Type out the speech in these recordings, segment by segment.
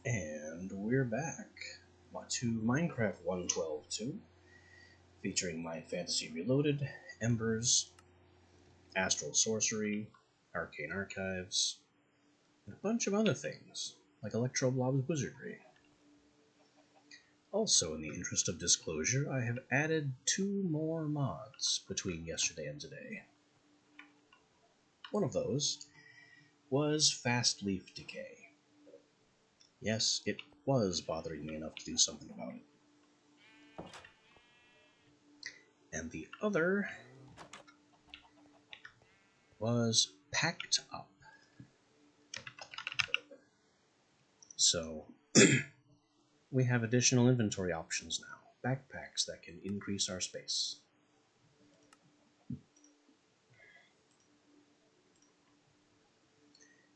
And we're back to Minecraft 1.12.2, featuring My Fantasy Reloaded, Embers, Astral Sorcery, Arcane Archives, and a bunch of other things, like Electroblob's Wizardry. Also, in the interest of disclosure, I have added 2 more mods between yesterday and today. One of those was Fast Leaf Decay. Yes, it was bothering me enough to do something about it. And the other was Packed Up. So, we have additional inventory options now. Backpacks that can increase our space.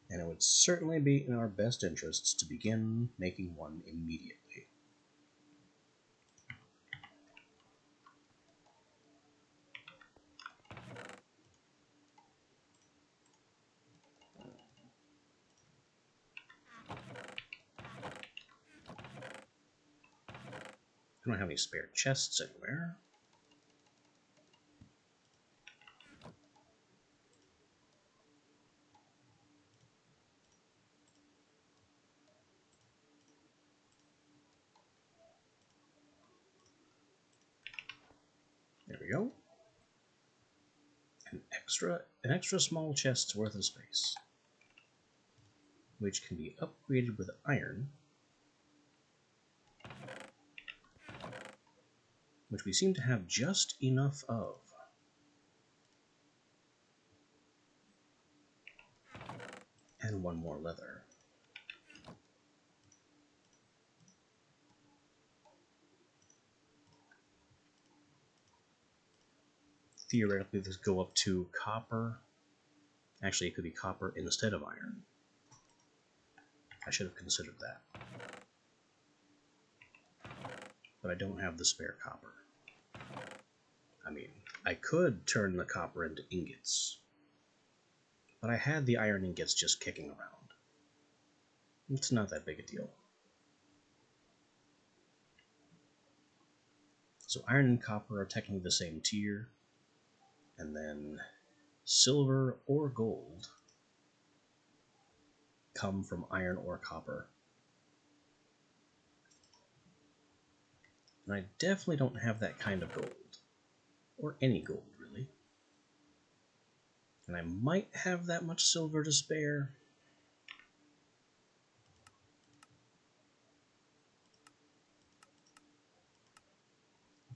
And it would certainly be in our best interests to begin making one immediately. I don't have any spare chests anywhere. There we go. An extra small chest's worth of space, which can be upgraded with iron, which we seem to have just enough of. And 1 more leather. Theoretically, this go up to copper. Actually, it could be copper instead of iron. I should have considered that. But I don't have the spare copper. I mean, I could turn the copper into ingots, but I had the iron ingots just kicking around. It's not that big a deal. So iron and copper are technically the same tier, and then silver or gold come from iron or copper. And I definitely don't have that kind of gold. Or any gold, really. And I might have that much silver to spare.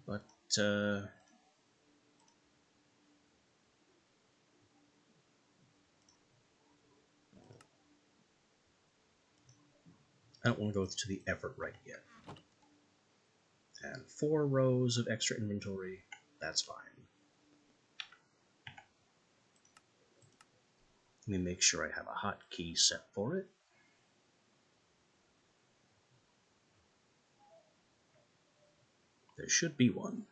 But, I don't want to go to the effort right yet. And 4 rows of extra inventory, that's fine. Let me make sure I have a hotkey set for it. There should be one.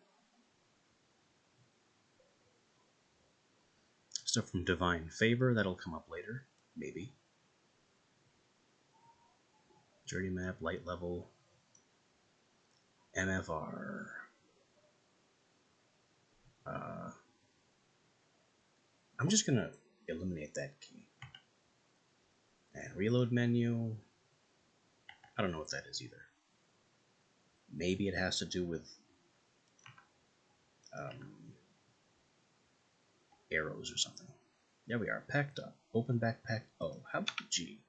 Stuff from Divine Favor, that'll come up later, maybe. Journey map, light level, MFR. I'm just gonna eliminate that key. And reload menu, I don't know what that is either. Maybe it has to do with arrows or something. There we are, packed up. Open backpack. Oh, how about G?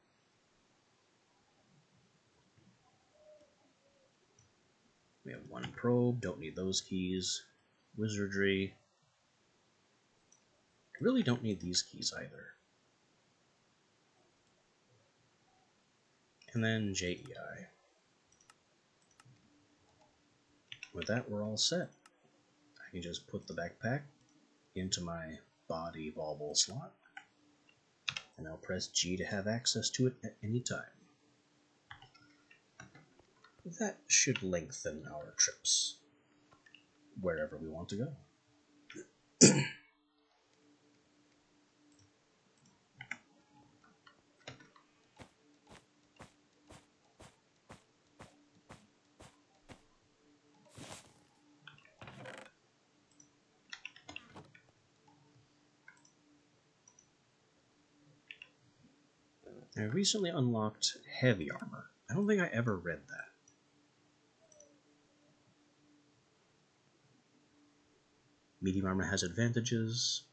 We have 1 probe, don't need those keys. Wizardry. I really don't need these keys either. And then JEI. With that, we're all set. I can just put the backpack into my body bauble slot, and I'll press G to have access to it at any time. That should lengthen our trips wherever we want to go. I recently unlocked heavy armor. I don't think I ever read that. Medium armor has advantages.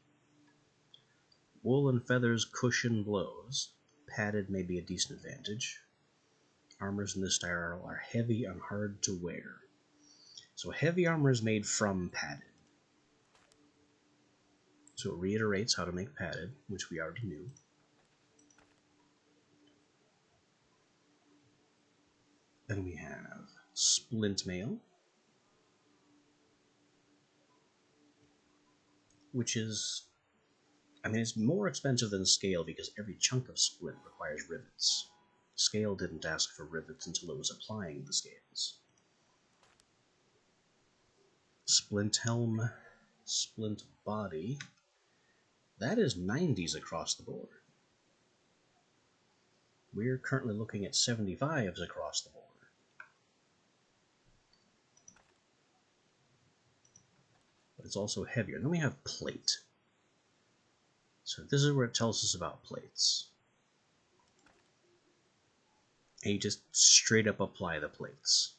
Wool and feathers cushion blows. Padded may be a decent advantage. Armors in this style are heavy and hard to wear. So heavy armor is made from padded. So it reiterates how to make padded, which we already knew. Then we have splint mail, which is, I mean, it's more expensive than scale because every chunk of splint requires rivets. Scale didn't ask for rivets until it was applying the scales. Splint helm, splint body. That is 90s across the board. We're currently looking at 75s across the board. But it's also heavier. And then we have plate. So this is where it tells us about plates. And you just straight up apply the plates.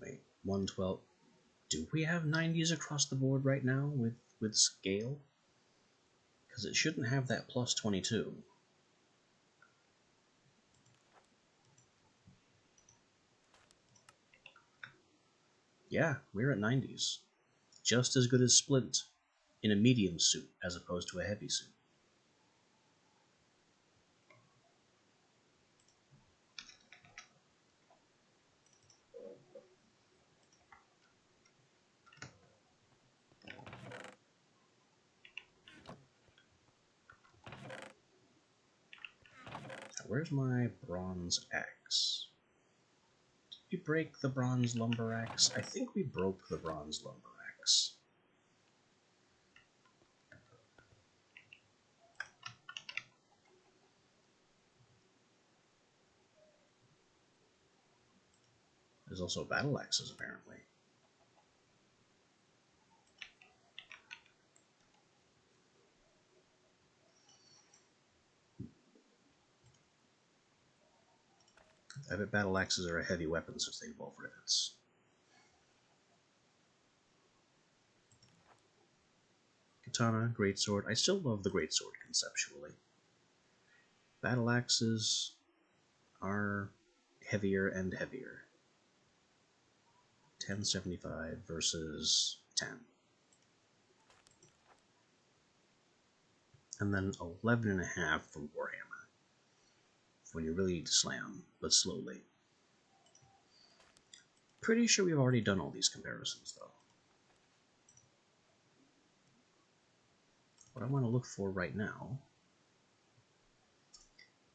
Wait, 112. Do we have 90s across the board right now with scale? Because it shouldn't have that plus 22. Yeah, we're at 90s. Just as good as Splint in a medium suit as opposed to a heavy suit. Where's my bronze axe? Did we break the bronze lumber axe? I think we broke the bronze lumber axe. There's also battle axes, apparently. I bet battle axes are a heavy weapon since they involve rivets. Katana, greatsword. I still love the greatsword conceptually. Battle axes are heavier and heavier. 1075 versus 10. And then 11.5 for Warhammer. When you really need to slam, but slowly. Pretty sure we've already done all these comparisons, though. What I want to look for right now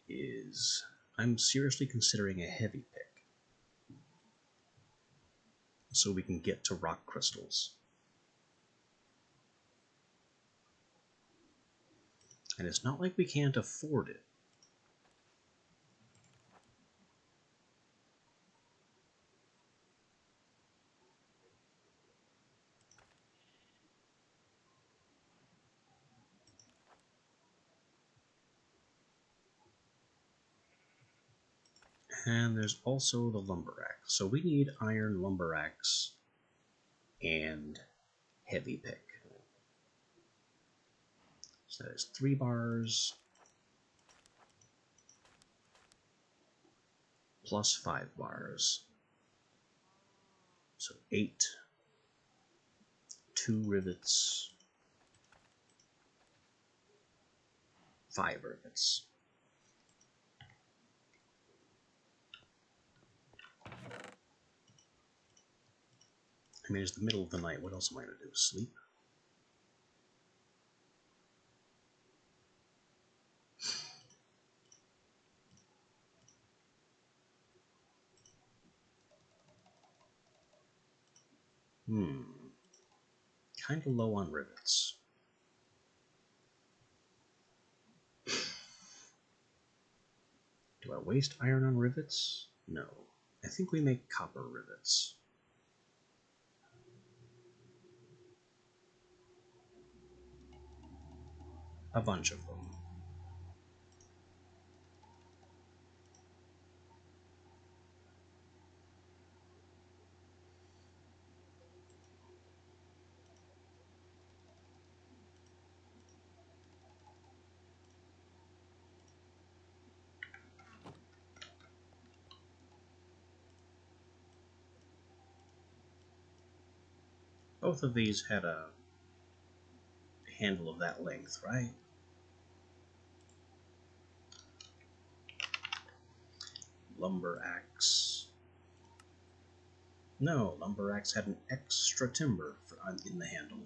is I'm seriously considering a heavy pick so we can get to rock crystals. And it's not like we can't afford it. And there's also the lumber axe. So we need iron lumber axe and heavy pick. So that is 3 bars plus 5 bars. So 8, 2 rivets, 5 rivets. I mean, it's the middle of the night. What else am I going to do? Sleep? Kind of low on rivets. Do I waste iron on rivets? No. I think we make copper rivets. a bunch of them. Both of these had a handle of that length, right? Lumber axe. No, lumber axe had an extra timber in the handle.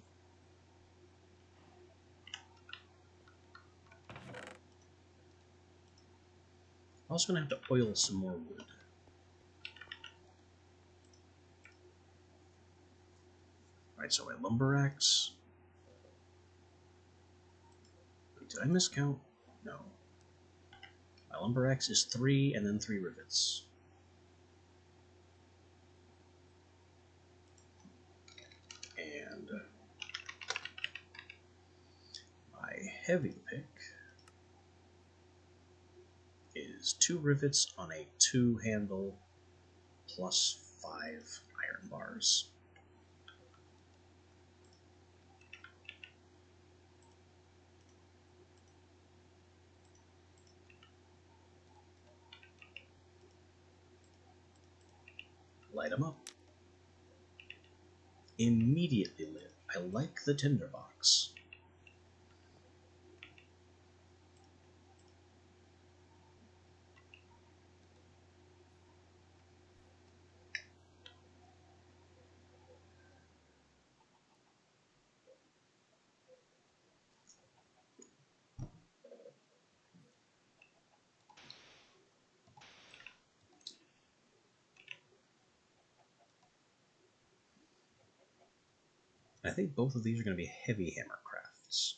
I'm also going to have to oil some more wood. Alright, so my lumber axe. Wait, did I miscount? No. My lumber axe is 3 and then 3 rivets. And my heavy pick is 2 rivets on a 2 handle plus 5 iron bars. Light them up. Immediately lit. I like the tinderbox. I think both of these are going to be heavy hammer crafts.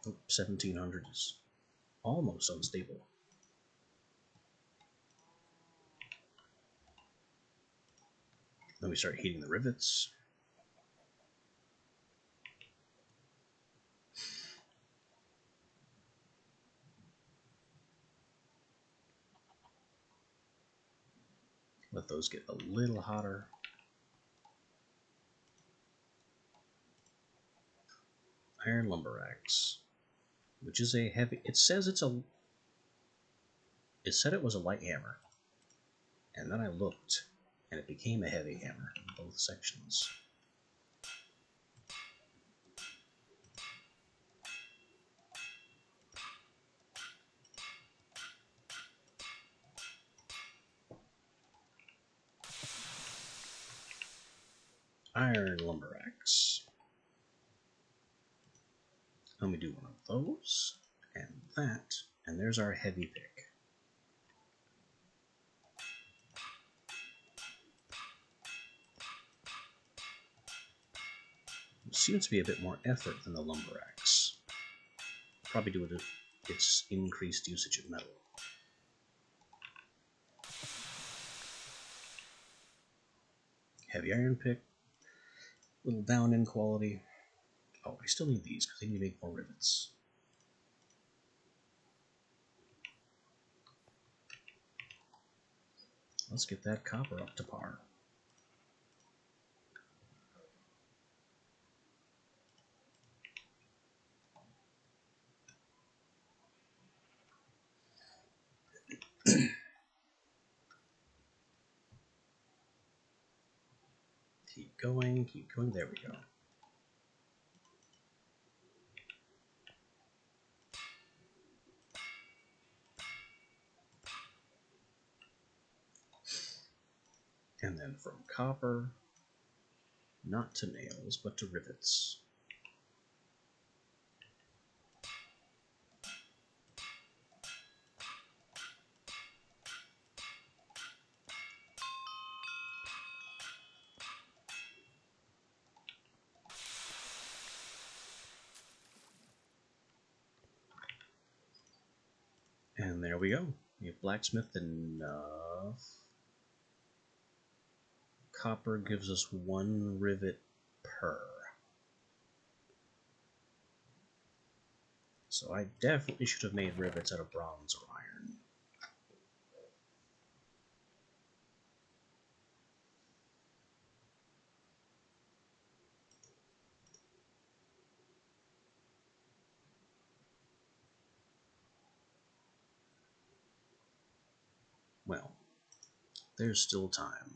Oh, 1700 is almost unstable. Then we start heating the rivets. Let those get a little hotter. Iron lumber axe, which is a heavy. It says it's a. It said it was a light hammer, and then I looked, and it became a heavy hammer in both sections. Iron lumber axe. Let me do one of those, and that, and there's our heavy pick. It seems to be a bit more effort than the lumber axe. Probably due to its increased usage of metal. Heavy iron pick, a little down in quality. Oh, I still need these because I need to make more rivets. Let's get that copper up to par. Keep going, there we go. And then from copper, not to nails, but to rivets. And there we go. We have blacksmithed enough. Copper gives us 1 rivet per. So I definitely should have made rivets out of bronze or iron. Well, there's still time.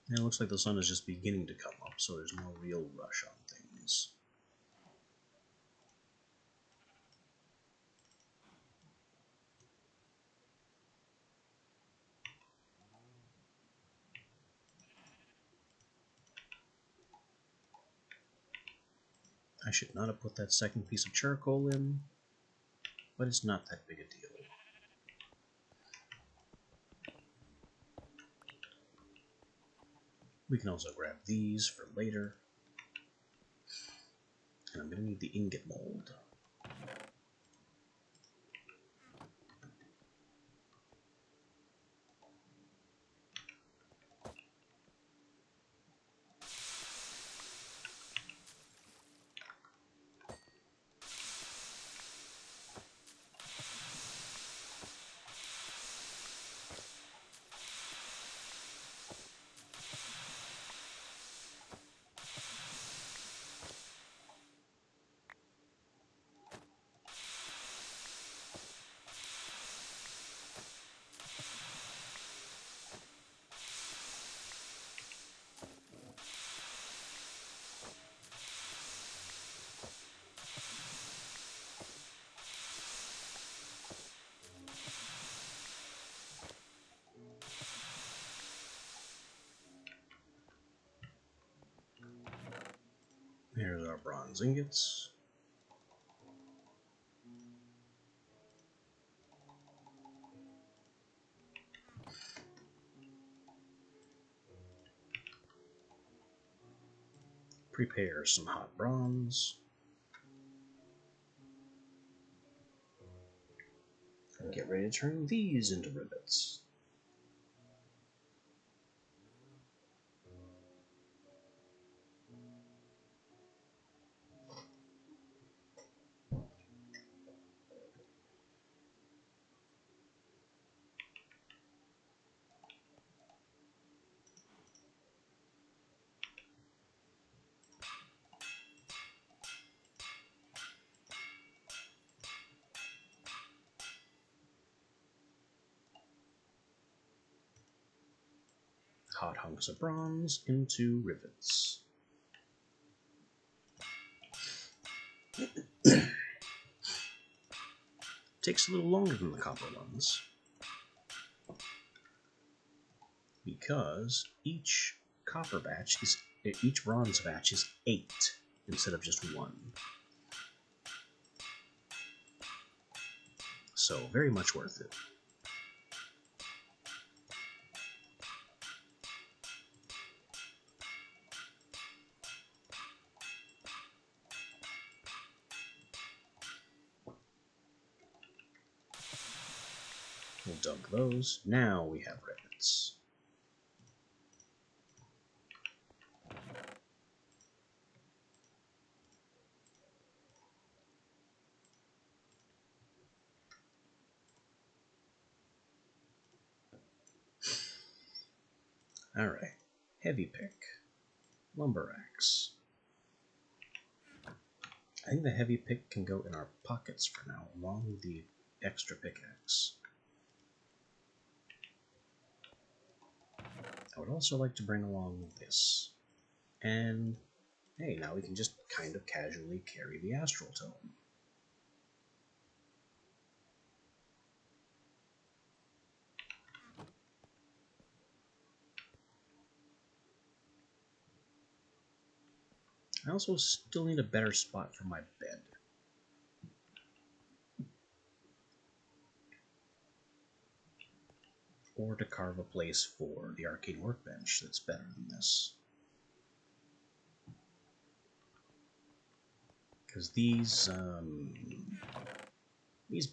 And it looks like the sun is just beginning to come up, so there's no real rush on things. I should not have put that second piece of charcoal in, but it's not that big a deal. We can also grab these for later. And I'm going to need the ingot mold. Here's our bronze ingots. Prepare some hot bronze. And get ready to turn these into rivets. Hot hunks of bronze into rivets. Takes a little longer than the copper ones, because each bronze batch is 8 instead of just 1. So very much worth it. We'll dunk those. Now we have rivets. Alright, heavy pick, lumber axe. I think the heavy pick can go in our pockets for now, along with the extra pickaxe. I would also like to bring along this. And hey, now we can just kind of casually carry the astral tome. I also still need a better spot for my bed. Or to carve a place for the arcane workbench that's better than this. Because these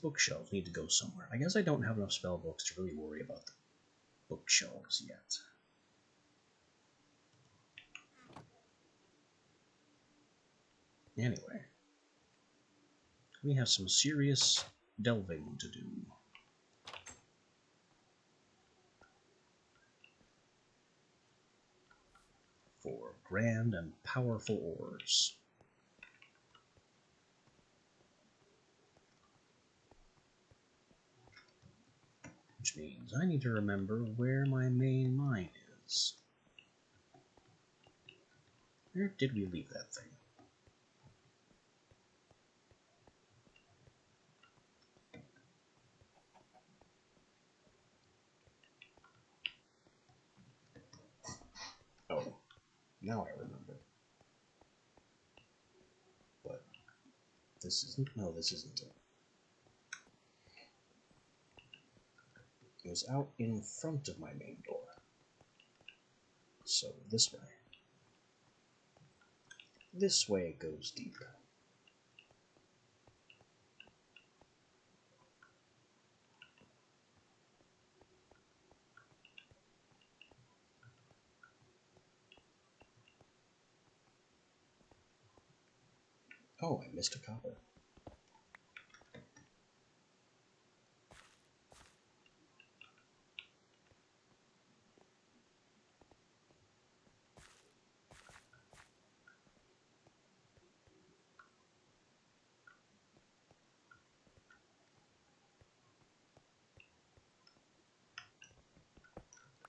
bookshelves need to go somewhere. I guess I don't have enough spell books to really worry about the bookshelves yet. Anyway, we have some serious delving to do. For grand and powerful ores. Which means I need to remember where my main mine is. Where did we leave that thing? Oh, now I remember. But this isn't. No, this isn't it. It was out in front of my main door. So this way. This way it goes deep. Oh, I missed a copper.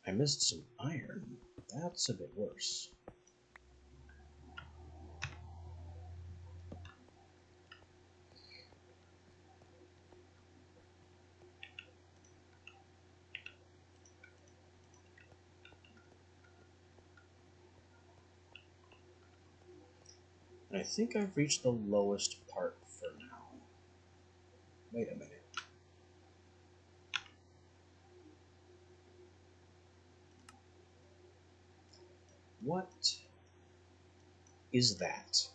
I missed some iron. That's a bit worse. I think I've reached the lowest part for now. Wait a minute. What is that?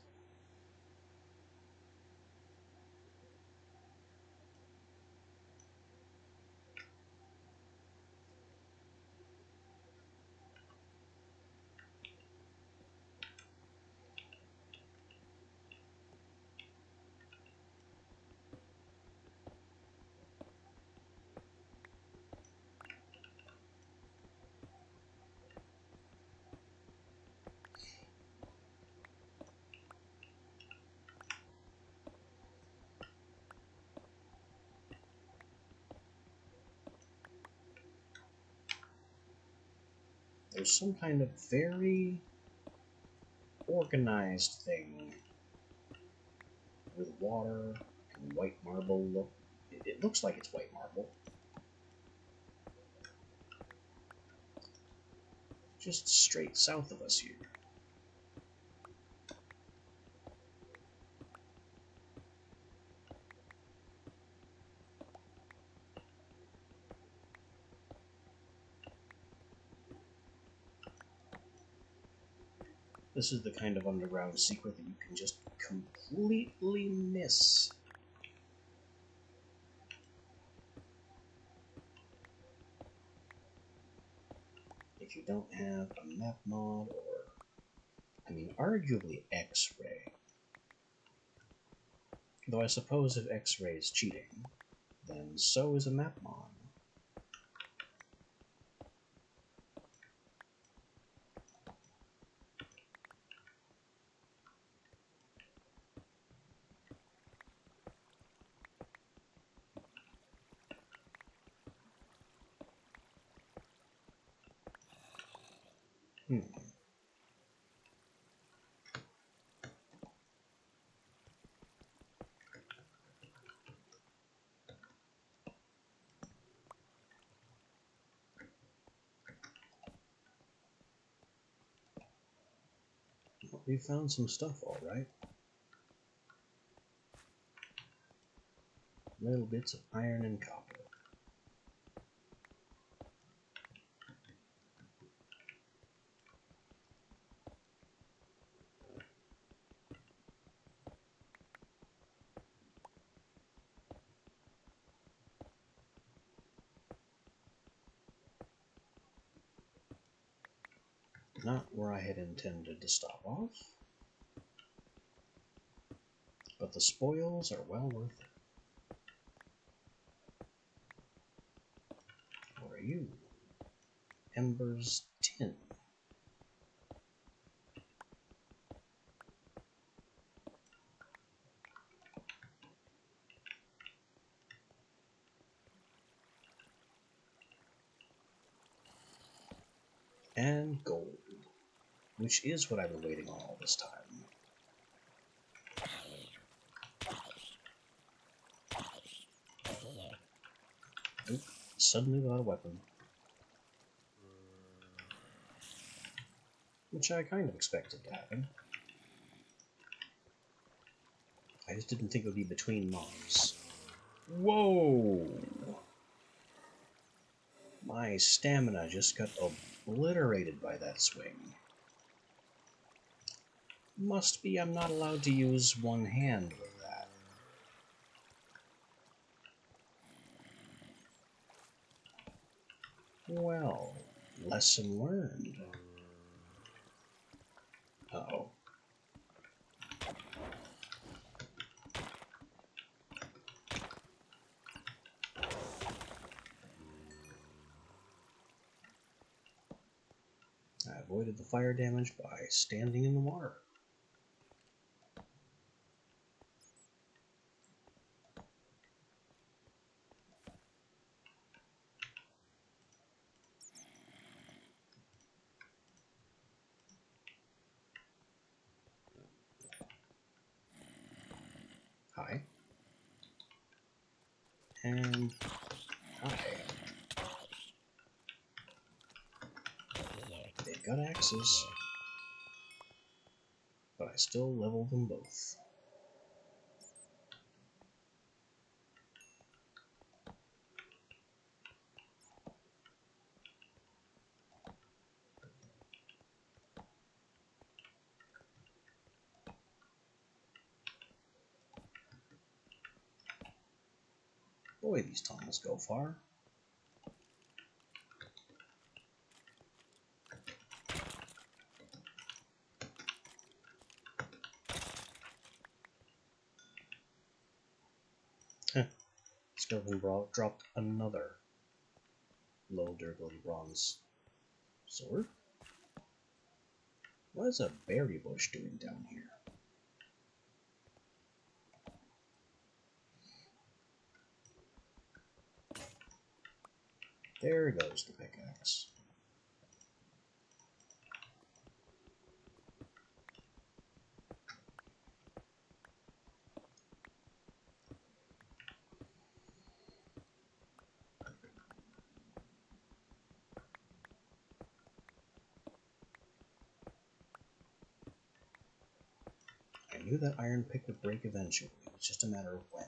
There's some kind of very organized thing with water and white marble. Look, it looks like it's white marble. Just straight south of us here. This is the kind of underground secret that you can just completely miss. If you don't have a map mod or, I mean, arguably X-Ray. Though I suppose if X-Ray is cheating, then so is a map mod. Well, we found some stuff, all right. Little bits of iron and copper. Not where I had intended to stop off, but the spoils are well worth it. What are you? Ember's Tin. And gold, which is what I've been waiting on all this time. Oop, suddenly got a weapon. Which I kind of expected to happen. I just didn't think it would be between mobs. Whoa! My stamina just got obliterated by that swing. Must be I'm not allowed to use one hand with that. Well, lesson learned. Uh-oh. I avoided the fire damage by standing in the water. Hi. And hi. They've got axes, but I still level them both. Boy, these tunnels go far. Skeleton dropped another low durability bronze sword. What is a berry bush doing down here? There goes the pickaxe. I knew that iron pick would break eventually. It's just a matter of when.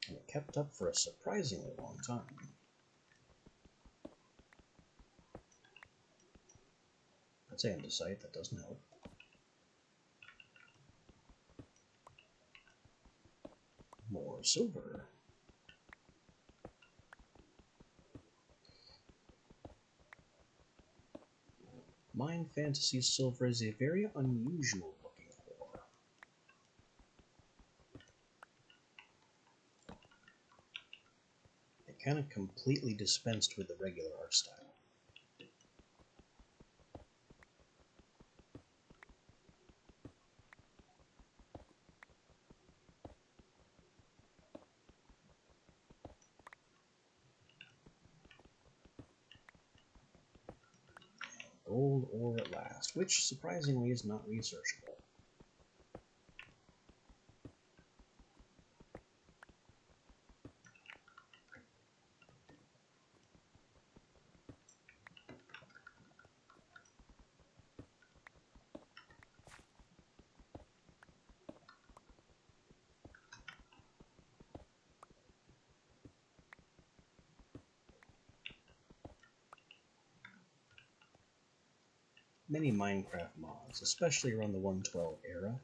And it kept up for a surprisingly long time. I'd say andesite, that doesn't help. More silver. Mine Fantasy Silver is a very unusual looking ore. It kind of completely dispensed with the regular art style. Gold ore at last, which surprisingly is not researchable. Many Minecraft mods, especially around the 1.12 era,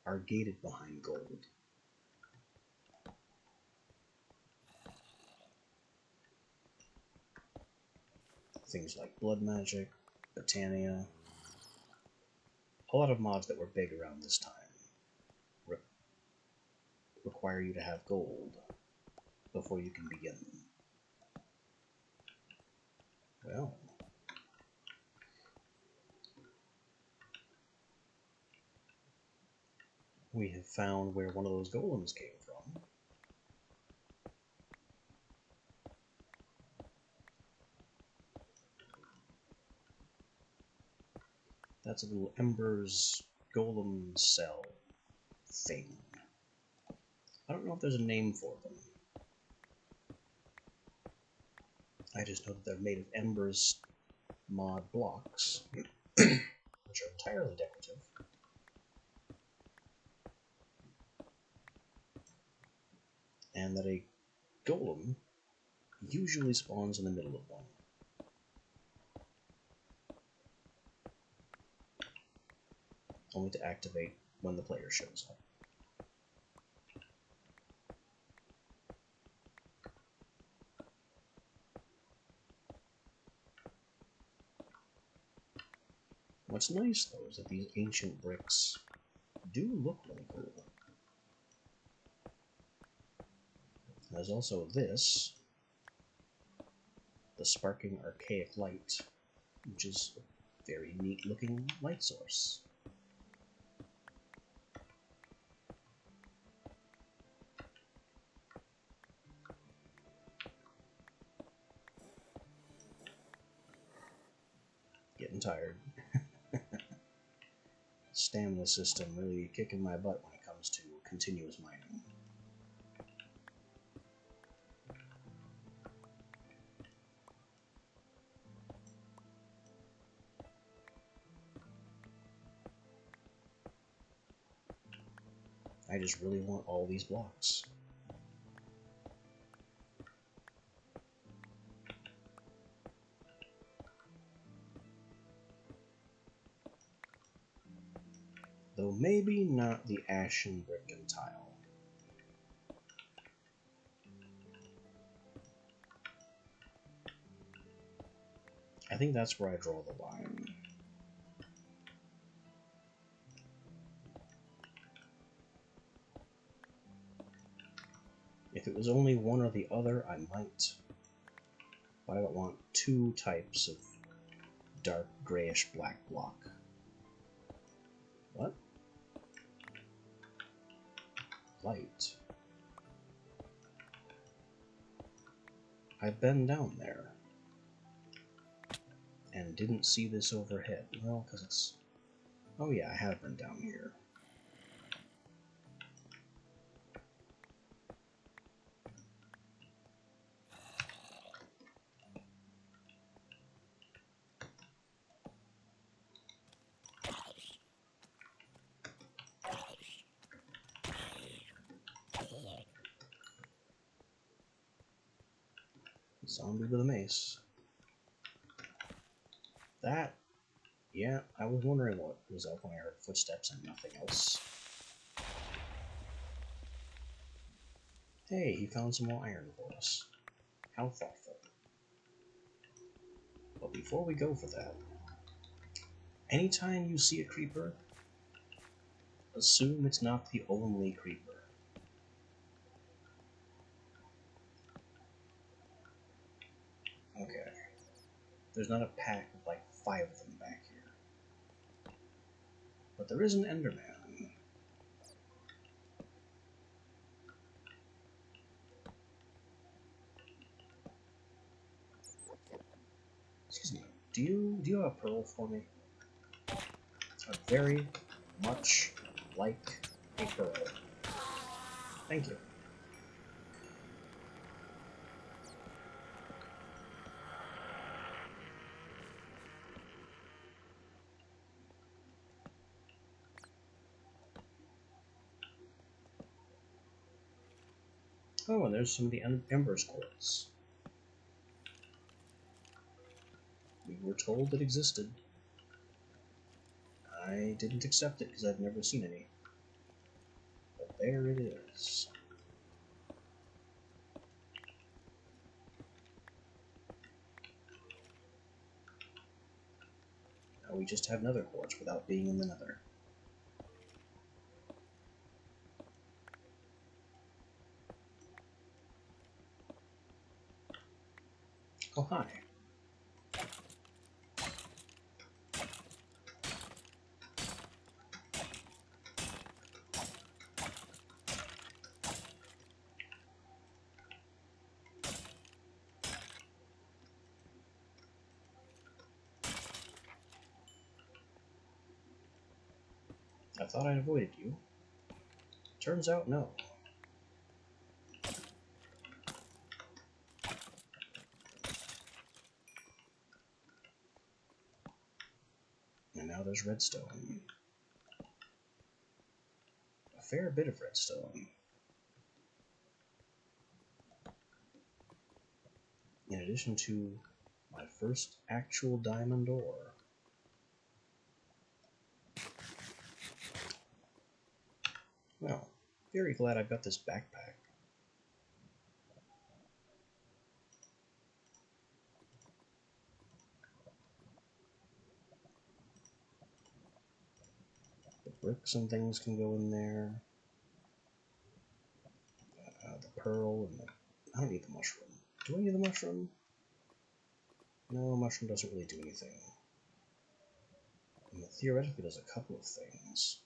are gated behind gold. things like Blood Magic, Botania, a lot of mods that were big around this time require you to have gold before you can begin. Well, we have found where one of those golems came from. That's a little Ember's golem cell thing. I don't know if there's a name for them. I just know that they're made of Ember's mod blocks, which are entirely decorative. And that a golem usually spawns in the middle of one. Only to activate when the player shows up. What's nice, though, is that these ancient bricks do look really cool. There's also this, the Sparking Archaic Light, which is a very neat looking light source. Getting tired. Stamina system really kicking my butt when it comes to continuous mining. I just really want all these blocks. Though maybe not the ashen brick and tile. I think that's where I draw the line. If it was only one or the other, I might. But I don't want two types of dark grayish black block. What? Light. I've been down there and didn't see this overhead. Well, because it's... Oh yeah, I have been down here. Zombie with a mace. That, yeah, I was wondering what was up when I heard footsteps and nothing else. Hey, he found some more iron for us. How thoughtful. But before we go for that, anytime you see a creeper, assume it's not the only creeper. Okay. There's not a pack of like 5 of them back here. But there is an Enderman. Excuse me. Do you have a pearl for me? I'd very much like a pearl. Thank you. Oh, and there's some of the Ember's quartz. We were told it existed. I didn't accept it because I've never seen any. But there it is. Now we just have nether quartz without being in the nether. Oh, hi. I thought I'd avoided you. Turns out, no. And now there's redstone. A fair bit of redstone. In addition to my first actual diamond ore. Well, very glad I've got this backpack. The bricks and things can go in there. The pearl and the... I don't need the mushroom. Do I need the mushroom? No, mushroom doesn't really do anything. And it theoretically does a couple of things.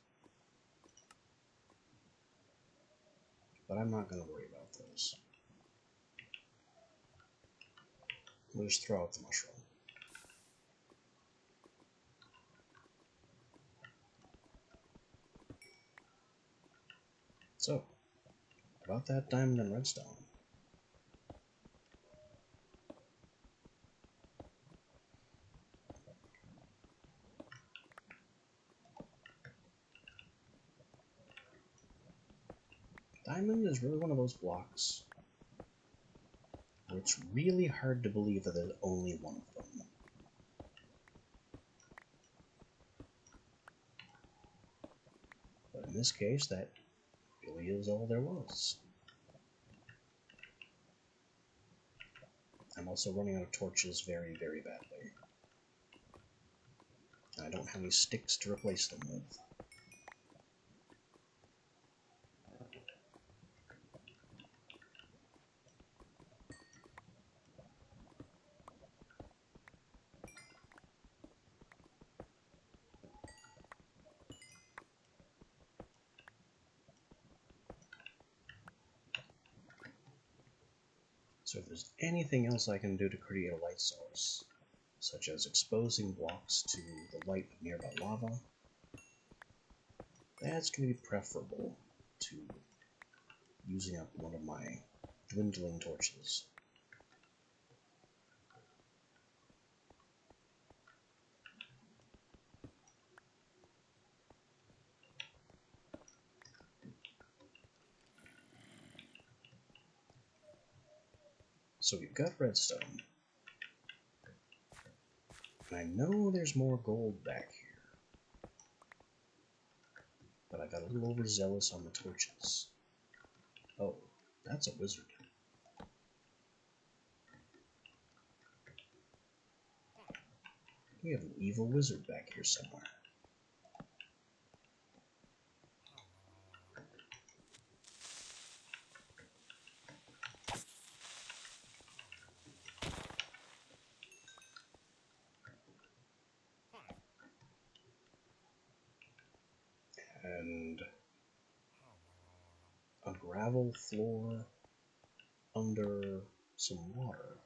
But I'm not going to worry about those. We'll just throw out the mushroom. So, about that diamond and redstone. Diamond is really one of those blocks where it's really hard to believe that there's only one of them. But in this case, that really is all there was. I'm also running out of torches very, very badly. And I don't have any sticks to replace them with. So if there's anything else I can do to create a light source, such as exposing blocks to the light of nearby lava, that's going to be preferable to using up one of my dwindling torches. So we've got redstone. And I know there's more gold back here. But I got a little overzealous on the torches. Oh, that's a wizard. We have an evil wizard back here somewhere. And a gravel floor under some water.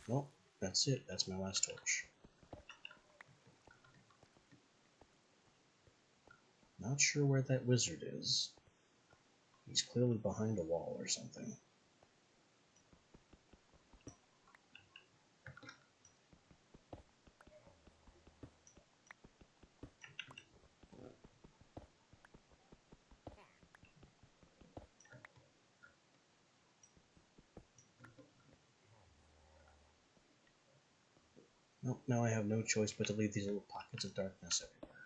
Well, that's it. That's my last torch. Not sure where that wizard is. He's clearly behind a wall or something. Nope, now I have no choice but to leave these little pockets of darkness everywhere.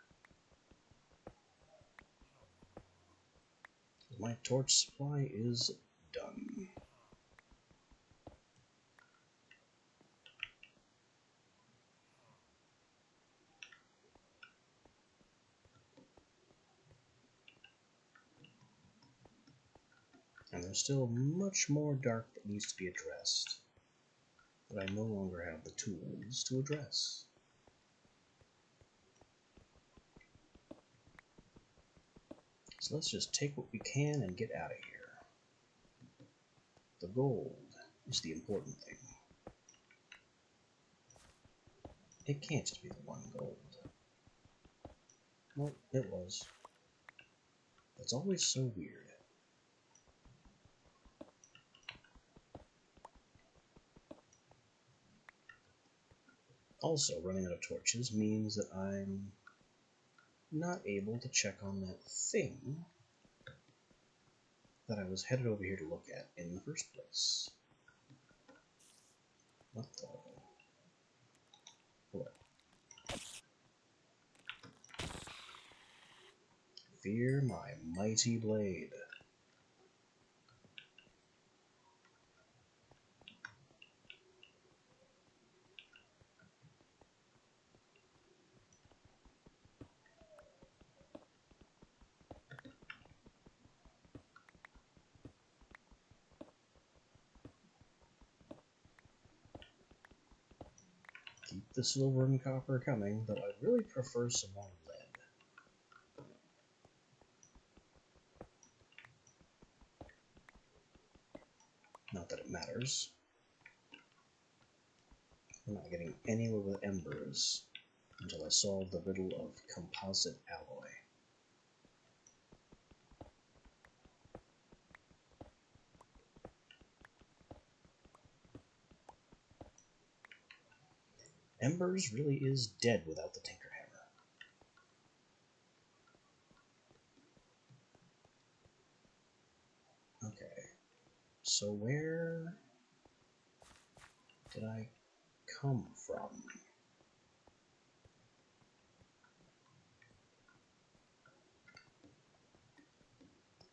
My torch supply is done. there's still much more dark that needs to be addressed, that I no longer have the tools to address. So let's just take what we can and get out of here. The gold is the important thing. It can't just be the one gold. Well, it was. That's always so weird. Also, running out of torches means that I'm not able to check on that thing that I was headed over here to look at in the first place. What the... What? Fear my mighty blade. Keep the silver and copper coming, though I'd really prefer some more lead. Not that it matters. I'm not getting anywhere with embers until I solve the riddle of composite alloy. Embers really is dead without the Tinker Hammer. Okay, so where did I come from?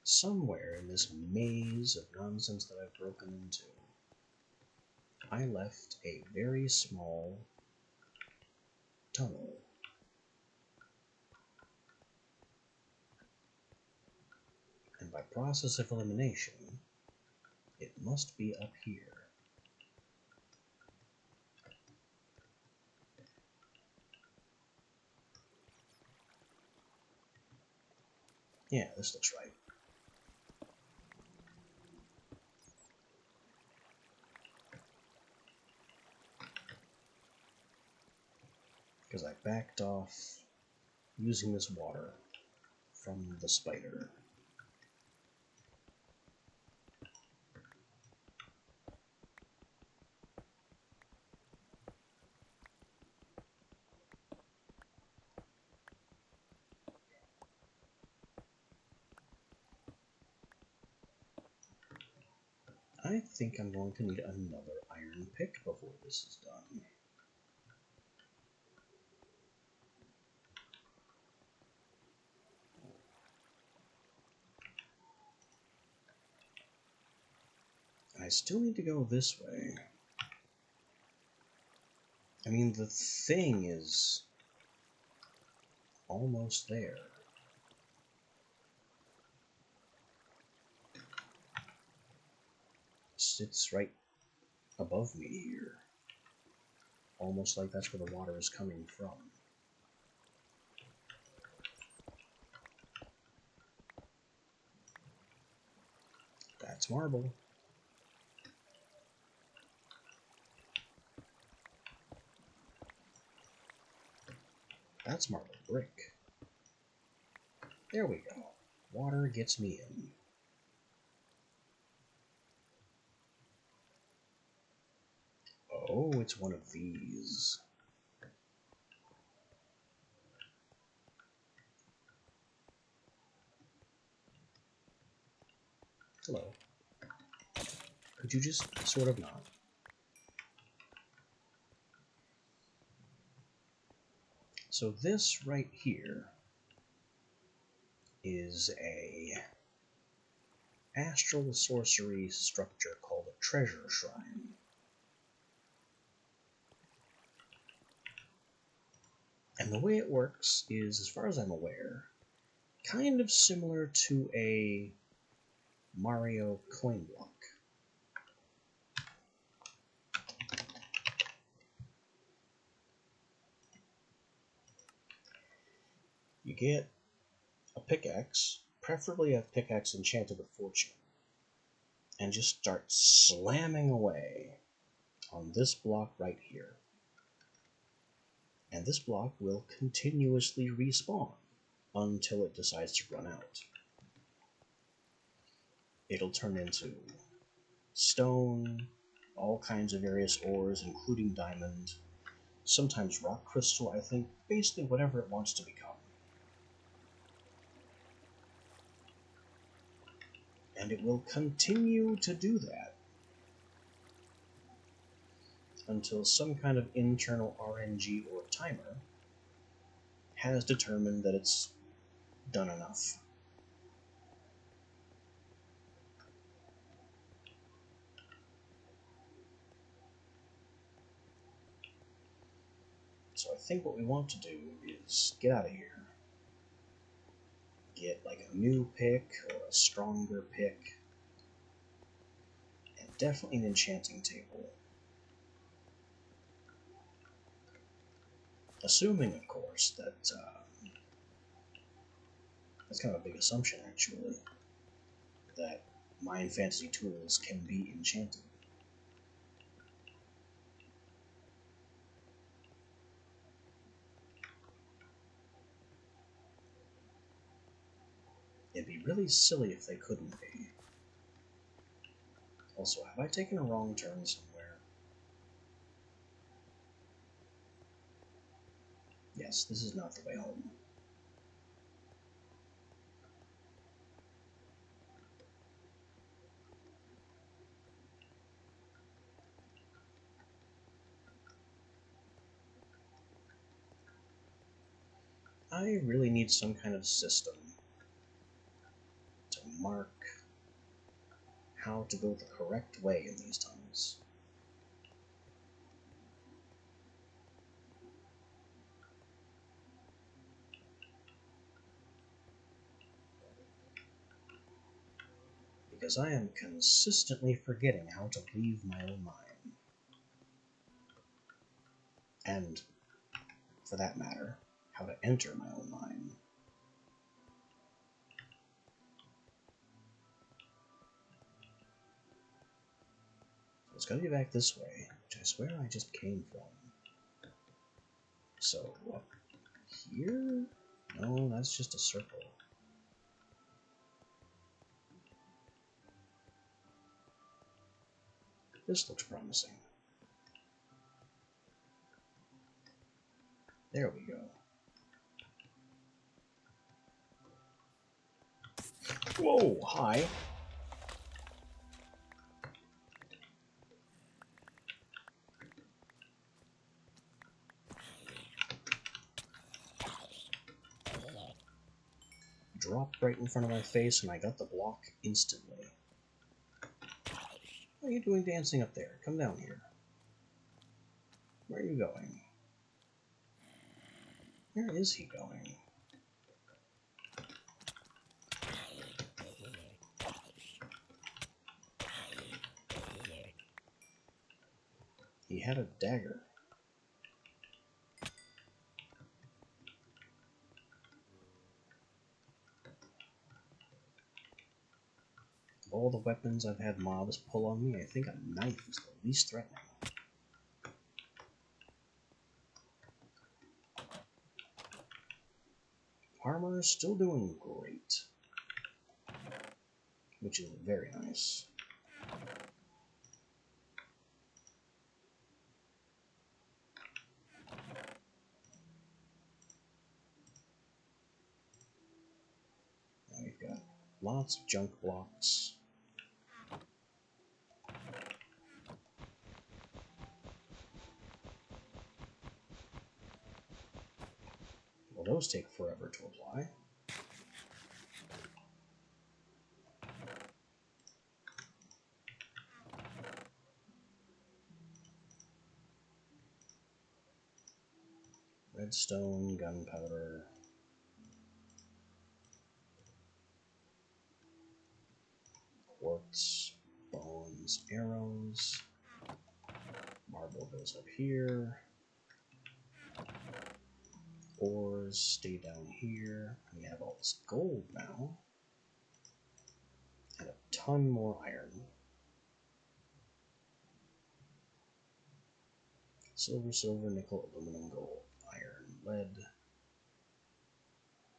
Somewhere in this maze of nonsense that I've broken into, I left a very small tunnel. And by process of elimination, it must be up here. Yeah, this looks right. Because I backed off using this water from the spider. I think I'm going to need another iron pick before this is done. I still need to go this way. I mean, the thing is almost there. It sits right above me here. Almost like that's where the water is coming from. That's marble. That's marble brick. There we go. Water gets me in. Oh, it's one of these. Hello. Could you just sort of not? So this right here is a astral sorcery structure called a treasure shrine. And the way it works is, as far as I'm aware, kind of similar to a Mario coin block. You get a pickaxe, preferably a pickaxe enchanted with fortune, and just start slamming away on this block right here. And this block will continuously respawn until it decides to run out. It'll turn into stone, all kinds of various ores, including diamond, sometimes rock crystal, I think, basically whatever it wants to become. And it will continue to do that until some kind of internal RNG or timer has determined that it's done enough. So I think what we want to do is get out of here. Get like a new pick or a stronger pick. And definitely an enchanting table. Assuming, of course, that that's kind of a big assumption, actually, that Mind Fantasy tools can be enchanted. It'd be really silly if they couldn't be. Also, have I taken a wrong turn somewhere? Yes, this is not the way home. I really need some kind of system to mark how to go the correct way in these tunnels. Because I am consistently forgetting how to leave my own mine. And, for that matter, how to enter my own mine. So it's gotta be back this way, which I swear I just came from. So, up here? No, that's just a circle. This looks promising. There we go. Whoa, hi. Dropped right in front of my face and I got the block instantly. What are you doing dancing up there? Come down here. Where are you going? Where is he going? He had a dagger. Of all the weapons I've had mobs pull on me, I think a knife is the least threatening. Armor is still doing great, which is very nice. Now we've got lots of junk blocks. Well, those take forever to apply. Redstone, gunpowder. parts. Bones, arrows. Marble goes up here. Ores stay down here. We have all this gold now. And a ton more iron. Silver, silver, nickel, aluminum, gold, iron, lead.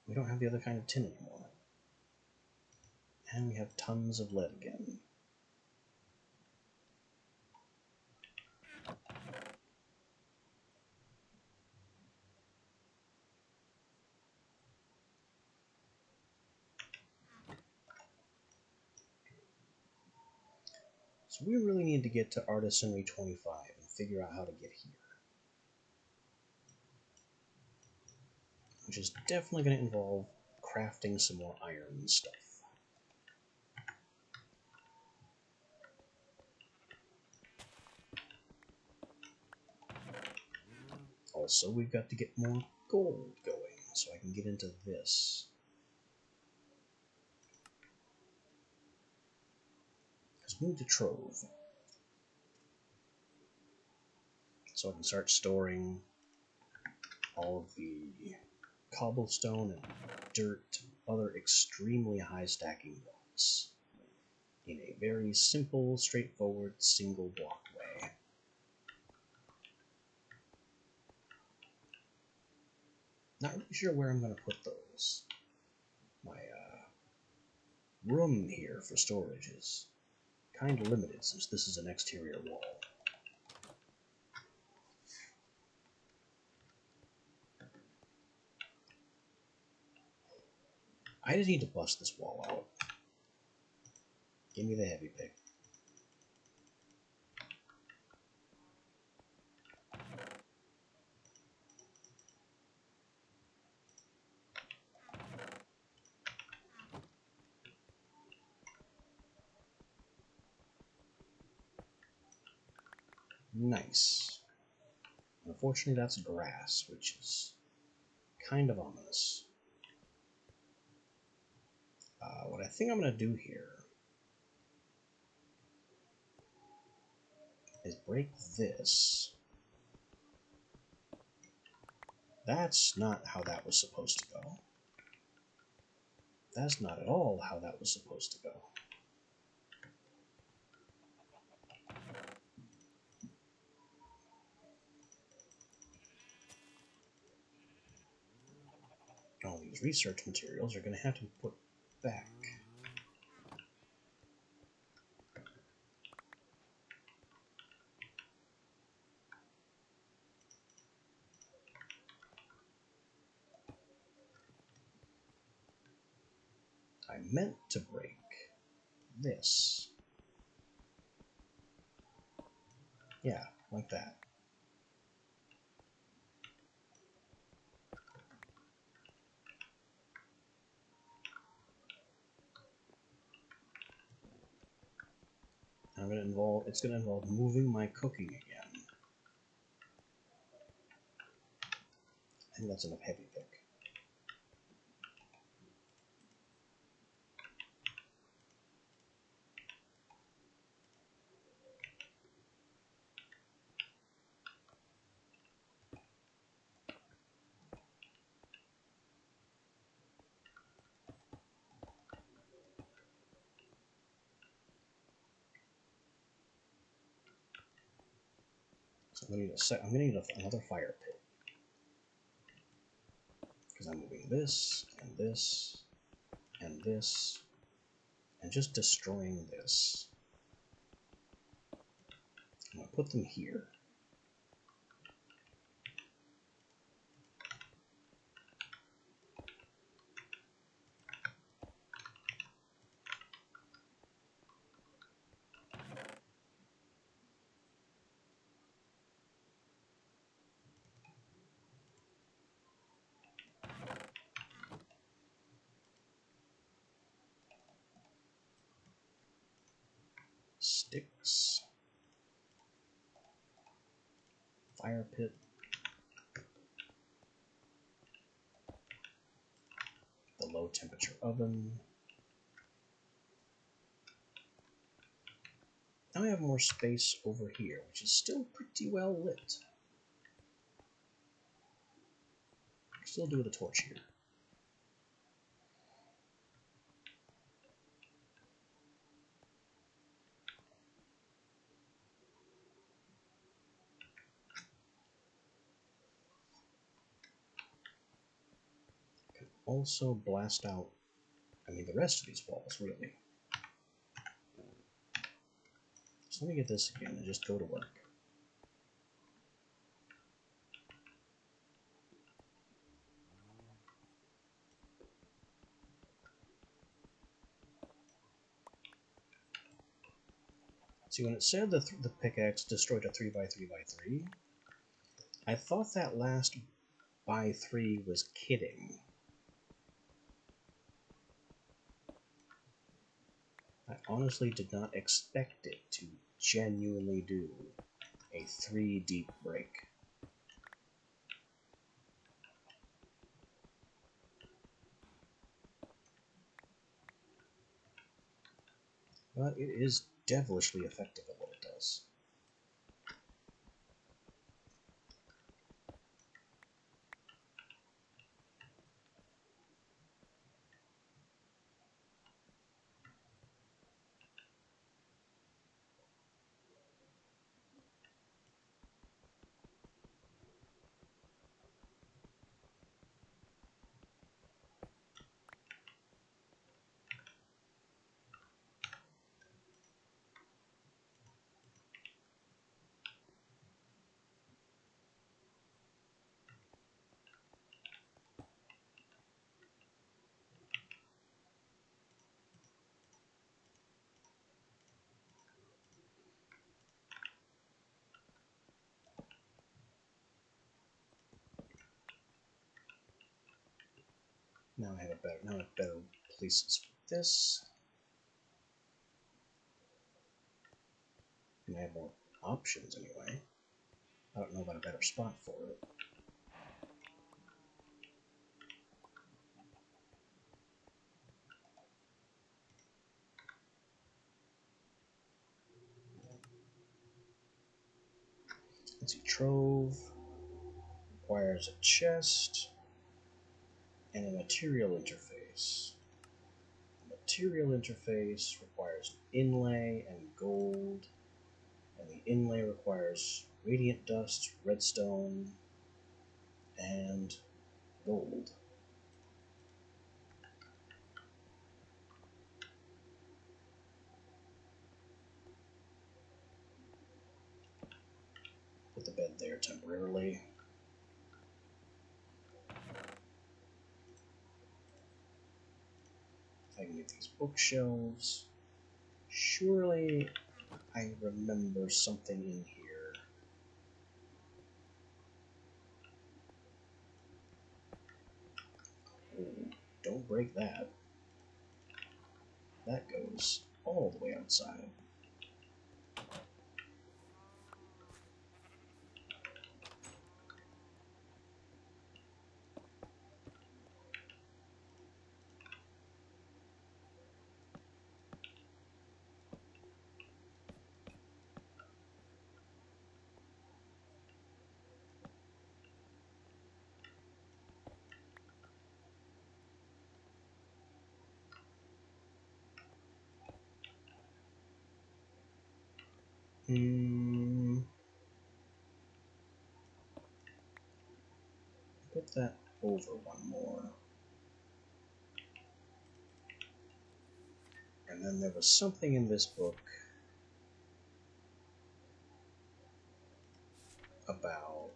We don't have the other kind of tin anymore. And we have tons of lead again. So we really need to get to Artisanry 25 and figure out how to get here. Which is definitely going to involve crafting some more iron stuff. Also, we've got to get more gold going so I can get into this. Let's move to Trove. So I can start storing all of the cobblestone and dirt, other extremely high stacking blocks in a very simple, straightforward, single block way. Not really sure where I'm going to put those. My room here for storage is kind of limited since this is an exterior wall. I just need to bust this wall out. Give me the heavy pick. Nice. Unfortunately, that's grass, which is kind of ominous. What I think I'm going to do here is break this. That's not how that was supposed to go. That's not at all how that was supposed to go. All these research materials are going to have to be put back. I meant to break this. Yeah, like that. It's going to involve moving my cooking again. I think that's enough heavy pick. So I'm going to need another fire pit. Because I'm moving this, and this, and this, and just destroying this. I'm going to put them here. Sticks. Fire pit. The low temperature oven. I have more space over here, which is still pretty well lit. Still do with a torch here. Can also blast out, the rest of these walls, really. So let me get this again and just go to work. See, when it said the pickaxe destroyed a 3x3x3, I thought that last by 3 was kidding. I honestly did not expect it to genuinely do a 3 deep break. But it is devilishly effective at what it does. Now I have better places for this. And I have more options anyway. I don't know about a better spot for it. Let's see, Trove requires a chest and a material interface. The material interface requires inlay and gold, and the inlay requires radiant dust, redstone, and gold. Put the bed there temporarily. I can get these bookshelves. Surely I remember something in here. Ooh, don't break that. That goes all the way outside. Put that over one more. And then there was something in this book about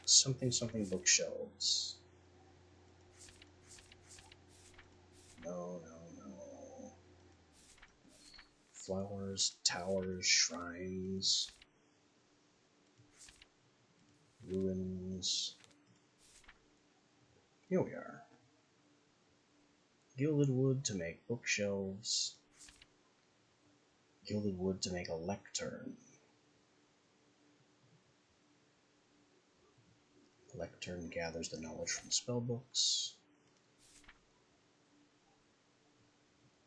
something bookshelves. No. Flowers, towers, shrines, ruins. Here we are. Gilded wood to make bookshelves. Gilded wood to make a lectern. The lectern gathers the knowledge from spellbooks.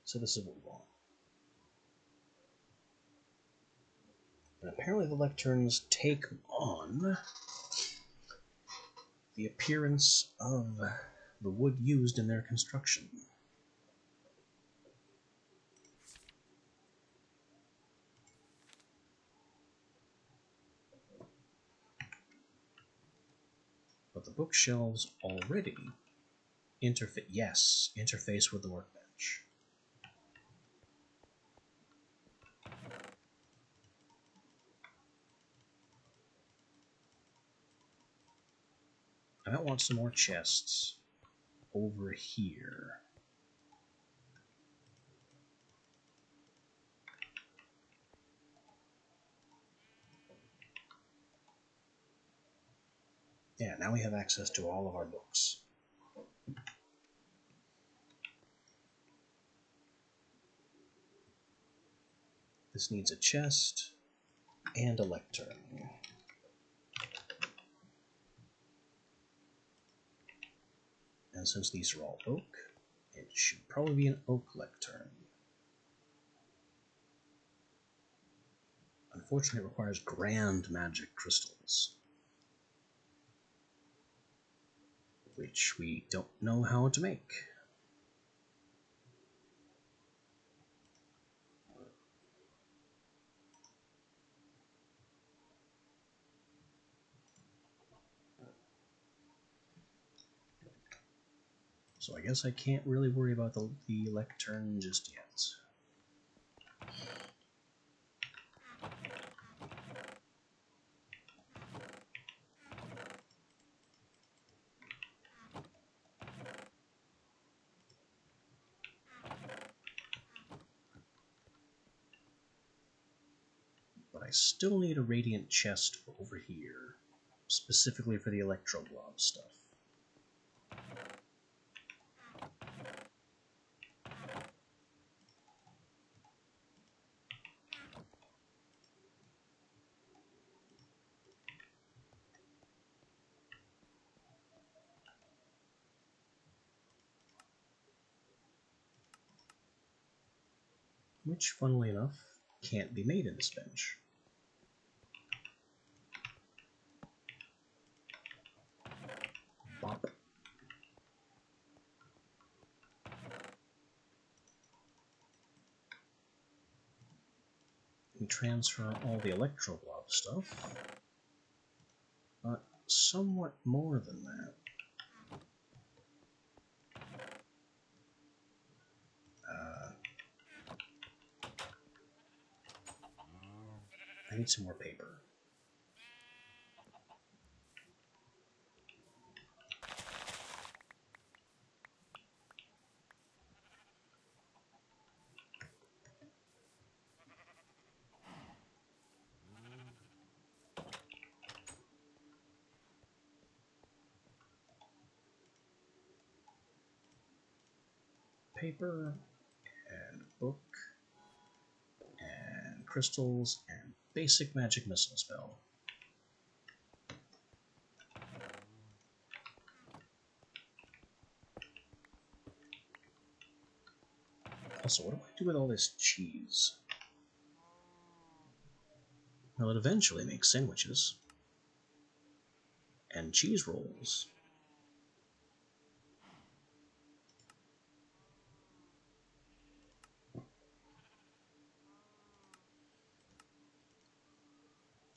So this is what we want. And apparently the lecterns take on the appearance of the wood used in their construction. But the bookshelves already interface with the workbench. I might want some more chests over here. Yeah, now we have access to all of our books. This needs a chest and a lectern. And since these are all oak, it should probably be an oak lectern. Unfortunately, it requires grand magic crystals, which we don't know how to make. So I guess I can't really worry about the lectern just yet. But I still need a radiant chest over here, specifically for the electro glob stuff. Which, funnily enough, can't be made in this bench. Bop. We transfer all the electro glob stuff, but somewhat more than that. I need some more paper. Paper, and book, and crystals, and basic magic missile spell. Also, what do I do with all this cheese? Well, it eventually makes sandwiches. And cheese rolls.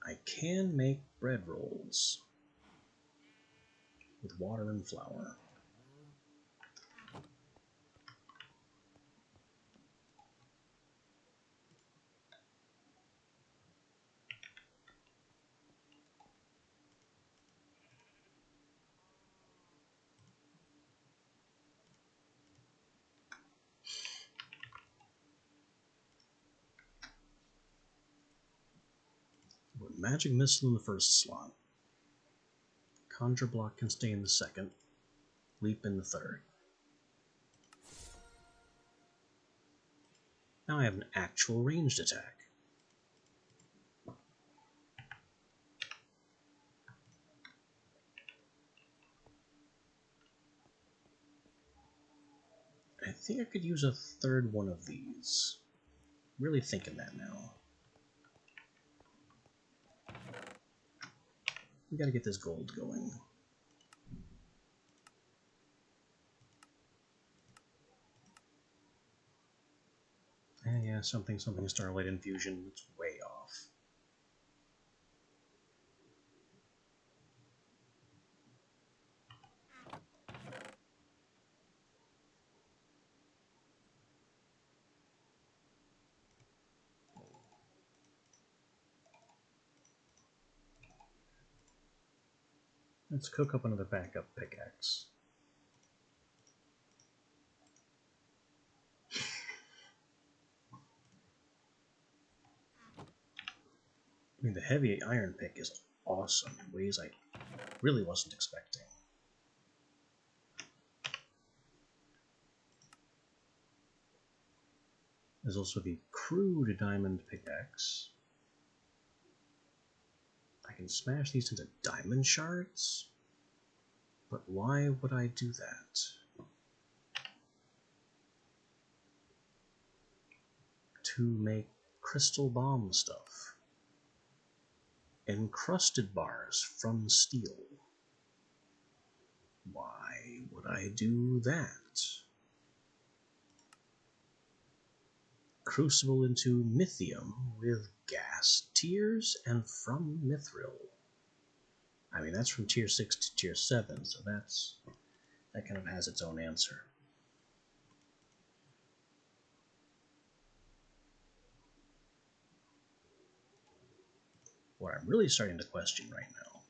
I can make bread rolls with water and flour. With magic missile in the first slot. Conjure block can stay in the second. Leap in the third. Now I have an actual ranged attack. I think I could use a third one of these. Really thinking that now. We gotta get this gold going. And yeah, something Starlight Infusion. It's way off. Let's cook up another backup pickaxe. I mean, the heavy iron pick is awesome in ways I really wasn't expecting. There's also the crude diamond pickaxe. I can smash these into diamond shards? But why would I do that? To make crystal bomb stuff. Encrusted bars from steel. Why would I do that? Crucible into Mythium with gas tiers and from Mithril. I mean, that's from tier 6 to tier 7, so that kind of has its own answer. What I'm really starting to question right now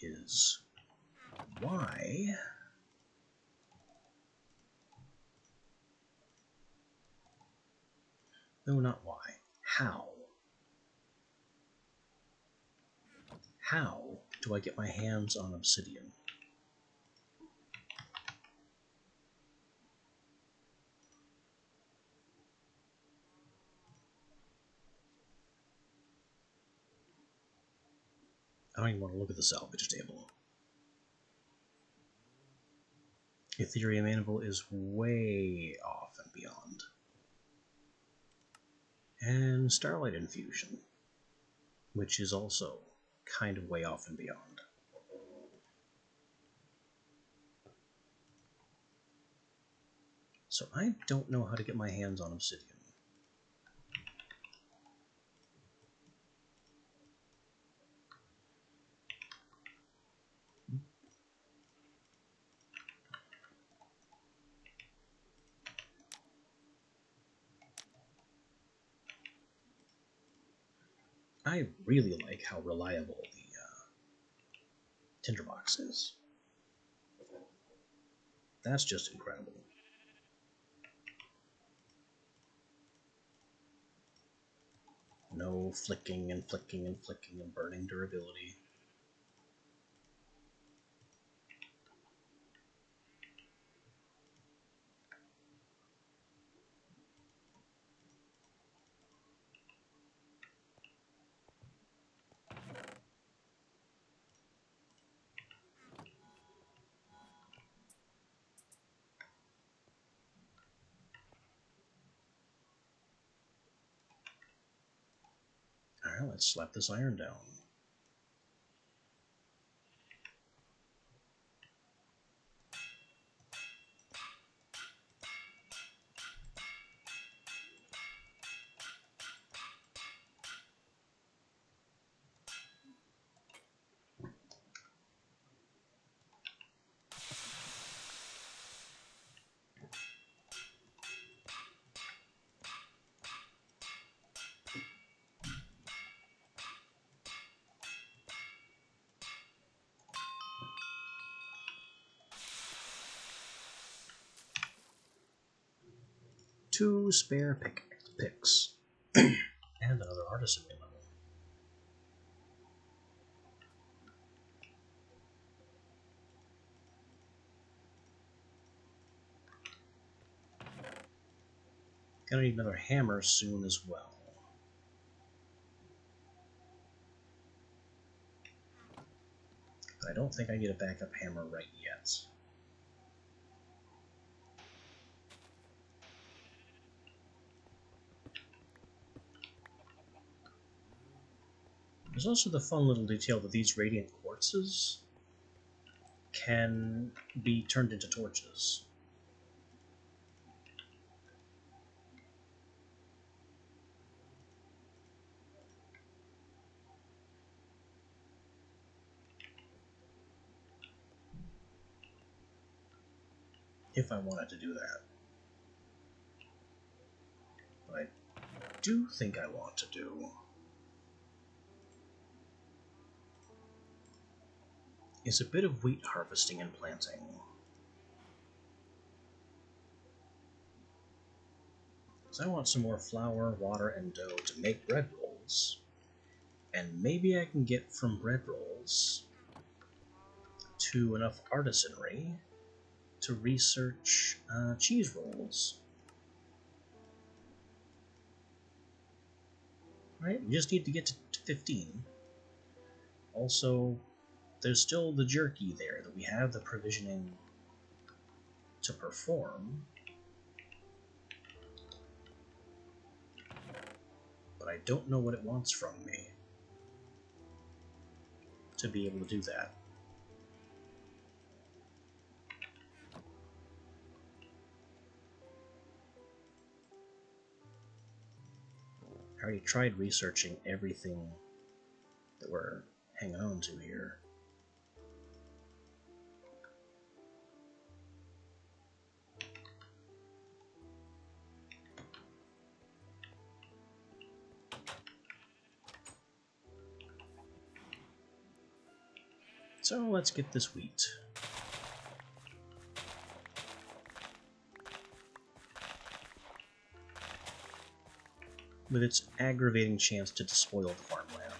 is why no, not why. How? How do I get my hands on obsidian? I don't even want to look at the salvage table. Ethereum Anvil is way off and beyond. And Starlight Infusion, which is also kind of way off and beyond. So I don't know how to get my hands on obsidian. I really like how reliable the tinderbox is. That's just incredible. No flicking and flicking and flicking and burning durability. Alright, let's slap this iron down. Two spare picks. And another artisan level. Gonna need another hammer soon as well. But I don't think I need a backup hammer right yet. There's also the fun little detail that these radiant quartzes can be turned into torches. If I wanted to do that. What I do think I want to do is a bit of wheat harvesting and planting. Because I want some more flour, water, and dough to make bread rolls. And maybe I can get from bread rolls to enough artisanry to research cheese rolls. Right? We just need to get to 15. Also, there's still the jerky there that we have the provisioning to perform. But I don't know what it wants from me to be able to do that. I already tried researching everything that we're hanging on to here. So let's get this wheat. With its aggravating chance to despoil the farmland.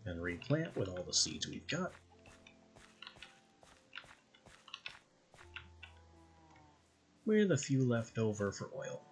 And replant with all the seeds we've got. With a few left over for oil.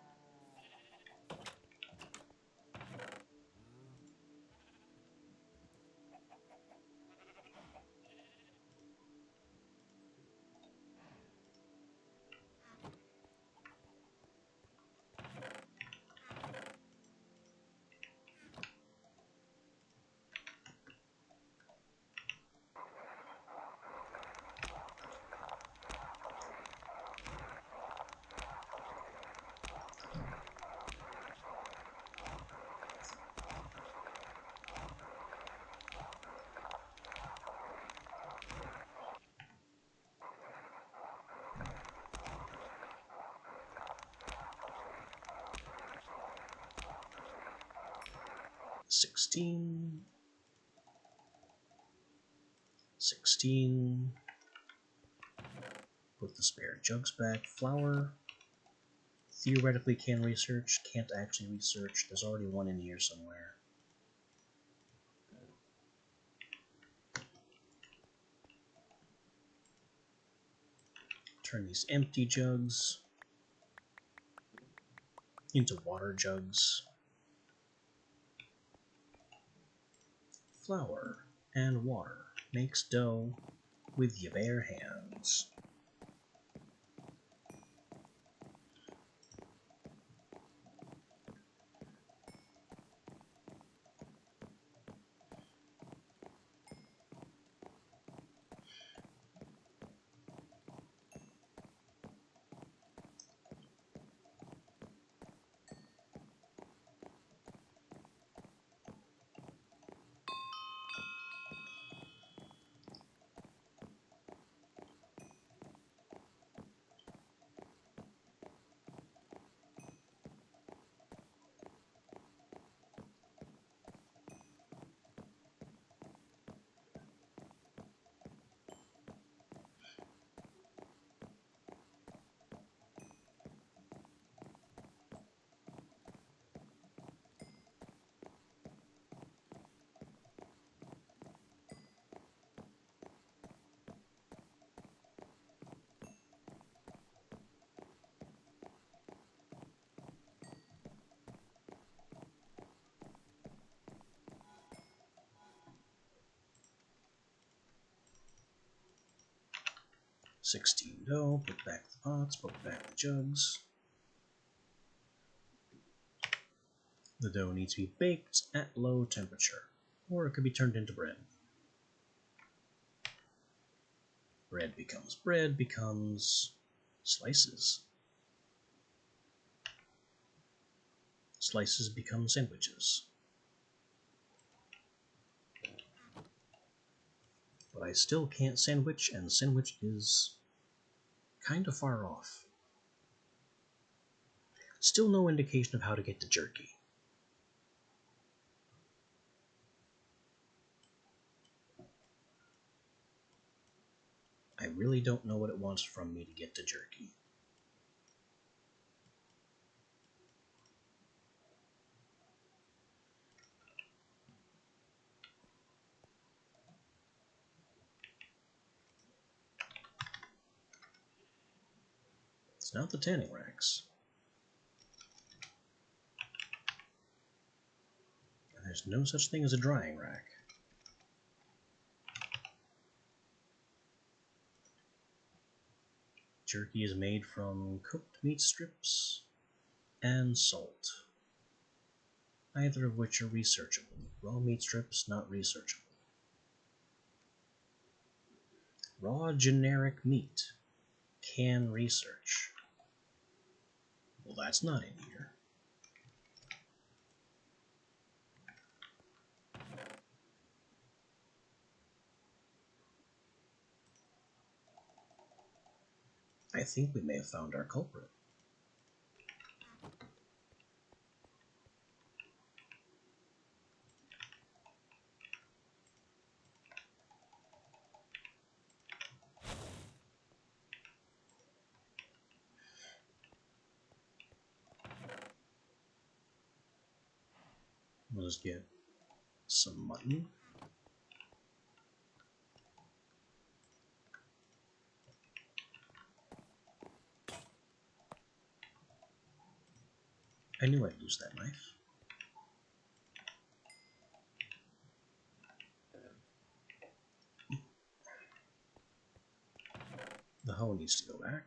$16. Put the spare jugs back. Flour. Theoretically can research, can't actually research. There's already one in here somewhere. Turn these empty jugs into water jugs. Flour and water makes dough with your bare hands. 16 dough, put back the pots, put back the jugs. The dough needs to be baked at low temperature, or it could be turned into bread. Bread becomes slices. Slices become sandwiches. But I still can't sandwich, and sandwich is kind of far off. Still no indication of how to get to jerky. I really don't know what it wants from me to get to jerky. It's not the tanning racks. And there's no such thing as a drying rack. Jerky is made from cooked meat strips and salt, neither of which are researchable. Raw meat strips, not researchable. Raw generic meat, can research. Well, that's not in here. I think we may have found our culprit. We'll just get some mutton. I knew I'd lose that knife. The hoe needs to go back.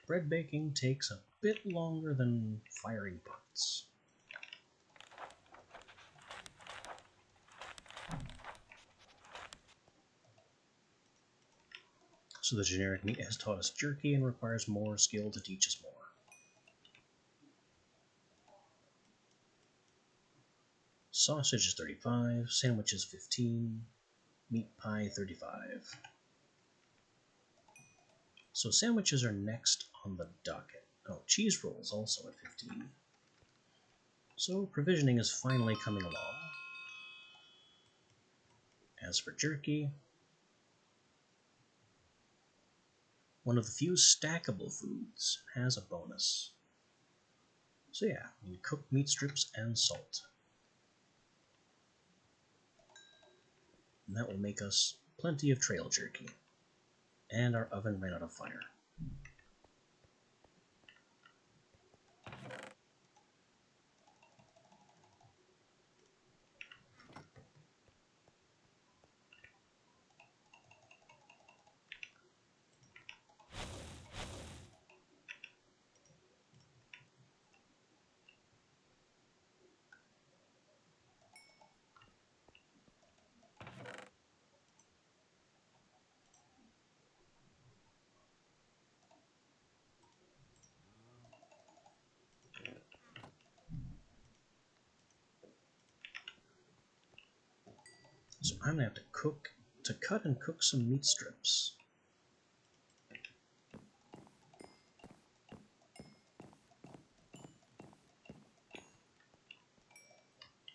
Bread baking takes a bit longer than firing pots. So the generic meat has taught us jerky and requires more skill to teach us more. Sausage is 35, sandwiches 15, meat pie 35. So sandwiches are next on the docket. Oh, cheese rolls also at 15. So provisioning is finally coming along. As for jerky, one of the few stackable foods has a bonus. So yeah, we need cooked meat strips and salt. And that will make us plenty of trail jerky. And our oven ran out of fire. So I'm going to have to cut and cook some meat strips.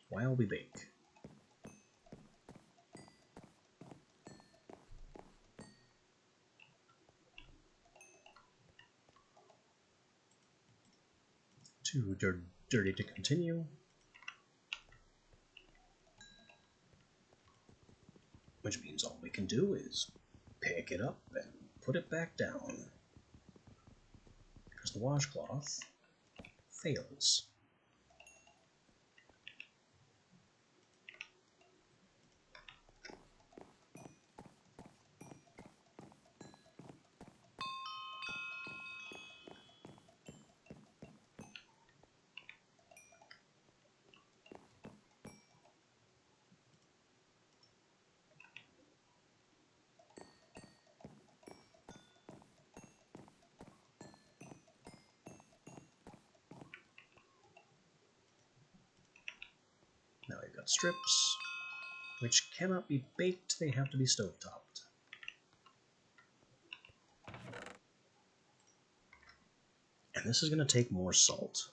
While we bake. Too dirty to continue. which means all we can do is pick it up and put it back down, because the washcloth fails. Now we've got strips, which cannot be baked, they have to be stove-topped. And this is going to take more salt.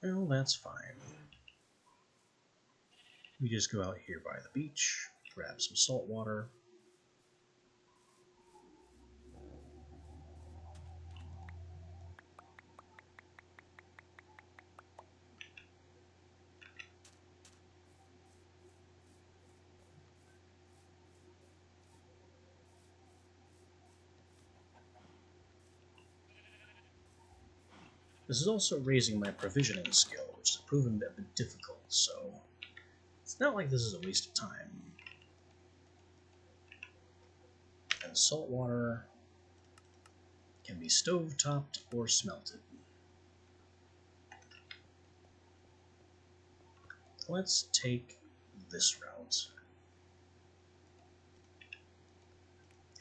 Well, that's fine. We just go out here by the beach, grab some salt water. This is also raising my provisioning skill, which has proven a bit difficult, so it's not like this is a waste of time. And salt water can be stove-topped or smelted. Let's take this route.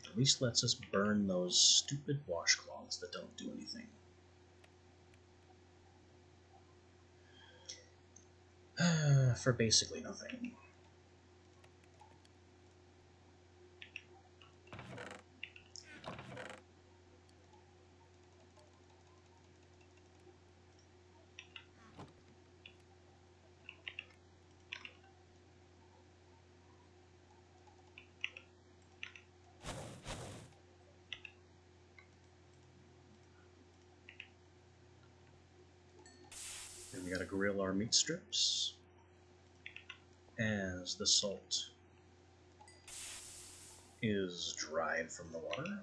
At least lets us burn those stupid washcloths that don't do anything. For basically nothing. Then we gotta grill our meat strips as the salt is dried from the water.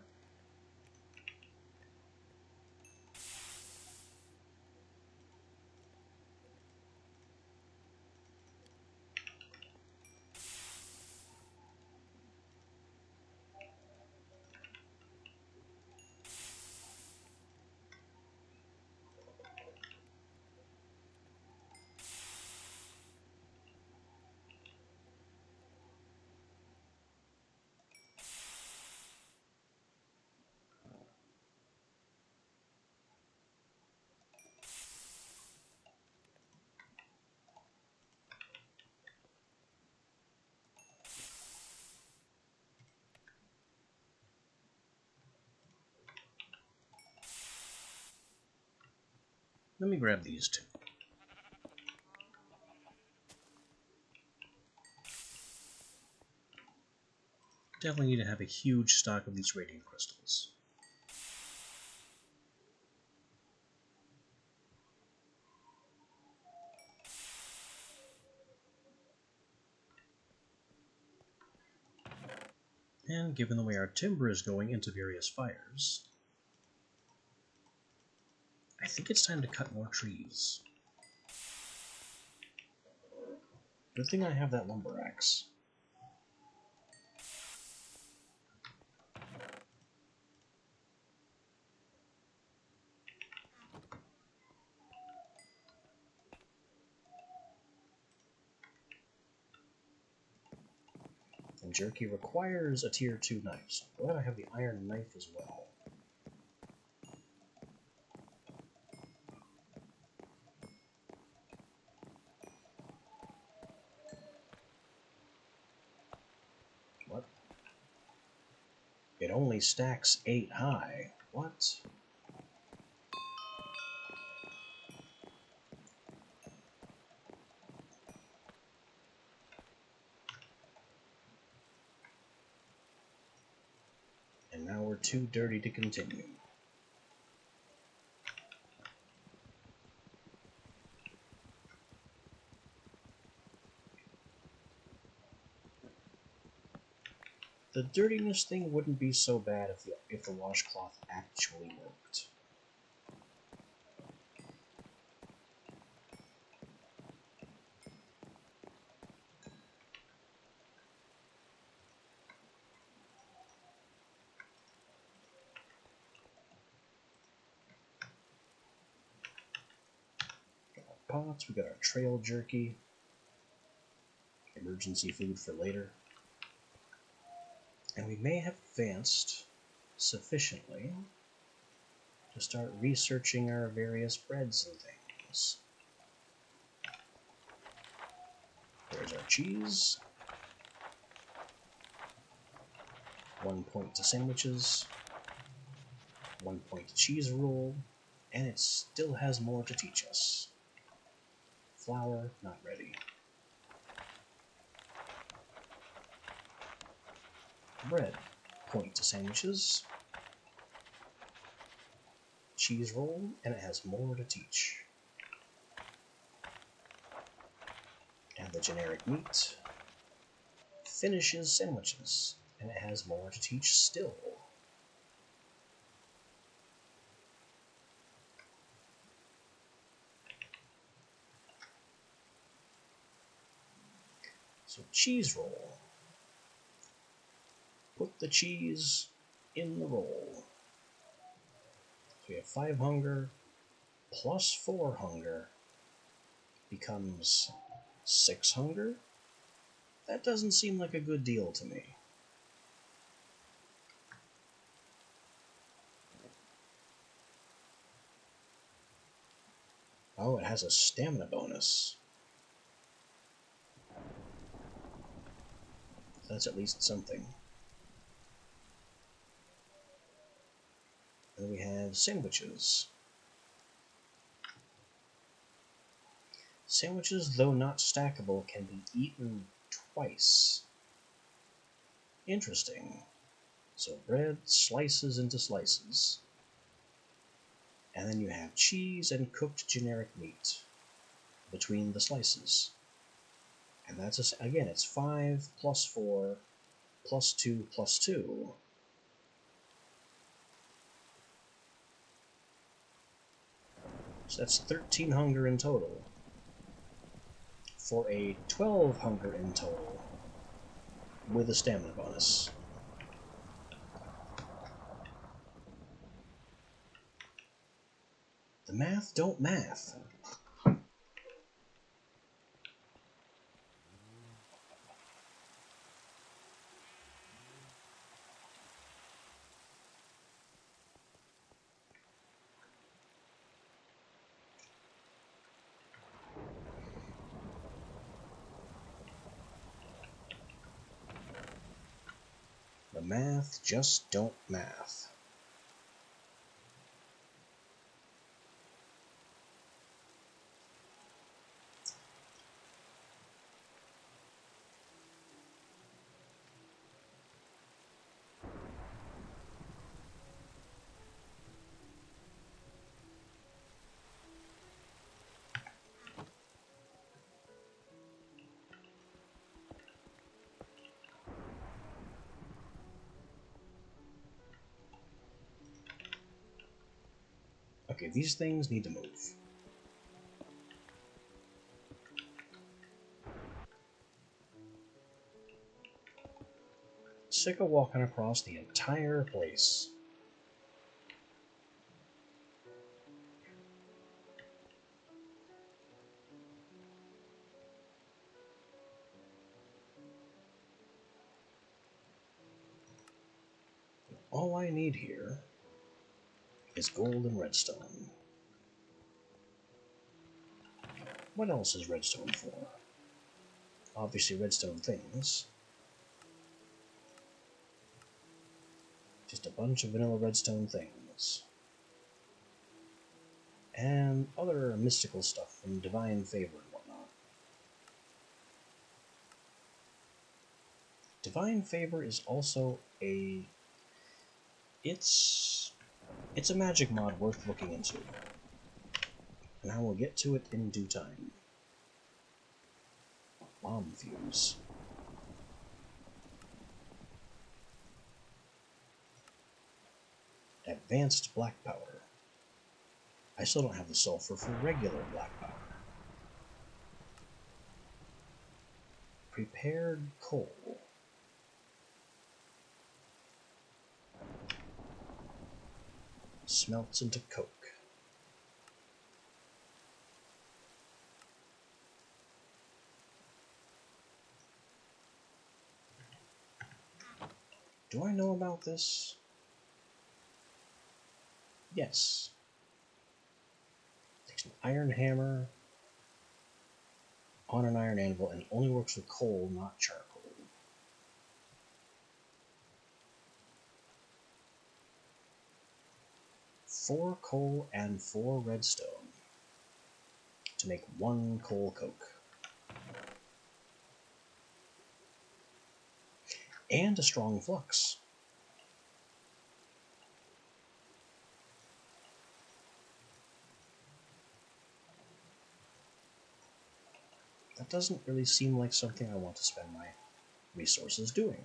Let me grab these two. Definitely need to have a huge stock of these radiant crystals. And given the way our timber is going into various fires, I think it's time to cut more trees. Good thing I have that lumber axe. And jerky requires a tier 2 knife, so I'm glad I have the iron knife as well. What? It only stacks 8 high. What? now we're too dirty to continue. The dirtiness thing wouldn't be so bad if the washcloth actually worked. Got our pots, we got our trail jerky, emergency food for later. And we may have advanced sufficiently to start researching our various breads and things. There's our cheese. 1 point to sandwiches. 1 point to cheese roll. And it still has more to teach us. Flour, not ready. Bread, point to sandwiches. Cheese roll, and it has more to teach. And the generic meat finishes sandwiches, and it has more to teach still. So cheese roll. Put the cheese in the roll. So we have 5 hunger plus 4 hunger becomes 6 hunger. That doesn't seem like a good deal to me. Oh, it has a stamina bonus. That's at least something. And we have sandwiches. Sandwiches, though not stackable, can be eaten twice. Interesting. So bread slices into slices. And then you have cheese and cooked generic meat between the slices. And that's, again, it's 5 plus 4 plus 2 plus 2. So that's 13 hunger in total. For a 12 hunger in total with a stamina bonus. The math don't math. The math just don't math. Okay, these things need to move. Sick of walking across the entire place. All I need here is gold and redstone. What else is redstone for? Obviously redstone things. Just a bunch of vanilla redstone things. And other mystical stuff from divine favor and whatnot. Divine favor is also a It's a magic mod worth looking into, and I will get to it in due time. Bomb fuse. Advanced black powder. I still don't have the sulfur for regular black powder. Prepared coal. Smelts into coke. Do I know about this? Yes. Takes an iron hammer on an iron anvil and only works with coal, not charcoal. 4 coal and 4 redstone to make 1 coal coke. And a strong flux. That doesn't really seem like something I want to spend my resources doing.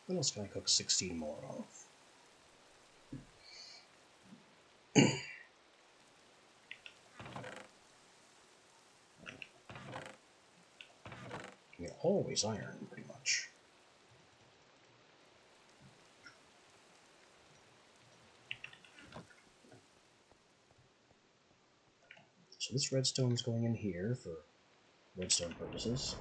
What else can I cook 16 more of? I mean, always iron, pretty much. So this redstone's going in here for redstone purposes.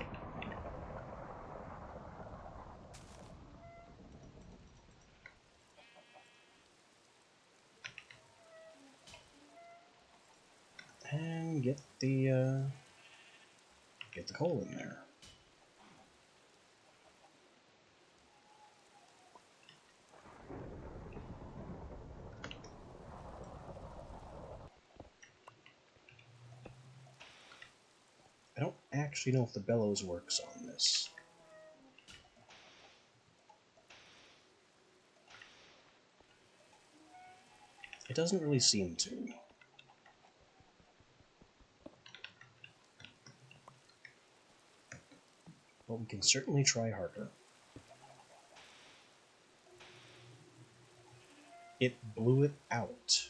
And get the coal in there. I don't actually know if the bellows works on this. It doesn't really seem to. But we can certainly try harder. It blew it out.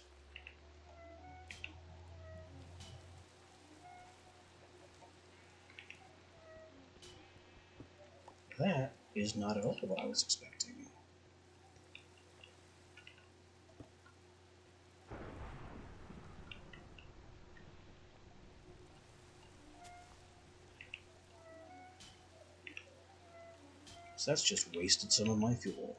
That is not at all what I was expecting. So that's just wasted some of my fuel.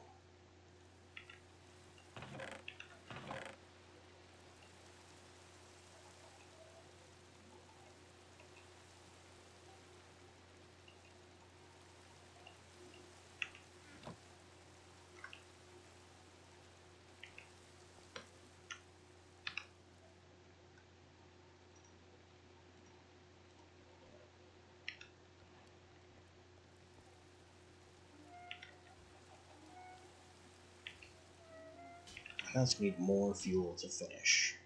That's gonna need more fuel to finish.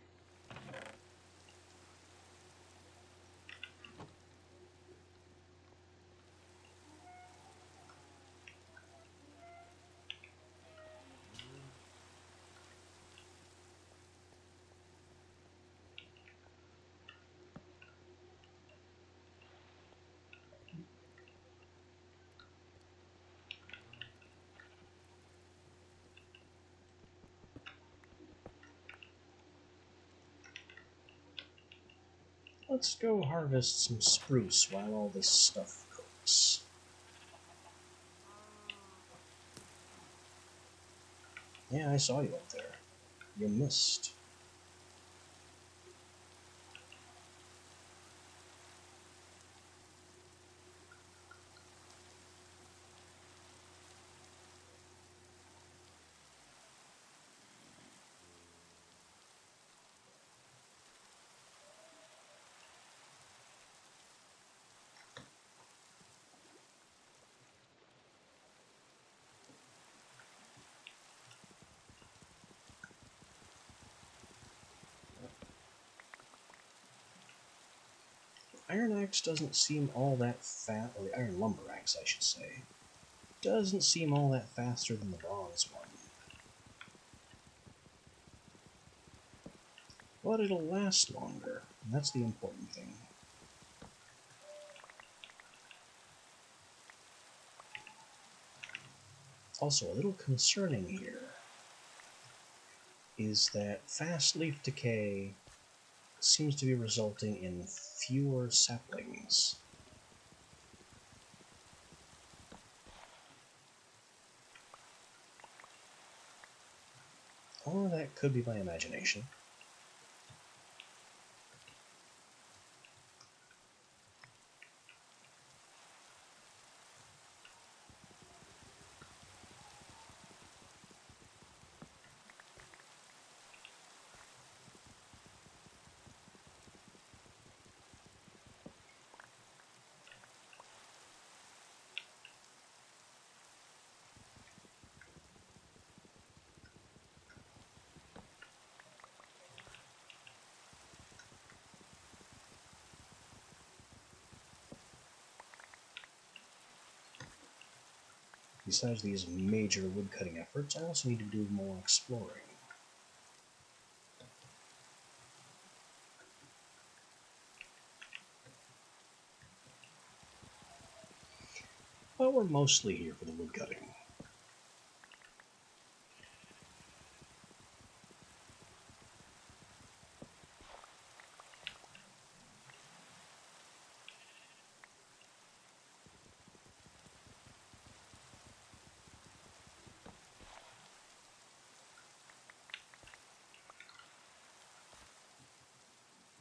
Let's go harvest some spruce while all this stuff cooks. Yeah, I saw you up there. You missed. Iron Axe doesn't seem all that fast, or the Iron Lumber Axe, I should say, doesn't seem all that faster than the bronze one. But it'll last longer, and that's the important thing. Also, a little concerning here is that fast leaf decay seems to be resulting in fewer saplings. Or that could be my imagination. Besides these major woodcutting efforts, I also need to do more exploring. But we're mostly here for the woodcutting.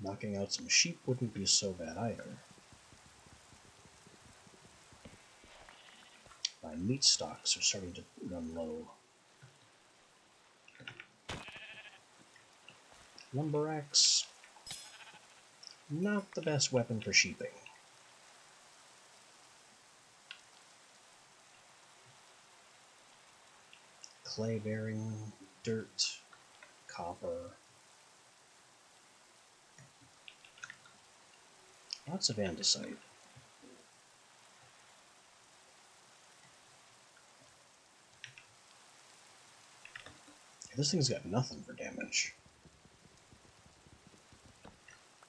Knocking out some sheep wouldn't be so bad either. My meat stocks are starting to run low. Lumber axe, not the best weapon for sheeping. Clay bearing, dirt, copper. Lots of andesite. This thing's got nothing for damage.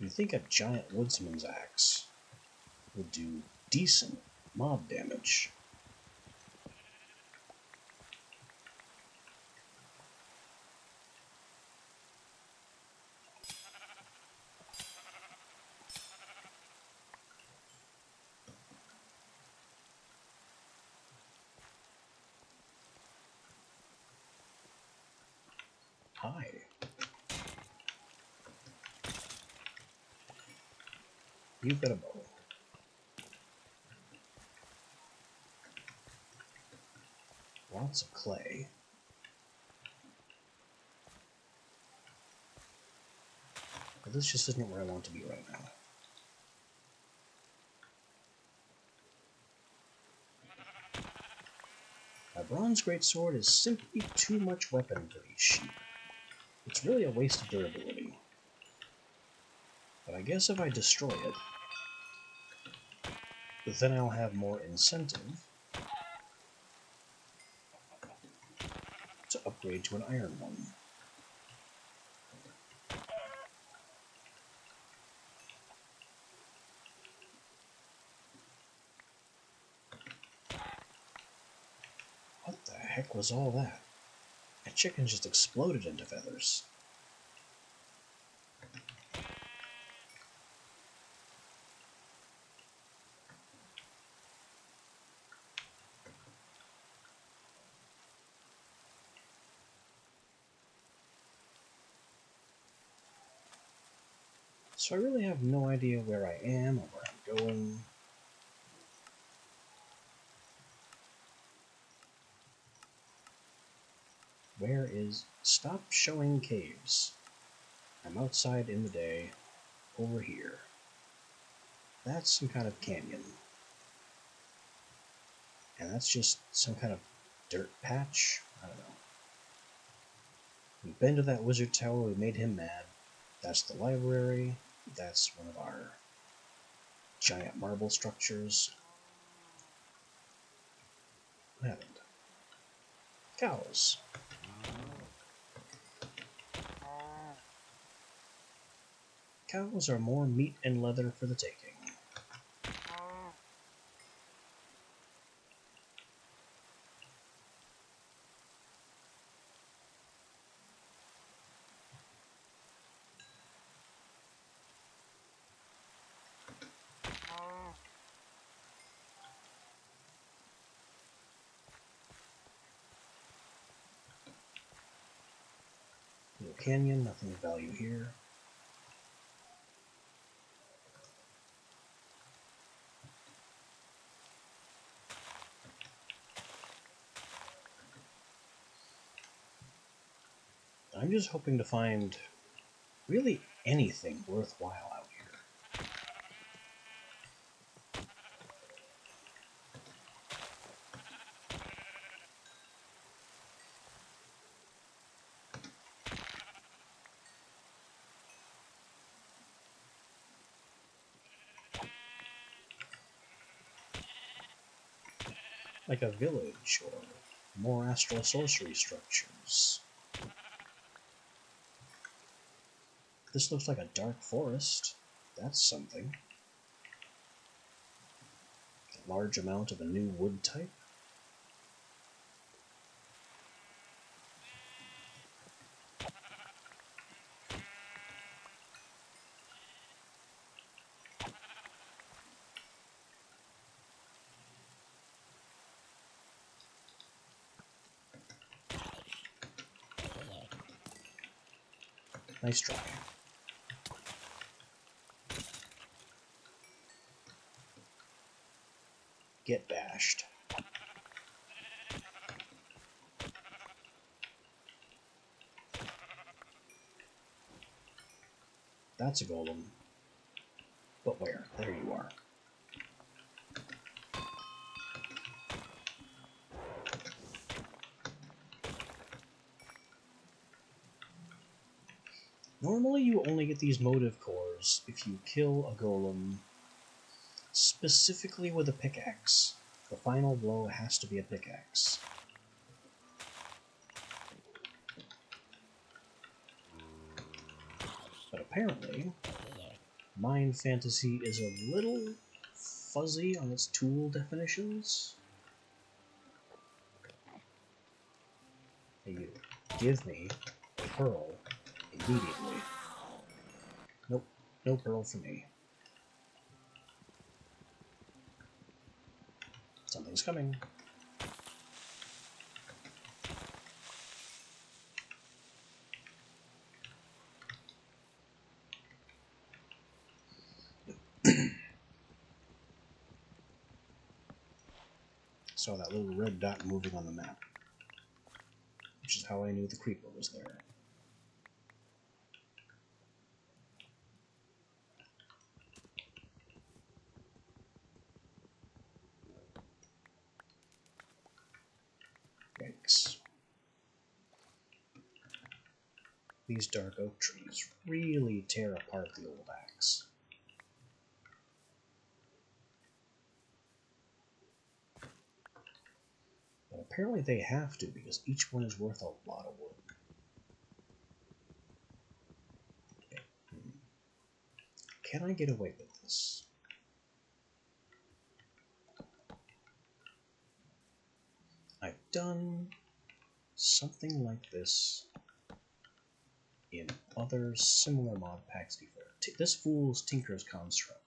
You'd think a giant woodsman's axe would do decent mob damage. Hi. You've got a bow. Lots of clay. But this just isn't where I want to be right now. A bronze greatsword is simply too much weapon for these sheep. It's really a waste of durability. But I guess if I destroy it, then I'll have more incentive to upgrade to an iron one. What the heck was all that? That chicken just exploded into feathers. So I really have no idea where I am or where I'm going. Where is... Stop showing caves. I'm outside in the day, over here. That's some kind of canyon. And that's just some kind of dirt patch? I don't know. We've been to that wizard tower, we made him mad. That's the library. That's one of our giant marble structures. What happened? Cows. Cows are more meat and leather for the taking. Little canyon, nothing of value here. I'm just hoping to find really anything worthwhile out here. Like a village or more astral sorcery structures. This looks like a dark forest. That's something. A large amount of a new wood type. Nice try. Get bashed. That's a golem. But where? There you are. Normally you only get these motive cores if you kill a golem specifically with a pickaxe. The final blow has to be a pickaxe. But apparently, Mind Fantasy is a little fuzzy on its tool definitions. Hey, you, give me a pearl immediately. Nope, no pearl for me. Something's coming. Saw that little red dot moving on the map, which is how I knew the creeper was there. Yikes. These dark oak trees really tear apart the old axe. But apparently they have to, because each one is worth a lot of wood. Okay. Can I get away with this? I've done something like this in other similar mod packs before. This fool's Tinker's Construct.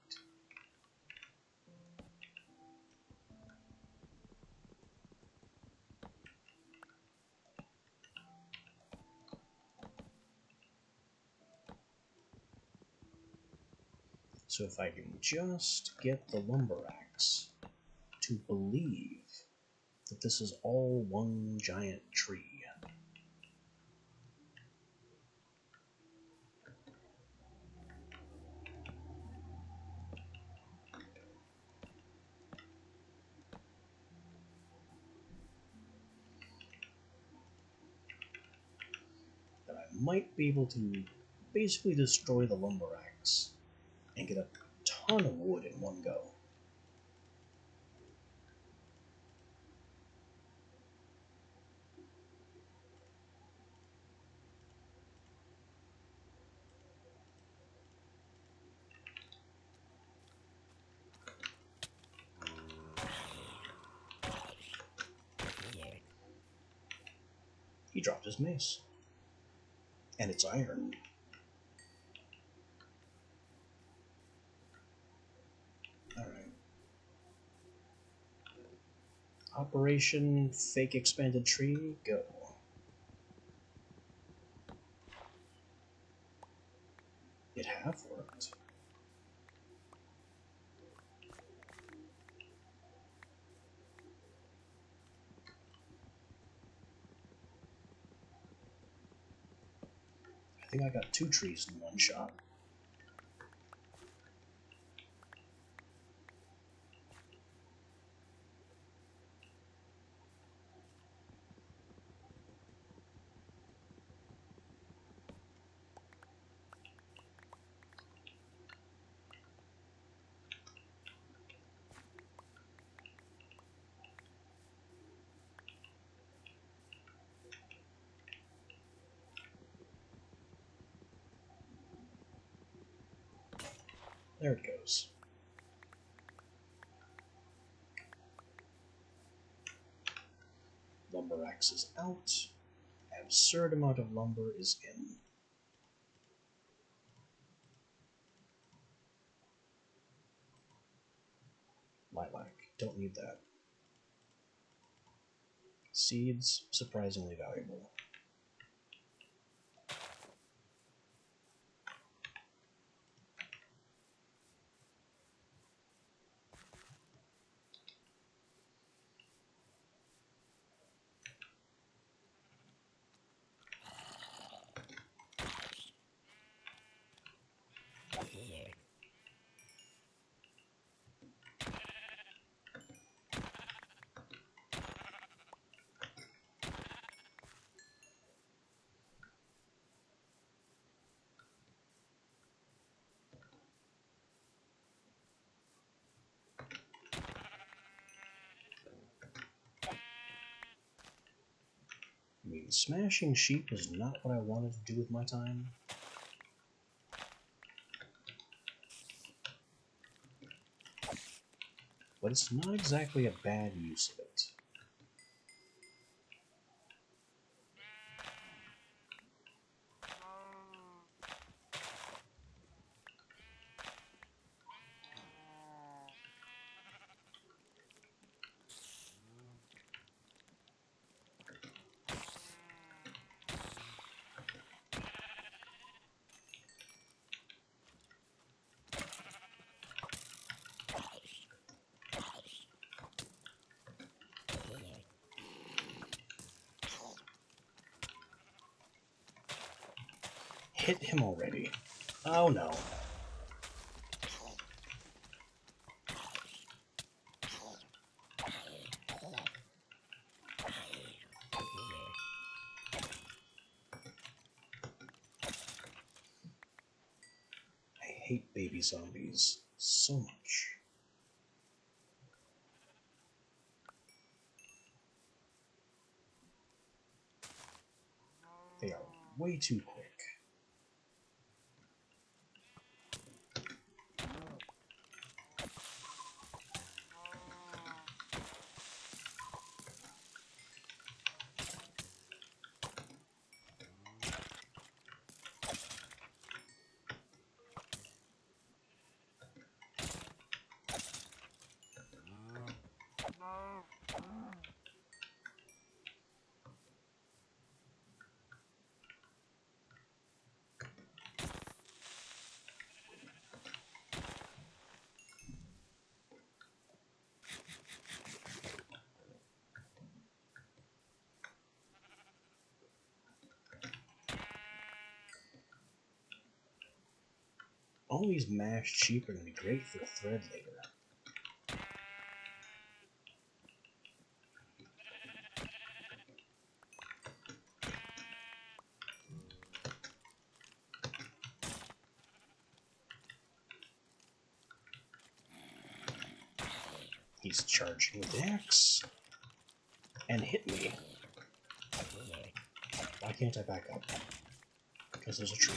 So if I can just get the lumber axe to believe that this is all one giant tree. Then I might be able to basically destroy the lumber axe and get a ton of wood in one go. He dropped his mace. And it's iron. Alright. Operation Fake Expanded Tree, go. It half worked. I think I got 2 trees in one shot. There it goes. Lumber axe is out. Absurd amount of lumber is in. Lilac. Don't need that. Seeds, surprisingly valuable. I mean, smashing sheep is not what I wanted to do with my time. But it's not exactly a bad use of it. Hit him already. Oh no. I hate baby zombies so much. They are way too quick. All these mashed sheep are going to be great for a thread later. He's charging with the axe and hit me. Why can't I back up? Because there's a tree.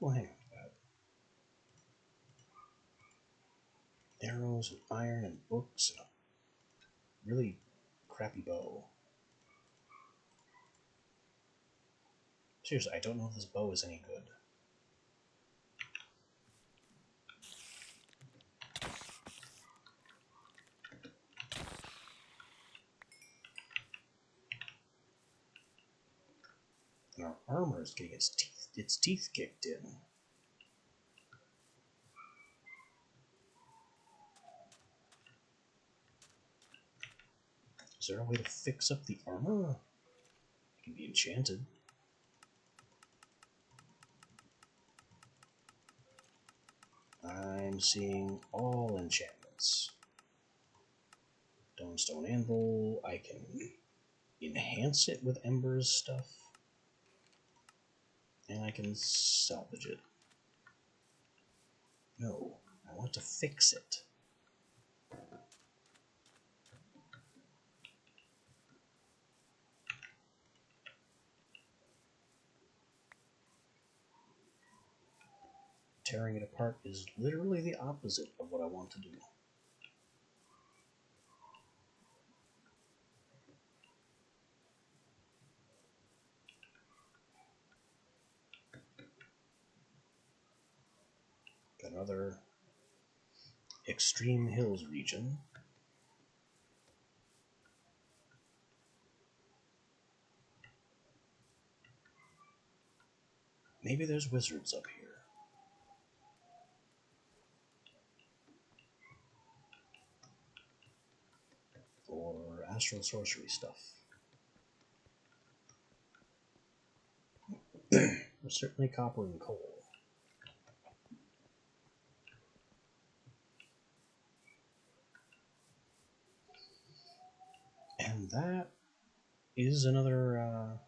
Well, hang on. Arrows and iron and books and a really crappy bow. Seriously, I don't know if this bow is any good. And our armor is getting its teeth kicked in. Is there a way to fix up the armor? It can be enchanted. I'm seeing all enchantments. Stone anvil. I can enhance it with Ember's stuff. And I can salvage it. No, I want to fix it. Tearing it apart is literally the opposite of what I want to do. Got another Extreme Hills region. Maybe there's wizards up here. Or astral sorcery stuff. There's certainly copper and coal. And that is another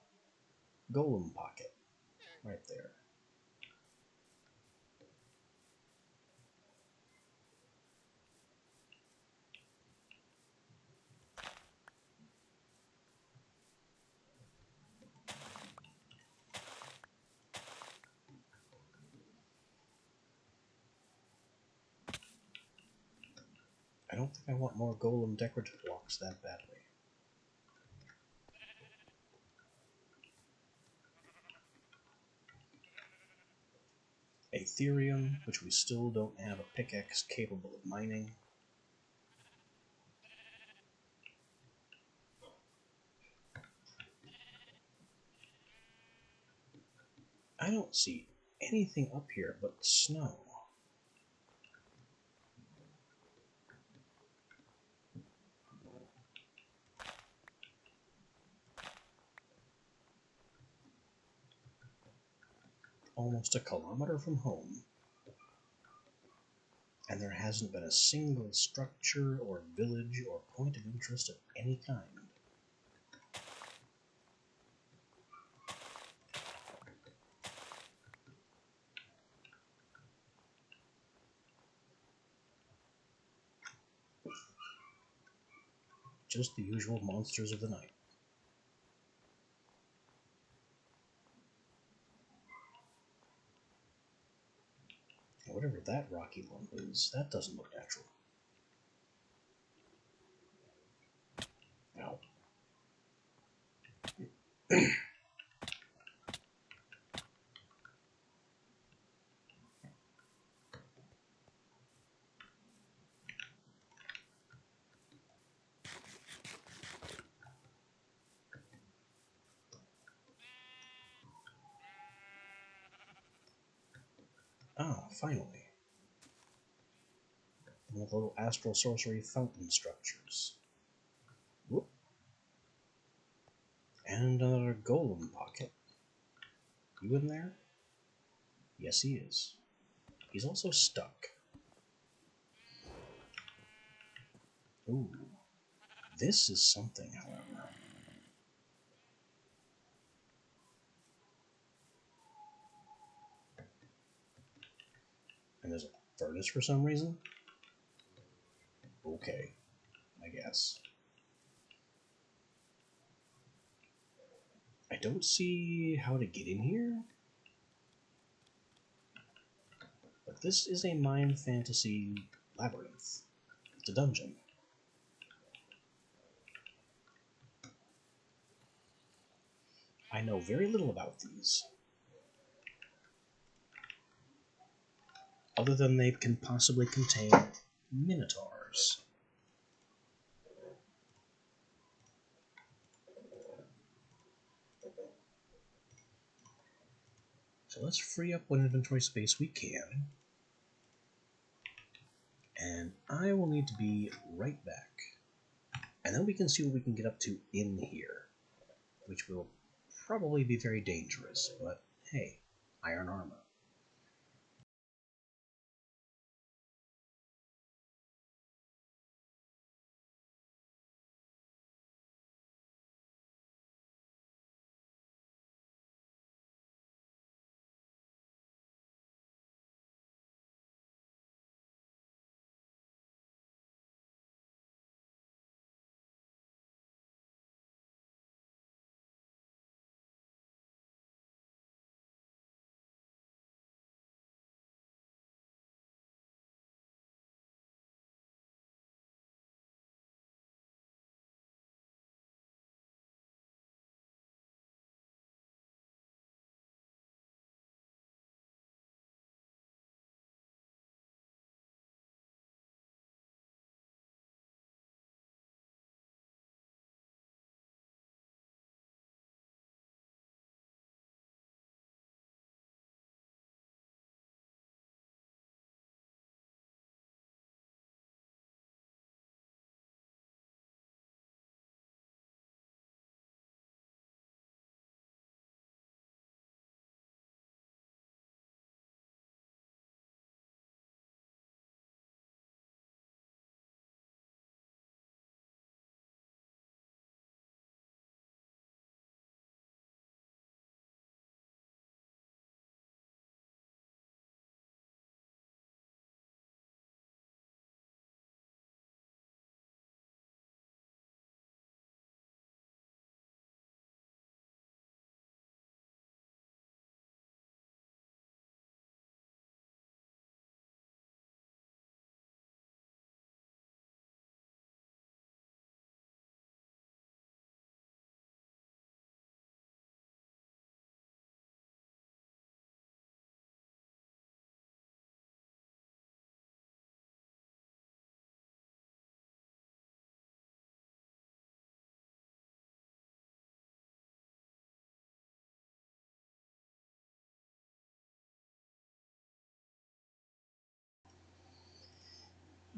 golem pocket right there. I don't think I want more golem decorative blocks that badly. Aetherium, which we still don't have a pickaxe capable of mining. I don't see anything up here but snow. Almost a kilometer from home. And there hasn't been a single structure or village or point of interest of any kind. Just the usual monsters of the night. Whatever that rocky lump is, that doesn't look natural. Ow. Ah, finally. One of the little astral sorcery fountain structures. Whoop. And another golem pocket. You in there? Yes, he is. He's also stuck. Ooh. This is something, however. And there's a furnace for some reason? Okay, I guess. I don't see how to get in here. But this is a Mind Fantasy labyrinth. It's a dungeon. I know very little about these, other than they can possibly contain minotaurs. So let's free up what inventory space we can. And I will need to be right back. And then we can see what we can get up to in here, which will probably be very dangerous, but hey, iron armor.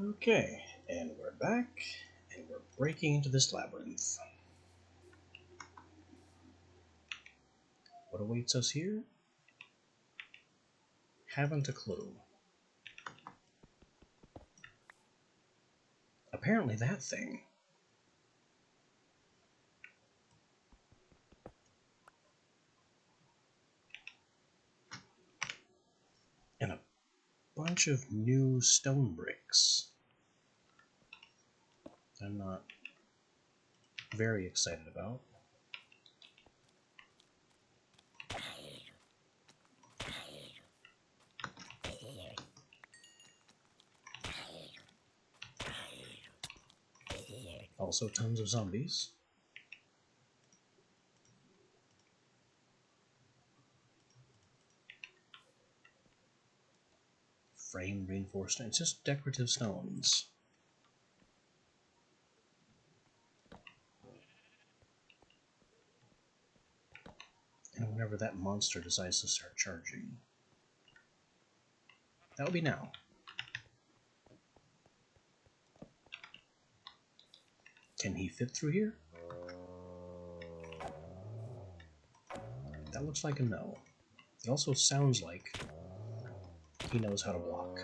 Okay, and we're back, and we're breaking into this labyrinth. What awaits us here? Haven't a clue. Apparently that thing. And a bunch of new stone bricks. I'm not very excited about. Also tons of zombies. Frame reinforced, it's just decorative stones. And whenever that monster decides to start charging. That would be now. Can he fit through here? That looks like a no. He also sounds like he knows how to block.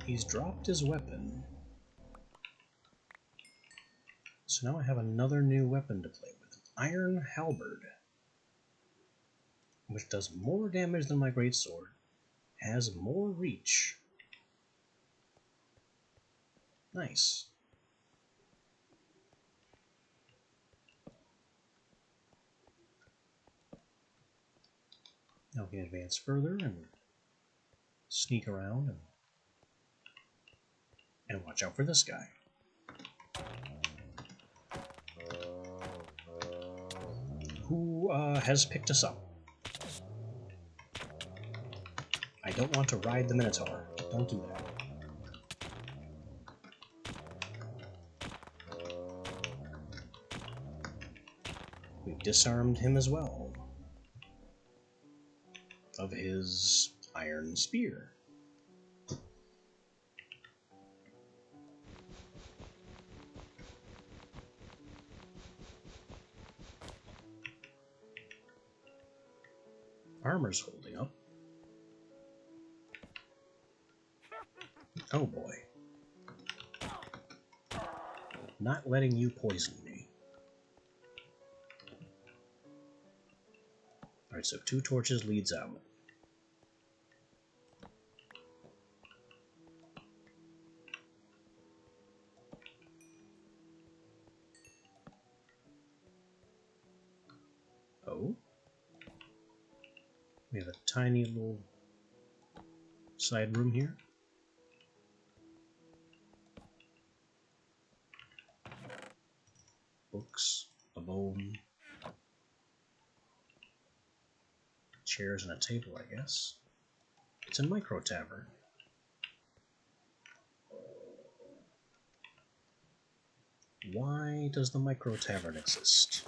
He's dropped his weapon. So now I have another new weapon to play with. An iron halberd. Which does more damage than my greatsword. Has more reach. Nice. Now we can advance further and sneak around and watch out for this guy. Who has picked us up? I don't want to ride the Minotaur. Don't do that. We've disarmed him as well of his iron spear. Armor's holding up. Oh boy. Not letting you poison me. Alright, so 2 torches leads out. Oh. We have a tiny little side room here. Books, a bone, chairs and a table, I guess. It's a micro tavern. Why does the micro tavern exist?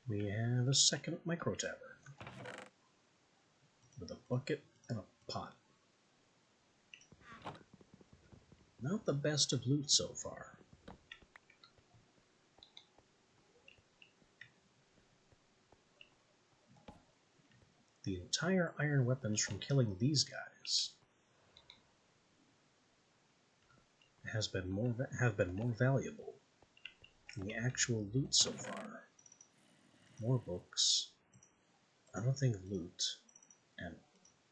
We have a second micro tavern with a bucket and a pot. Not the best of loot so far. The entire iron weapons from killing these guys have been more valuable than the actual loot so far. More books, I don't think loot, and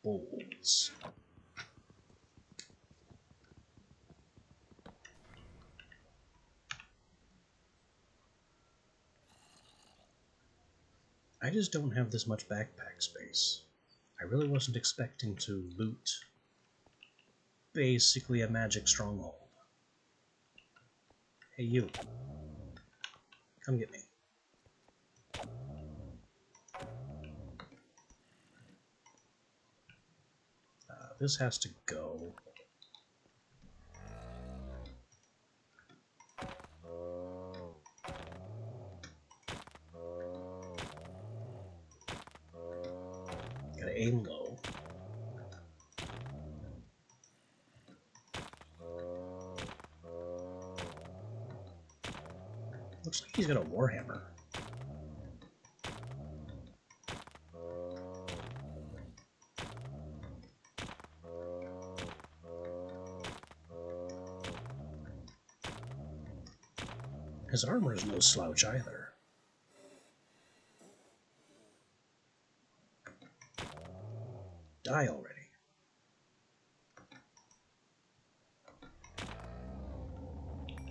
bowls. I just don't have this much backpack space. I really wasn't expecting to loot basically a magic stronghold. Hey you, come get me. This has to go. Gotta aim low. Looks like he's got a warhammer. His armor is no slouch either. Die already.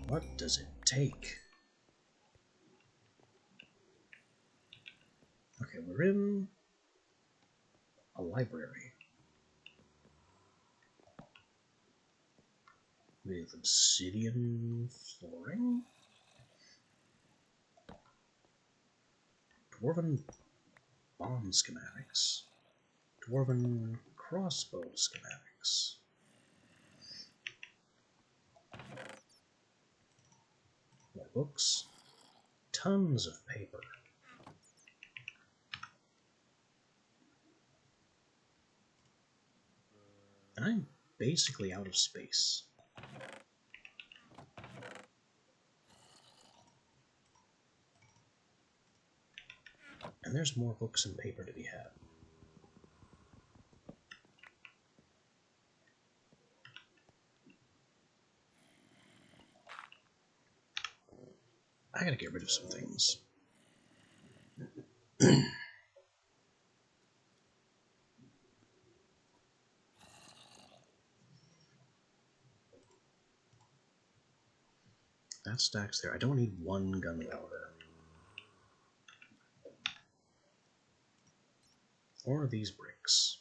What does it take? Okay, we're in A library. With obsidian flooring? Dwarven bomb schematics. Dwarven crossbow schematics. More books. Tons of paper. And I'm basically out of space. And there's more books and paper to be had. I gotta get rid of some things. That stacks there. I don't need one gunpowder. Or these bricks.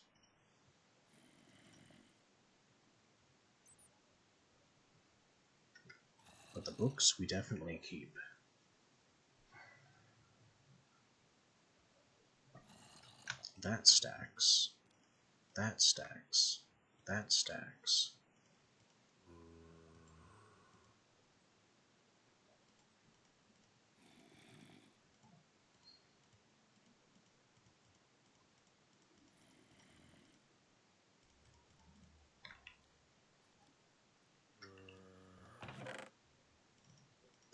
But the books we definitely keep. That stacks. That stacks. That stacks.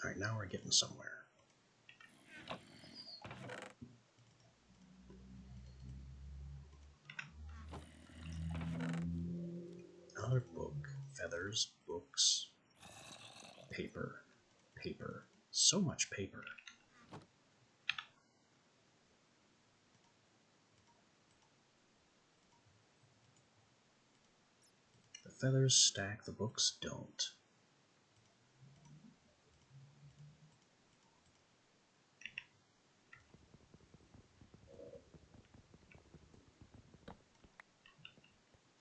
Alright, now we're getting somewhere. Another book. Feathers, books, paper, paper. So much paper. The feathers stack, the books don't.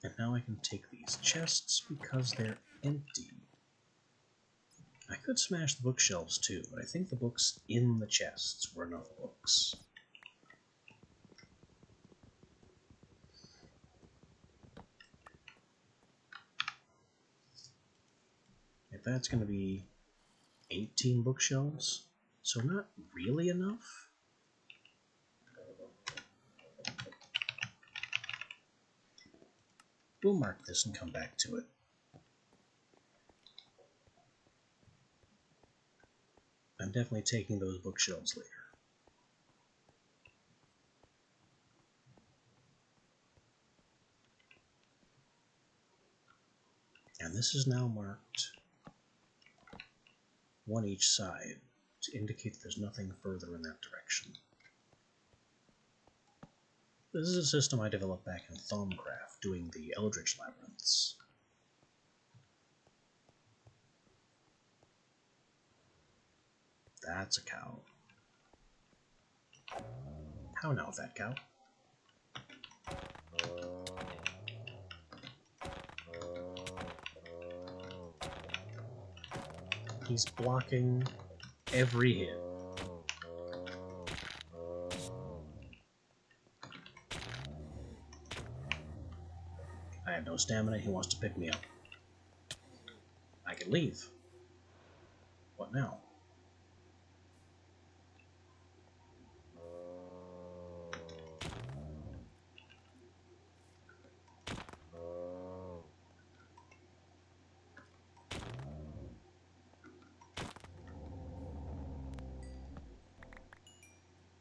And now I can take these chests because they're empty. I could smash the bookshelves too, but I think the books in the chests were enough books. If that's going to be 18 bookshelves, so not really enough. We'll mark this and come back to it. I'm definitely taking those bookshelves later. And this is now marked one each side to indicate that there's nothing further in that direction. This is a system I developed back in Thaumcraft, doing the Eldritch Labyrinths. That's a cow. How now, fat cow? He's blocking every hit. I have no stamina, he wants to pick me up. I can leave. What now?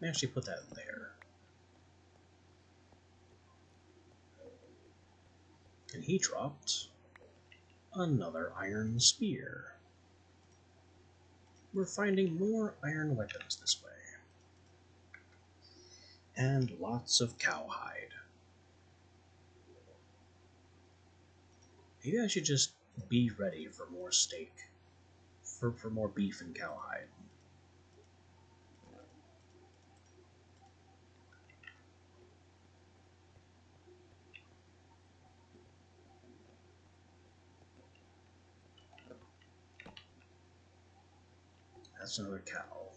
Let me actually put that there. And he dropped another iron spear. We're finding more iron weapons this way. And lots of cowhide. Maybe I should just be ready for more steak. For more beef and cowhide. That's another cow.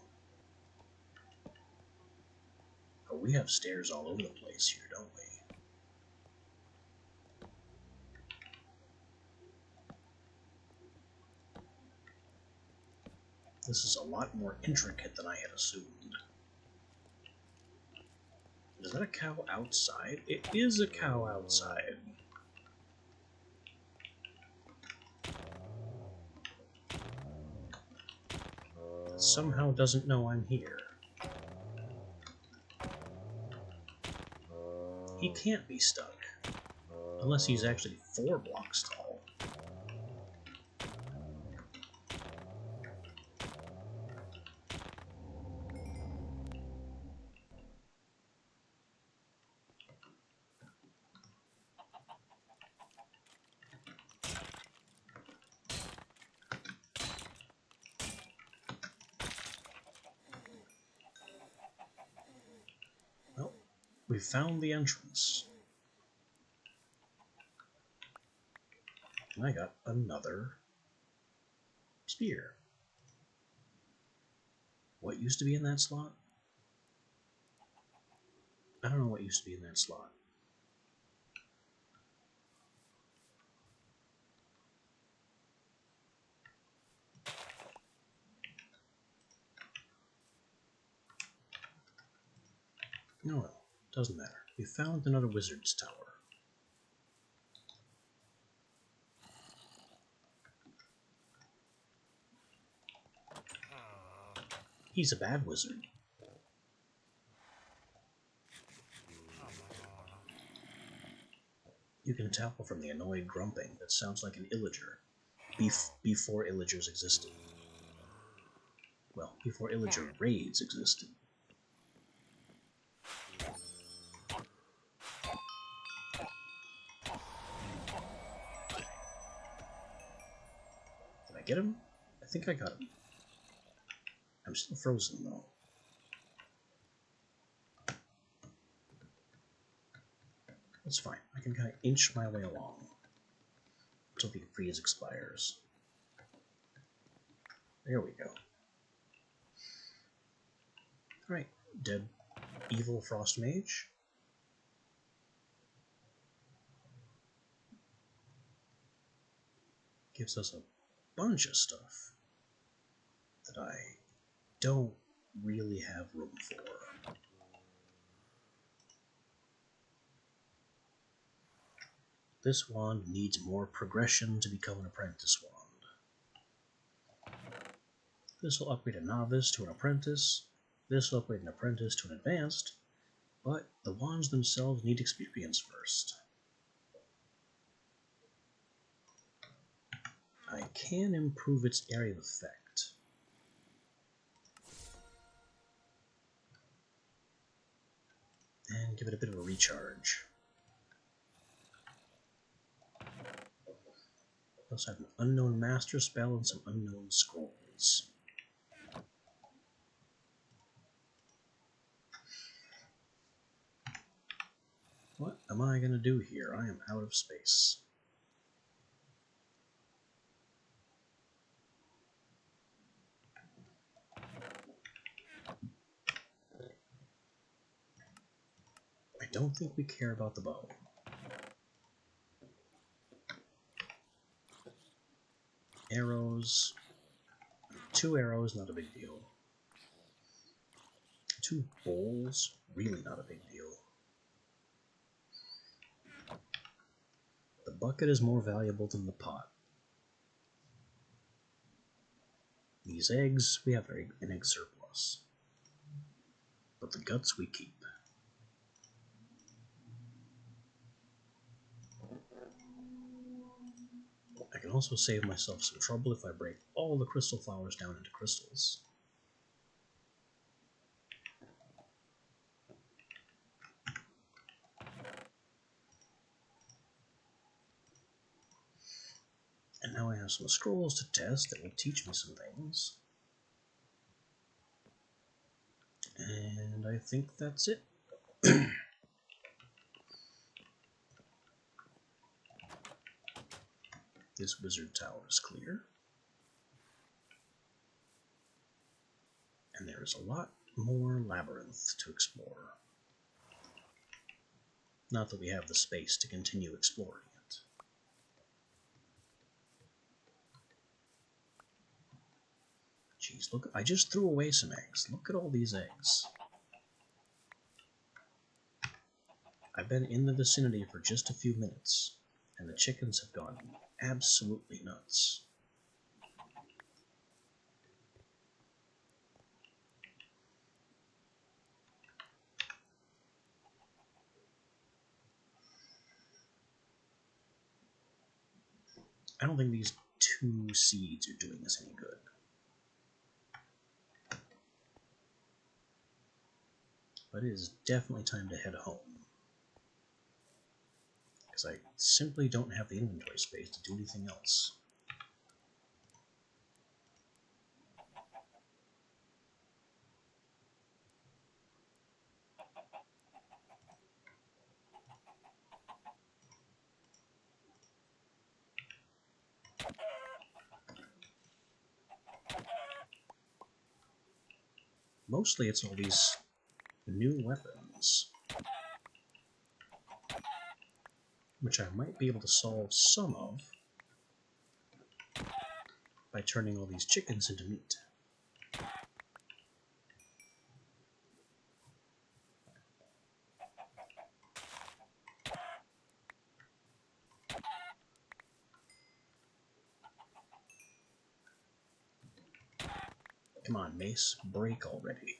Oh, we have stairs all over the place here, don't we? This is a lot more intricate than I had assumed. Is that a cow outside? It is a cow outside. It somehow doesn't know I'm here. He can't be stuck. Unless he's actually 4 blocks tall. Well, we found the entrance. And I got another spear. What used to be in that slot? I don't know what used to be in that slot. No, well, doesn't matter. We found another wizard's tower. He's a bad wizard. You can tell from the annoyed grumping that sounds like an illager. Before illagers existed. Well, before illager raids existed. Did I get him? I think I got him. I'm still frozen, though. That's fine. I can kind of inch my way along until the freeze expires. There we go. Alright, dead evil frost mage. Gives us a bunch of stuff that I don't really have room for. This wand needs more progression to become an apprentice wand. This will upgrade a novice to an apprentice. This will upgrade an apprentice to an advanced. But the wands themselves need experience first. I can improve its area of effect. And give it a bit of a recharge. I also have an unknown master spell and some unknown scrolls. What am I going to do here? I am out of space. I don't think we care about the bow. Arrows. 2 arrows, not a big deal. 2 bowls, really not a big deal. The bucket is more valuable than the pot. These eggs, we have an egg surplus. But the guts we keep. I can also save myself some trouble if I break all the crystal flowers down into crystals. And now I have some scrolls to test that will teach me some things. And I think that's it. This wizard tower is clear. And there's a lot more labyrinth to explore. Not that we have the space to continue exploring it. Jeez, look, I just threw away some eggs. Look at all these eggs. I've been in the vicinity for just a few minutes, and the chickens have gone absolutely nuts. I don't think these 2 seeds are doing us any good. But it is definitely time to head home. Because I simply don't have the inventory space to do anything else. Mostly it's all these new weapons, which I might be able to solve some of by turning all these chickens into meat. Come on, Mace, break already.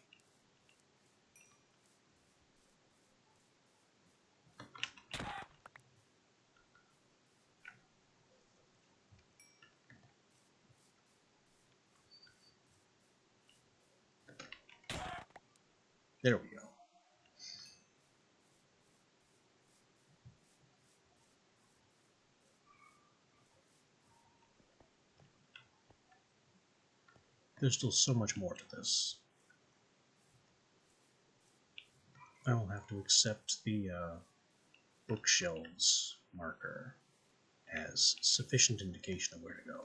There we go. There's still so much more to this. I will have to accept the bookshelves marker as sufficient indication of where to go.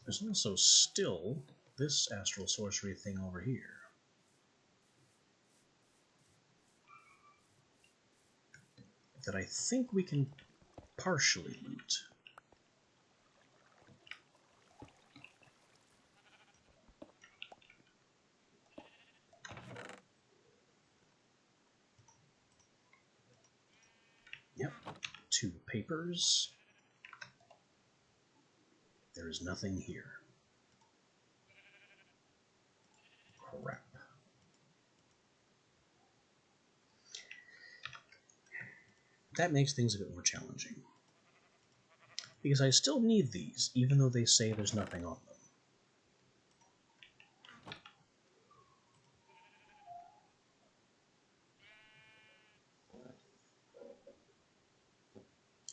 There's also still this astral sorcery thing over here. That I think we can partially loot. Yep, 2 papers. There is nothing here. Crap. That makes things a bit more challenging. Because I still need these, even though they say there's nothing on them.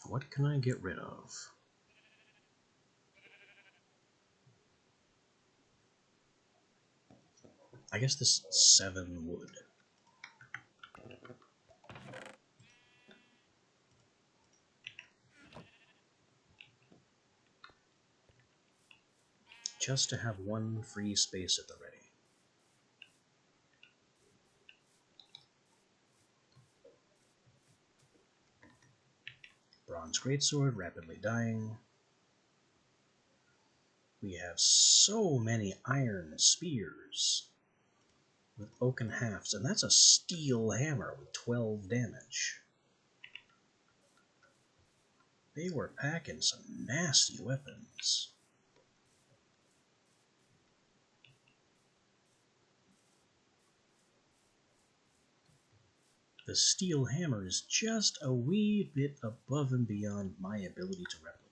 What can I get rid of? I guess this 7 wood. Just to have 1 free space at the ready. Bronze greatsword, rapidly dying. We have so many iron spears with oaken hafts, and that's a steel hammer with 12 damage. They were packing some nasty weapons. The steel hammer is just a wee bit above and beyond my ability to replicate.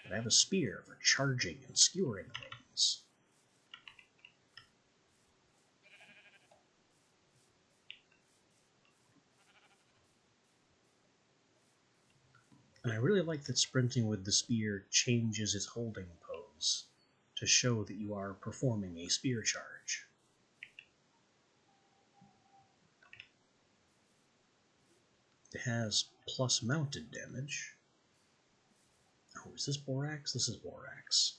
But I have a spear for charging and skewering things. And I really like that sprinting with the spear changes its holding pose to show that you are performing a spear charge. It has plus mounted damage. Oh, is this Borax? This is Borax.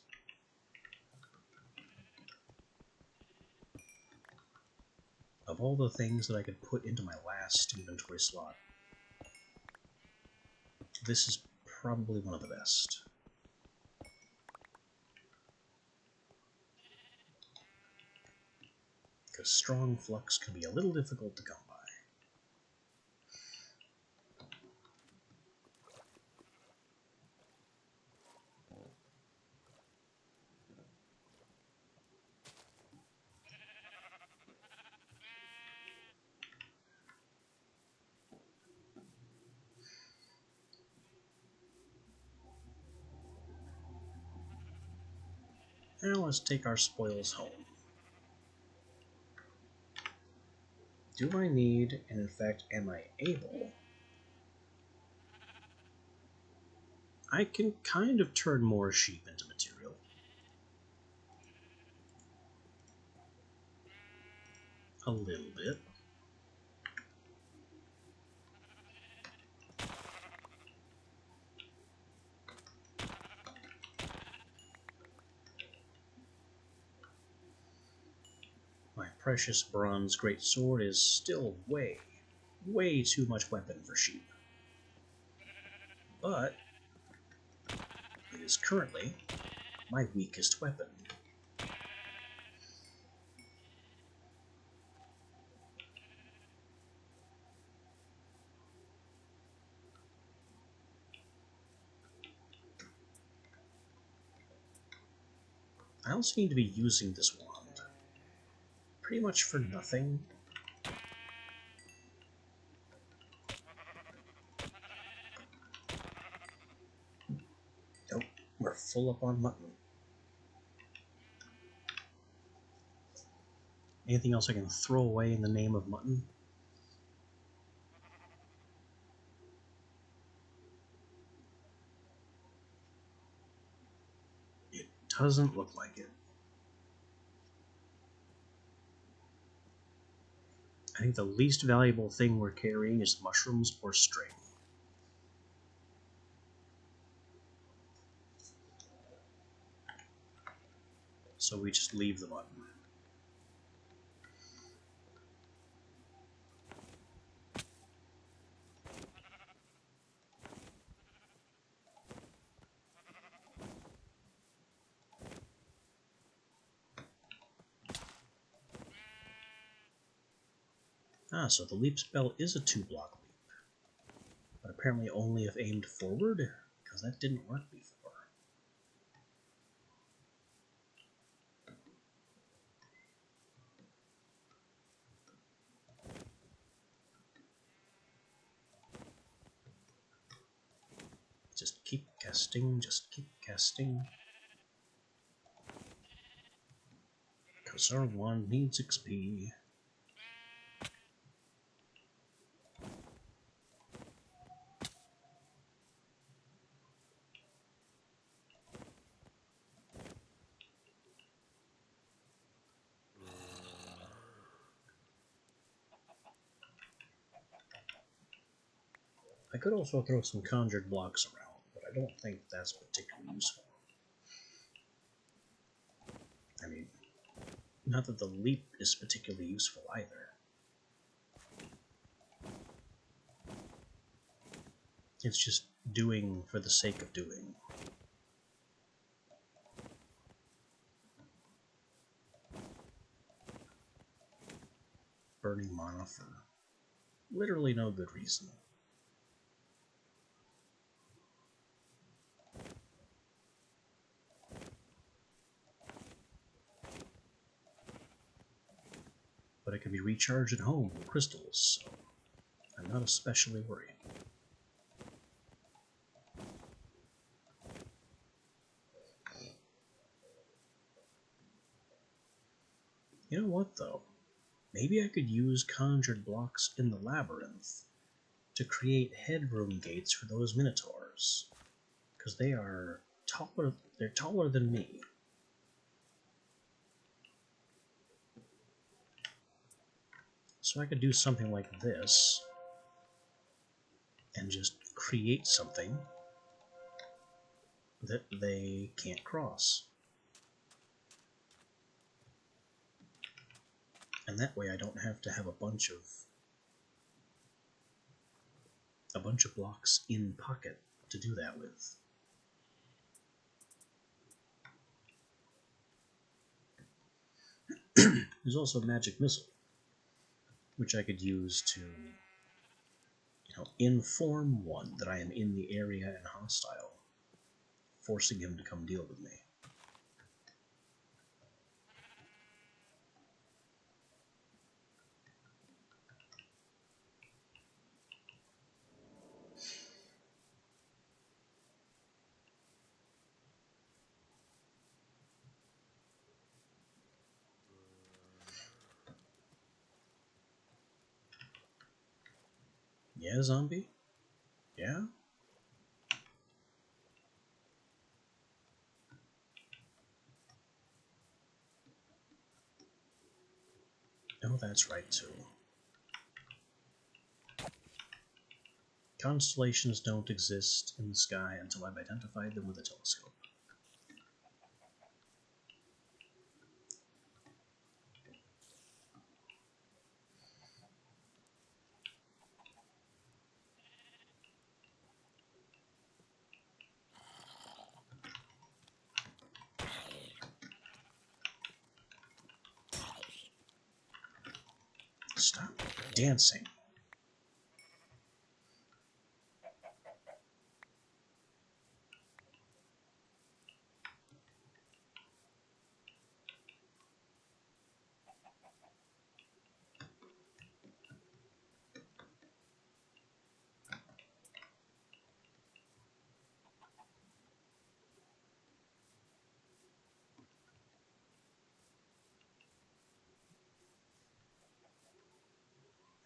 Of all the things that I could put into my last inventory slot, this is probably one of the best. Because strong flux can be a little difficult to come by. Now let's take our spoils home. Do I need, and in fact am I able, I can kind of turn more sheep into material. A little bit. My precious bronze greatsword is still way too much weapon for sheep. But it is currently my weakest weapon. I also need to be using this wand pretty much for nothing. Nope, we're full up on mutton. Anything else I can throw away in the name of mutton? It doesn't look like it. I think the least valuable thing we're carrying is mushrooms or string. So we just leave the mutton. Ah, so the leap spell is a 2-block leap. But apparently only if aimed forward, because that didn't work before. Just keep casting, just keep casting. Because our wand needs XP. I could also throw some conjured blocks around, but I don't think that's particularly useful. I mean, not that the leap is particularly useful either. It's just doing for the sake of doing. Burning mana for literally no good reason. But it can be recharged at home with crystals, so I'm not especially worried. You know what, though? Maybe I could use conjured blocks in the labyrinth to create headroom gates for those minotaurs, because they are taller. They're taller than me. So I could do something like this. and just create something that they can't cross. And that way I don't have to have a bunch of blocks in pocket to do that with. There's also a magic missile, which I could use to, inform one that I am in the area and hostile, forcing him to come deal with me. Yeah, zombie? Yeah? Oh, that's right, too. Constellations don't exist in the sky until I've identified them with a telescope. Stop dancing.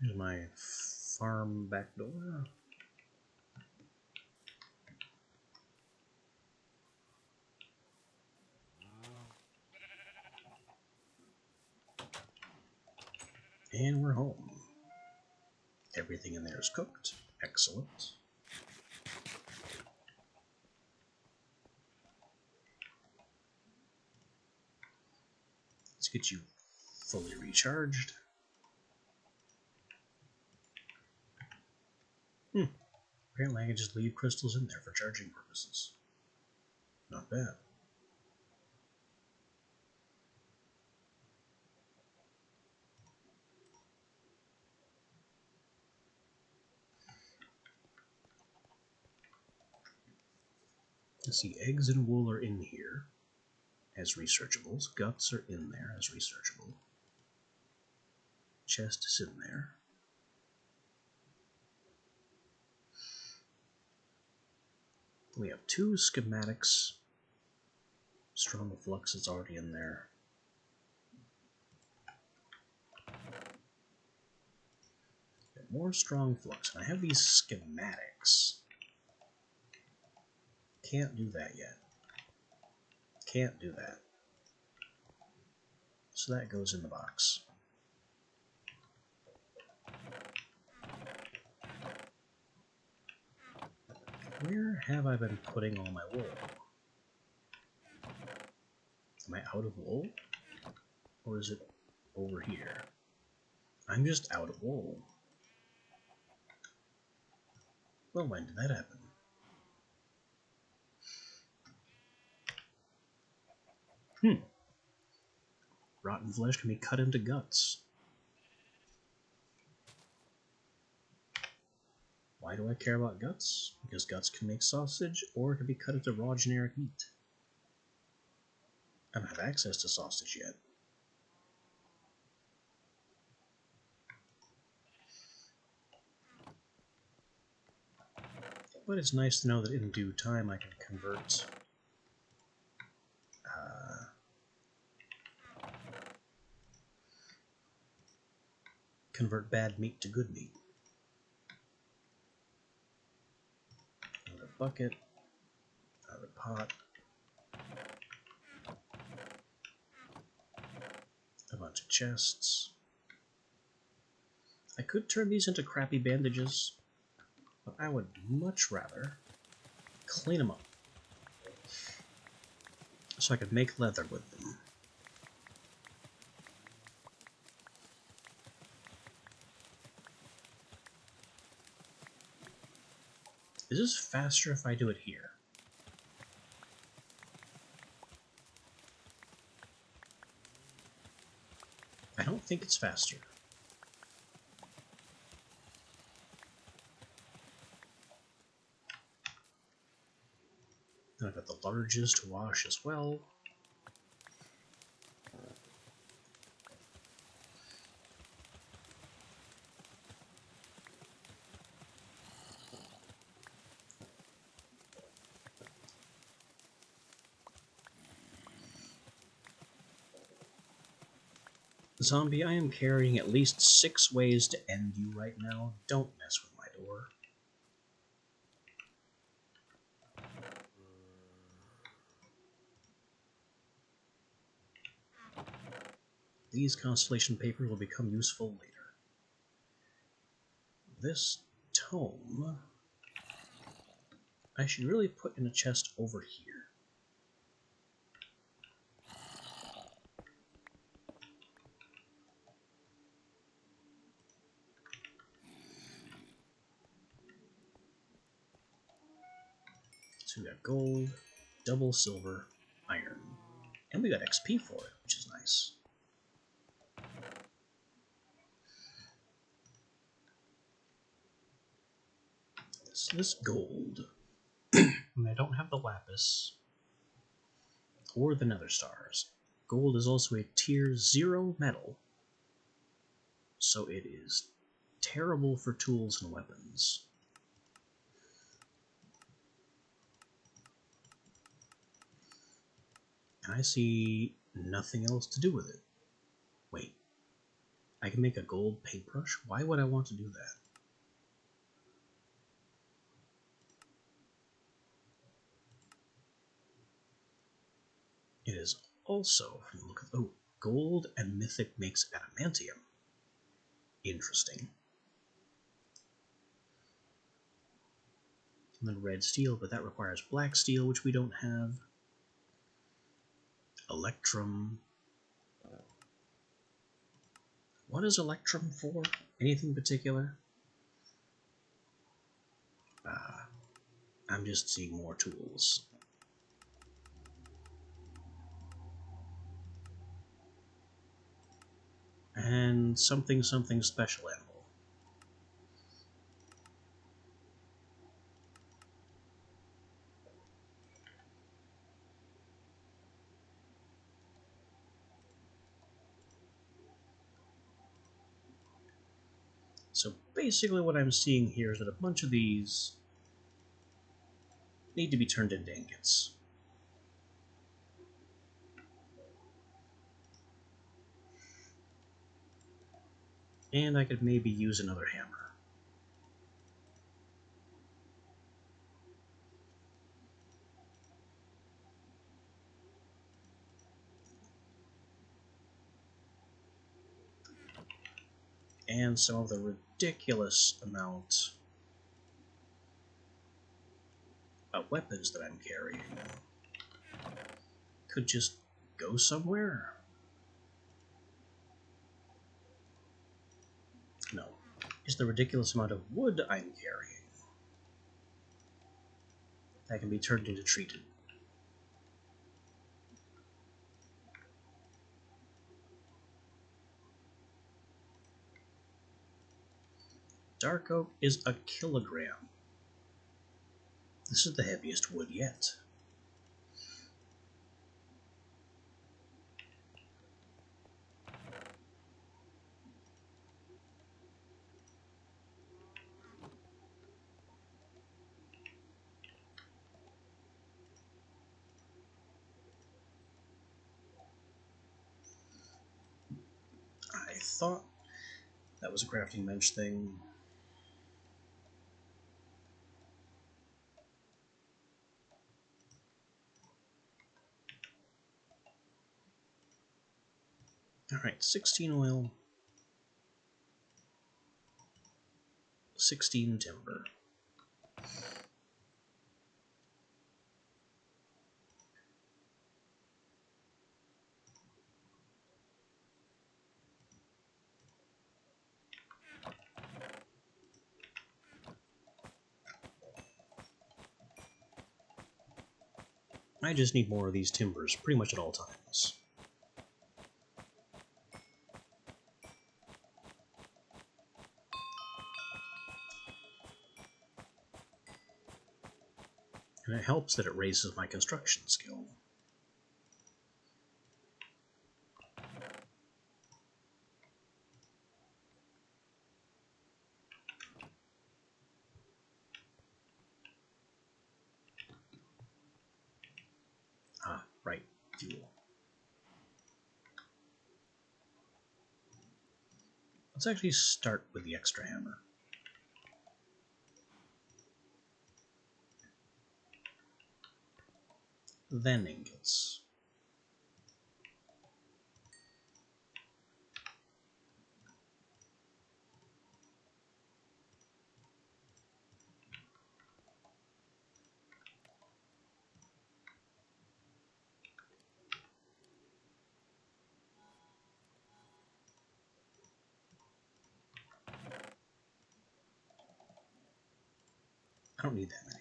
Here's my farm back door. And we're home. Everything in there is cooked. Excellent. Let's get you fully recharged. Apparently I can just leave crystals in there for charging purposes. Not bad. Let's see, eggs and wool are in here as researchables. Guts are in there as researchable. Chest is in there. We have 2 schematics. Strong flux is already in there. More strong flux. And I have these schematics. Can't do that yet. Can't do that. So that goes in the box. Where have I been putting all my wool? Am I out of wool? Or is it over here? I'm just out of wool. Well, when did that happen? Rotten flesh can be cut into guts. Why do I care about guts? Because guts can make sausage, or it can be cut into raw generic meat. I don't have access to sausage yet. But it's nice to know that in due time I can convert bad meat to good meat. Another bucket, another pot, a bunch of chests. I could turn these into crappy bandages, But I would much rather clean them up so I could make leather with them. Is this faster if I do it here? I don't think it's faster. Then I've got the larges to wash as well. Zombie, I am carrying at least 6 ways to end you right now. Don't mess with my door. These constellation papers will become useful later. This tome I should really put in a chest over here. So we got gold, double silver, iron. And we got XP for it, which is nice. So this gold, I don't have the lapis or the nether stars. Gold is also a tier 0 metal, so it is terrible for tools and weapons. And I see nothing else to do with it. Wait, I can make a gold paintbrush? Why would I want to do that? It is also, look at, oh, gold and mythic makes adamantium. Interesting. And then red steel, but that requires black steel, which we don't have. Electrum. What is Electrum for? Anything particular? I'm just seeing more tools. And something special animal. So basically what I'm seeing here is that a bunch of these need to be turned into ingots. And I could maybe use another hammer. And some of the ridiculous amount of weapons that I'm carrying could just go somewhere. No, it's the ridiculous amount of wood I'm carrying that can be turned into treated. Dark oak is a kilogram. This is the heaviest wood yet. I thought that was a crafting bench thing. Alright, 16 oil, 16 timber. I just need more of these timbers pretty much at all times. And it helps that it raises my construction skill. Ah, right, fuel. Let's actually start with the extra hammer. Then ingots. I don't need that many.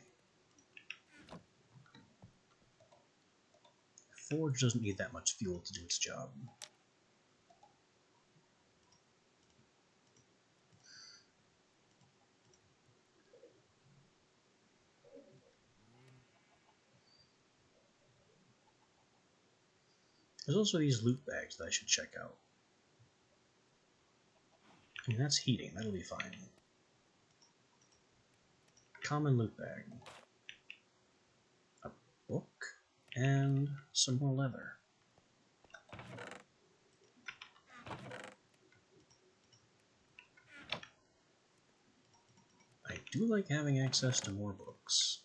Forge doesn't need that much fuel to do its job. There's also these loot bags that I should check out. I mean, that's heating. That'll be fine. Common loot bag. A book and some more leather. I do like having access to more books.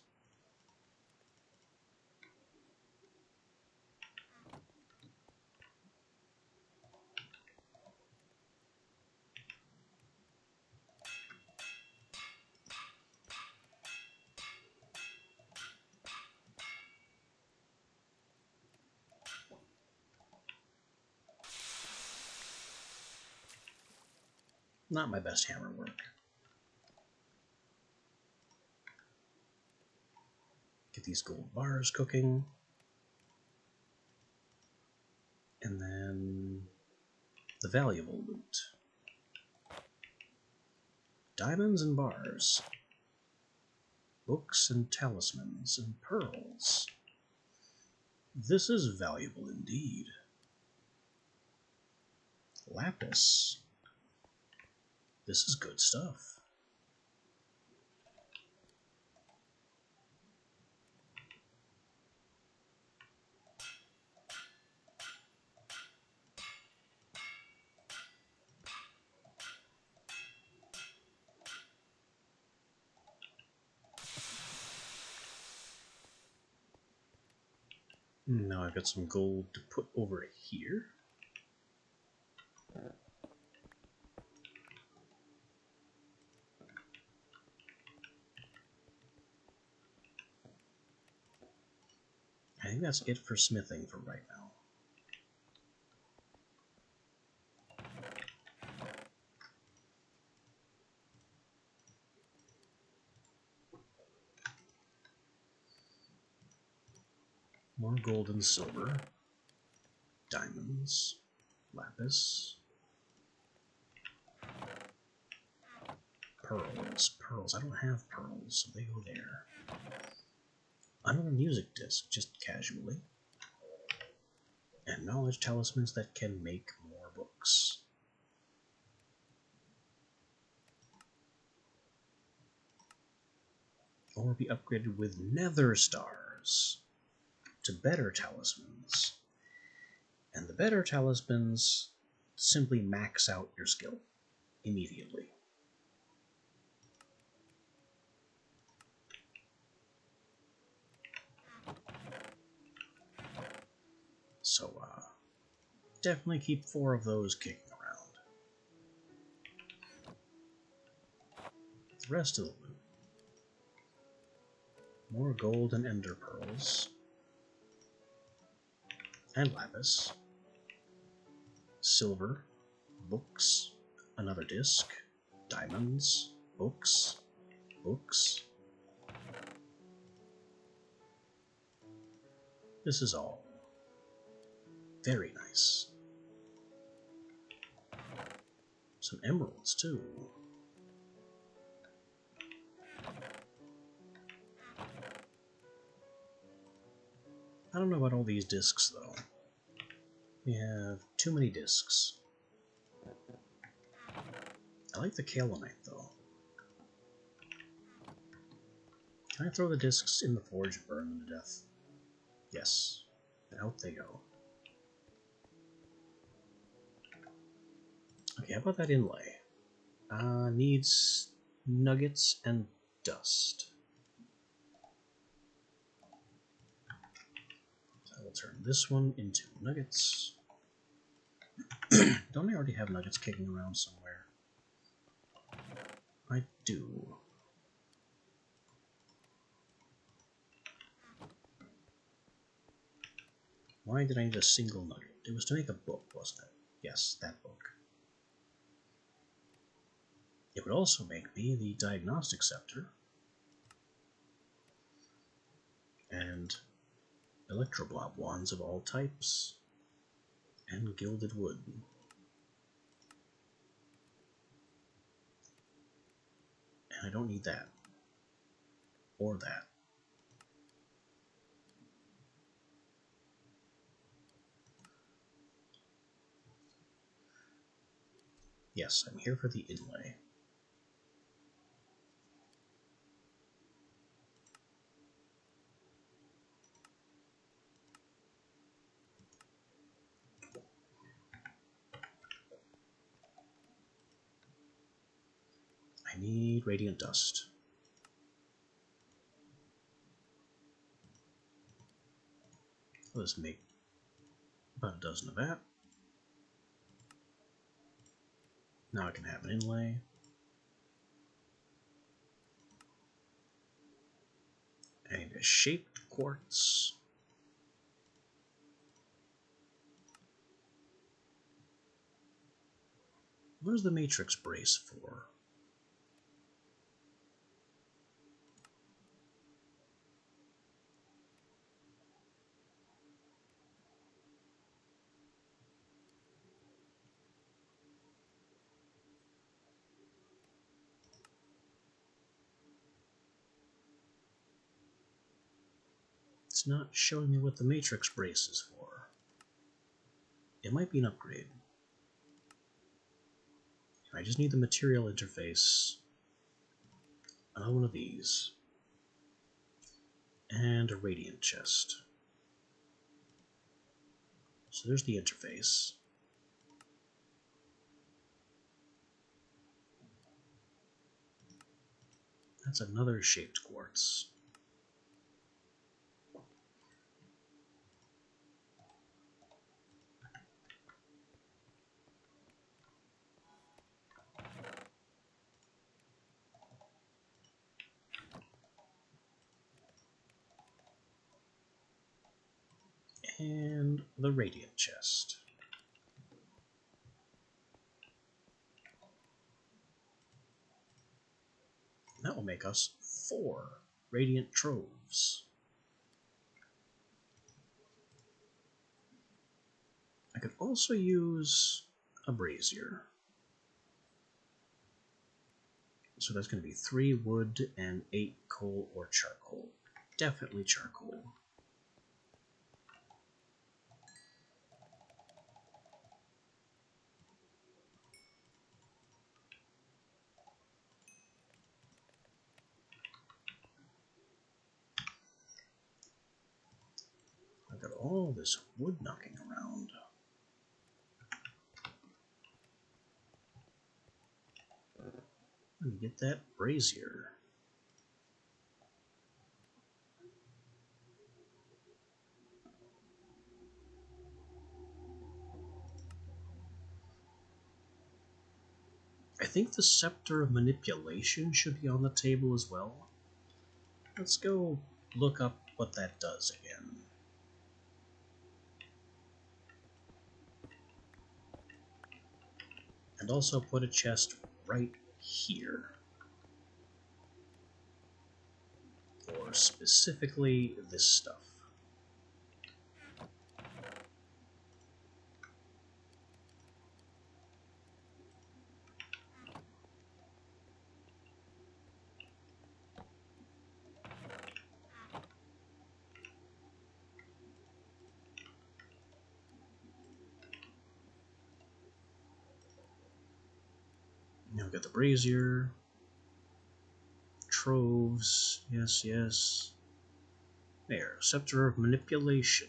Not my best hammer work. Get these gold bars cooking. And then the valuable loot. Diamonds and bars. Books and talismans and pearls. This is valuable indeed. Lapis. This is good stuff. Now I've got some gold to put over here. I think that's it for smithing for right now. More gold and silver. Diamonds. Lapis. Pearls. Pearls. I don't have pearls, so they go there. Another music disc, just casually. And knowledge talismans that can make more books. Or be upgraded with nether stars to better talismans. And the better talismans simply max out your skill immediately. So, definitely keep 4 of those kicking around. The rest of the loot. More gold and ender pearls. And lapis. Silver. Books. Another disc. Diamonds. Books. Books. This is all very nice. Some emeralds, too. I don't know about all these discs, though. We have too many discs. I like the kaolinite, though. Can I throw the discs in the forge and burn them to death? Yes. And out they go. Okay, how about that inlay? Needs nuggets and dust. So I will turn this one into nuggets. Don't I already have nuggets kicking around somewhere? I do. Why did I need a single nugget? It was to make a book, wasn't it? Yes, that book. It would also make me the diagnostic scepter and electroblob wands of all types and gilded wood. And I don't need that or that. Yes, I'm here for the inlay. I need radiant dust. Let's make about a dozen of that. Now I can have an inlay. I need a shaped quartz. What is the matrix brace for? It's not showing me what the matrix brace is for. It might be an upgrade. I just need the material interface. Another one of these. And a radiant chest. So there's the interface. That's another shaped quartz. And the radiant chest. And that will make us 4 radiant troves. I could also use a brazier. So that's going to be 3 wood and 8 coal or charcoal. Definitely charcoal. I've got all this wood knocking around. Let me get that brazier. I think the Scepter of Manipulation should be on the table as well. Let's go look up what that does again. And also put a chest right here. For specifically this stuff. Now we've got the brazier. Troves. Yes, yes. There. Scepter of Manipulation.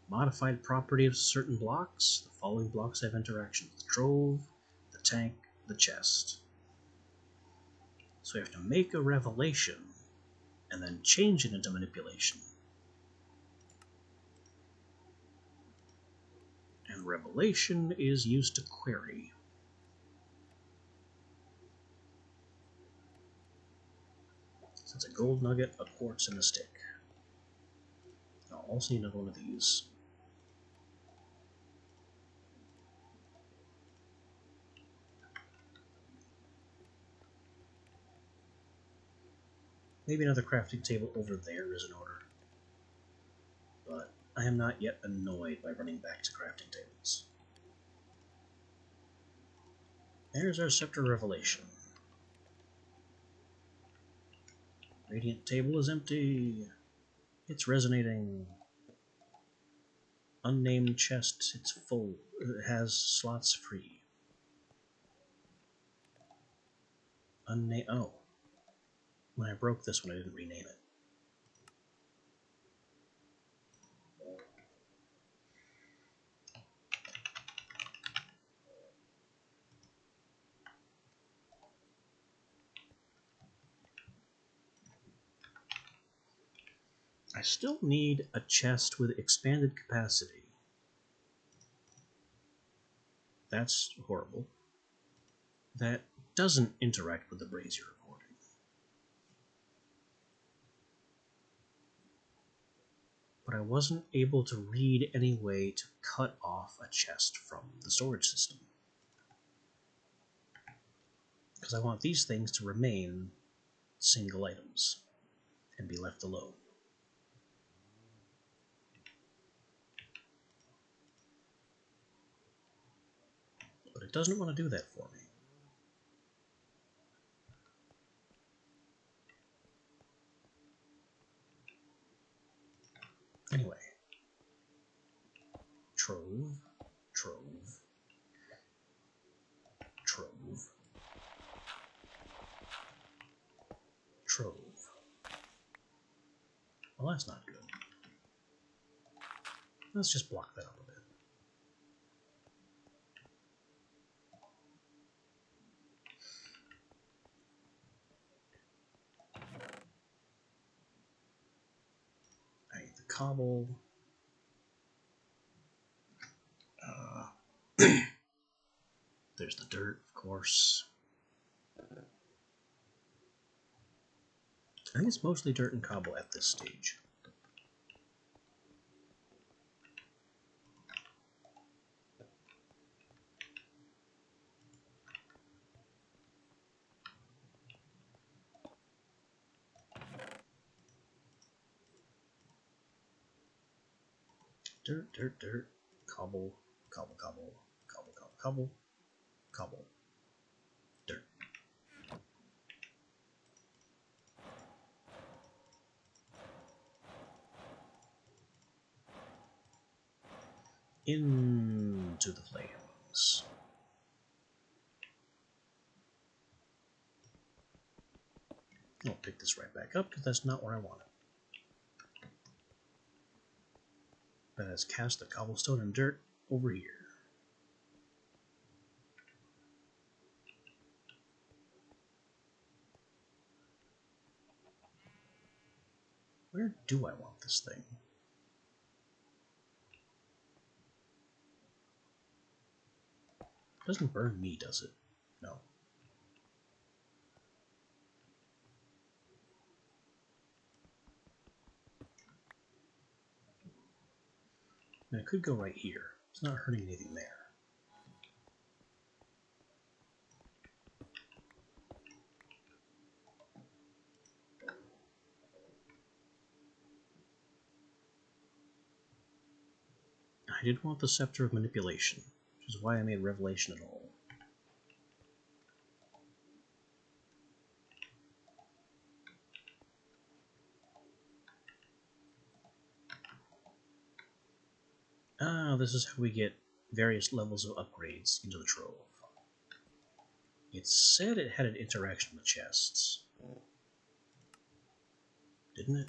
Modified property of certain blocks. The following blocks have interaction with the trove, the tank, the chest. So we have to make a revelation and then change it into manipulation. And revelation is used to query. So it's a gold nugget, a quartz, and a stick. I'll also need another one of these. Maybe another crafting table over there is in order. But I am not yet annoyed by running back to crafting tables. There's our Scepter Revelation. Radiant table is empty. It's resonating. Unnamed chest, it's full. It has slots free. Oh. When I broke this one, I didn't rename it. I still need a chest with expanded capacity. That's horrible. That doesn't interact with the brazier recording. But I wasn't able to read any way to cut off a chest from the storage system. Because I want these things to remain single items and be left alone. But it doesn't want to do that for me. Anyway. Trove. Trove. Trove. Trove. Well, that's not good. Let's just block that up a bit. I need the cobble. There's the dirt, of course. I think it's mostly dirt and cobble at this stage. Dirt, dirt, dirt, cobble, cobble, cobble, cobble, cobble, cobble, cobble, dirt. Into the flames. I'll pick this right back up because that's not where I want it. That has cast the cobblestone and dirt over here. Where do I want this thing? It doesn't burn me, does it? No. And it could go right here. It's not hurting anything there. I did want the Scepter of Manipulation, which is why I made Revelation at all. Ah, this is how we get various levels of upgrades into the Trove. It said it had an interaction with chests. Didn't it?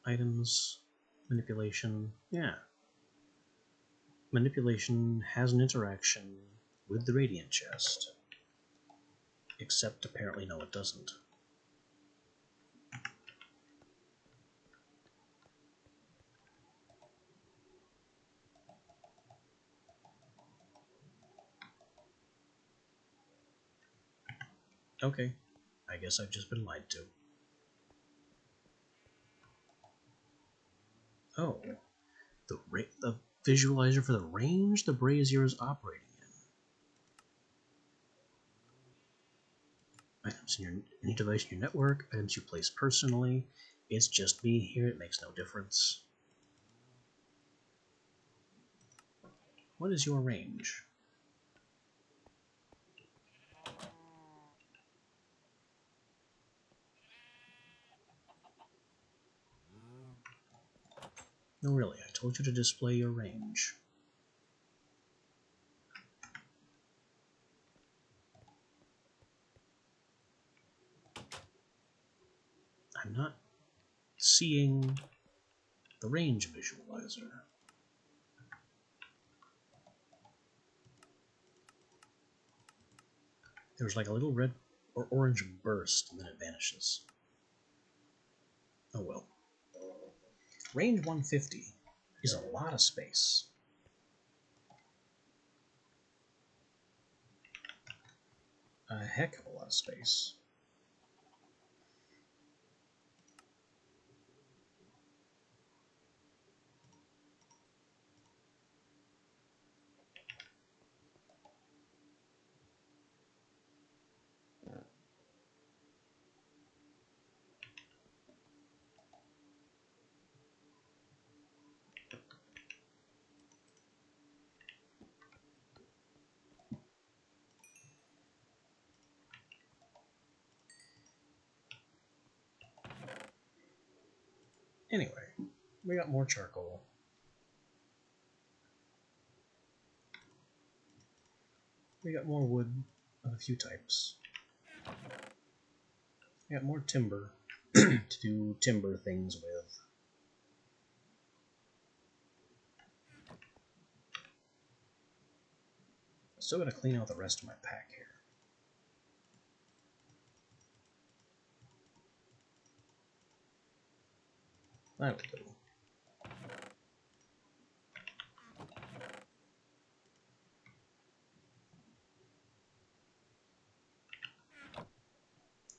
Items, manipulation, yeah. Manipulation has an interaction with the Radiant chest. Except apparently no, it doesn't. Okay, I guess I've just been lied to. Oh, the visualizer for the range the brazier is operating in. Items in your any device in your network, items you place personally. It's just me here, it makes no difference. What is your range? No, really, I told you to display your range. I'm not seeing the range visualizer. There's like a little red or orange burst, and then it vanishes. Oh well. Range 150 is a lot of space. A heck of a lot of space. Anyway, we got more charcoal. We got more wood of a few types. We got more timber to do timber things with. Still gotta clean out the rest of my pack here. That will do.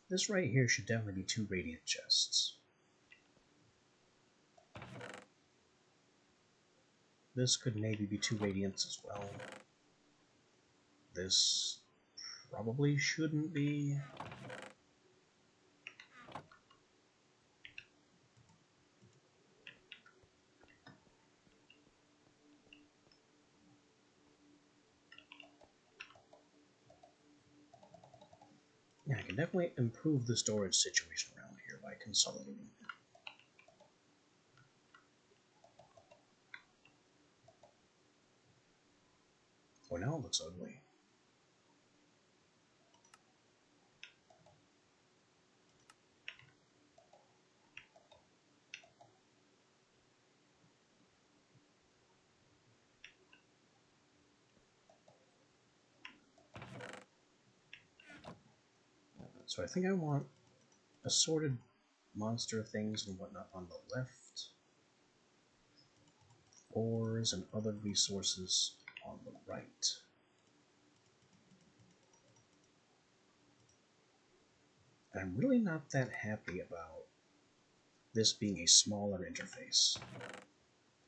This right here should definitely be 2 radiant chests. This could maybe be 2 radiants as well. This probably shouldn't be. Yeah, I can definitely improve the storage situation around here by consolidating it. Oh, now it looks ugly. So I think I want assorted monster things and whatnot on the left, ores and other resources on the right. And I'm really not that happy about this being a smaller interface.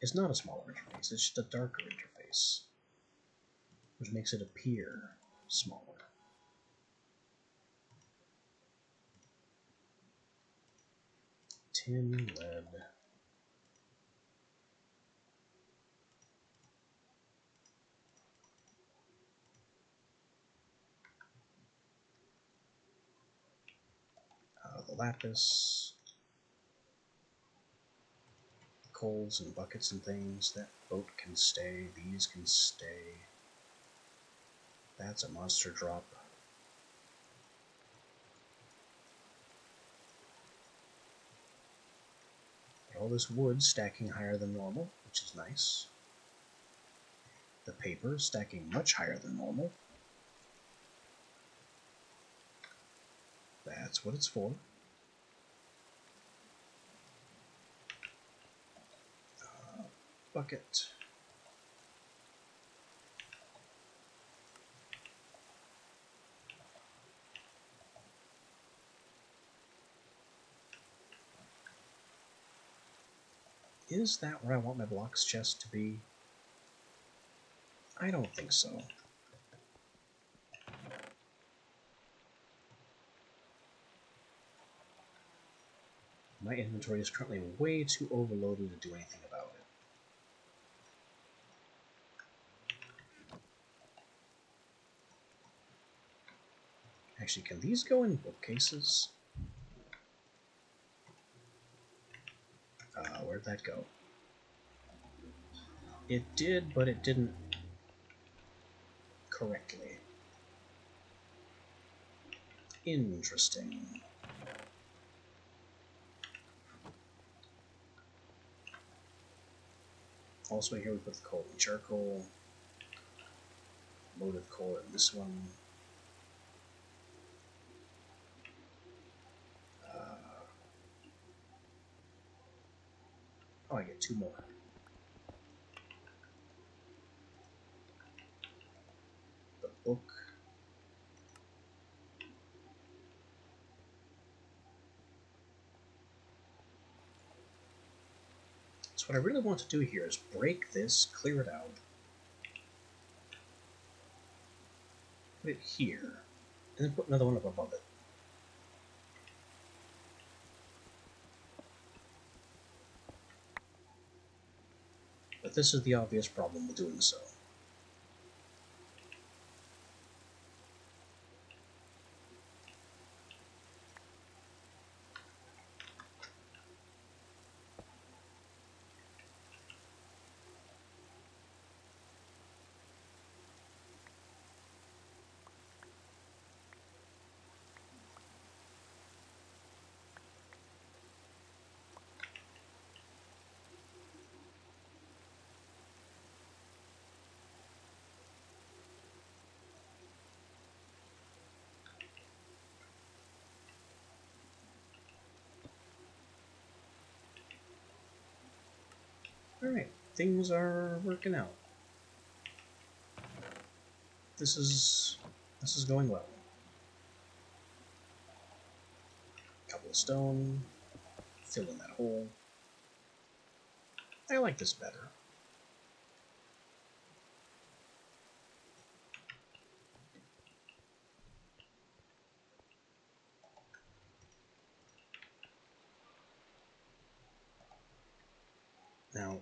It's not a smaller interface, it's just a darker interface, which makes it appear smaller. Tin, lead. The lapis. Coals and buckets and things. That boat can stay. These can stay. That's a monster drop. All this wood stacking higher than normal, which is nice. The paper stacking much higher than normal. That's what it's for. Bucket. Is that where I want my blocks chest to be? I don't think so. My inventory is currently way too overloaded to do anything about it. Actually, can these go in bookcases? Where'd that go? It did, but it didn't correctly. Interesting. Also here we put the coal and charcoal. Motive core in this one. Oh, I get 2 more. The book. So what I really want to do here is break this, clear it out, put it here, and then put another one up above it. But this is the obvious problem with doing so. Alright, things are working out. This is going well. Couple of stone, fill in that hole. I like this better. Now,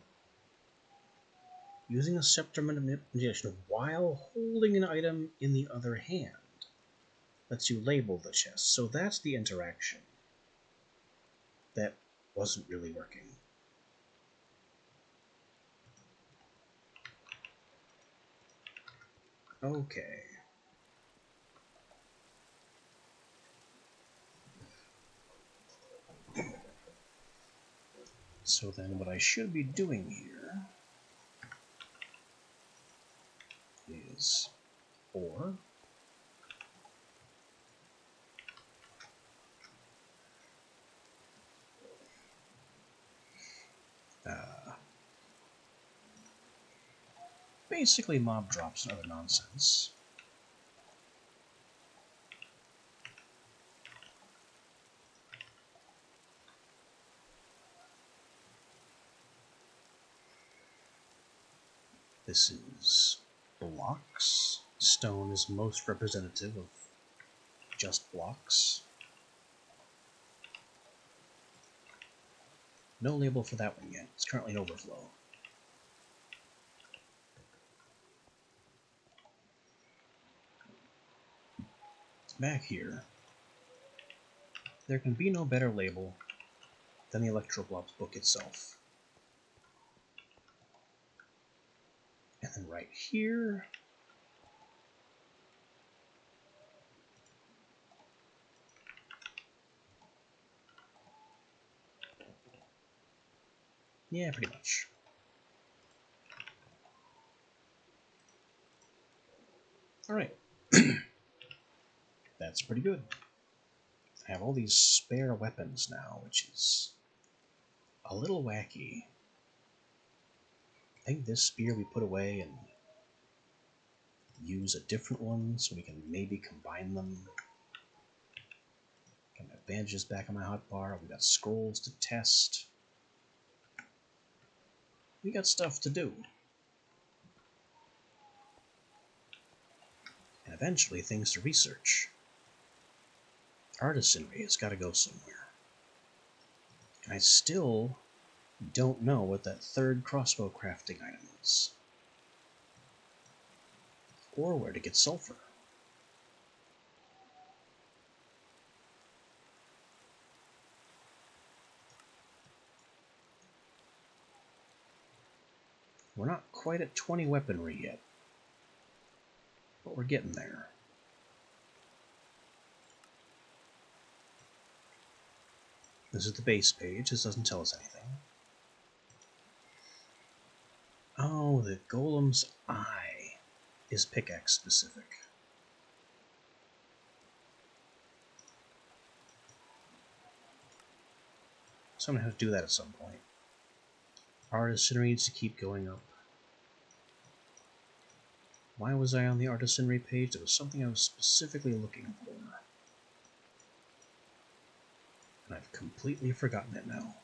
using a scepter manipulation while holding an item in the other hand lets you label the chest. So that's the interaction that wasn't really working. Okay. So then what I should be doing here is ore, basically mob drops and other nonsense. This is blocks. Stone is most representative of just blocks. No label for that one yet. It's currently in overflow. Back here, there can be no better label than the Electroblobs book itself. And then right here, Yeah, pretty much. Alright. That's pretty good. I have all these spare weapons now, which is a little wacky. I think this spear we put away and use a different one so we can maybe combine them. Got my bandages back on my hotbar. We got scrolls to test. We got stuff to do. And eventually things to research. Artisanry has got to go somewhere. And I still don't know what that third crossbow crafting item is. Or where to get sulfur. We're not quite at 20 weaponry yet, but we're getting there. This is the base page. This doesn't tell us anything. Oh, the golem's eye is pickaxe specific. So I'm going to have to do that at some point. Artisanry needs to keep going up. Why was I on the artisanry page? There was something I was specifically looking for. And I've completely forgotten it now.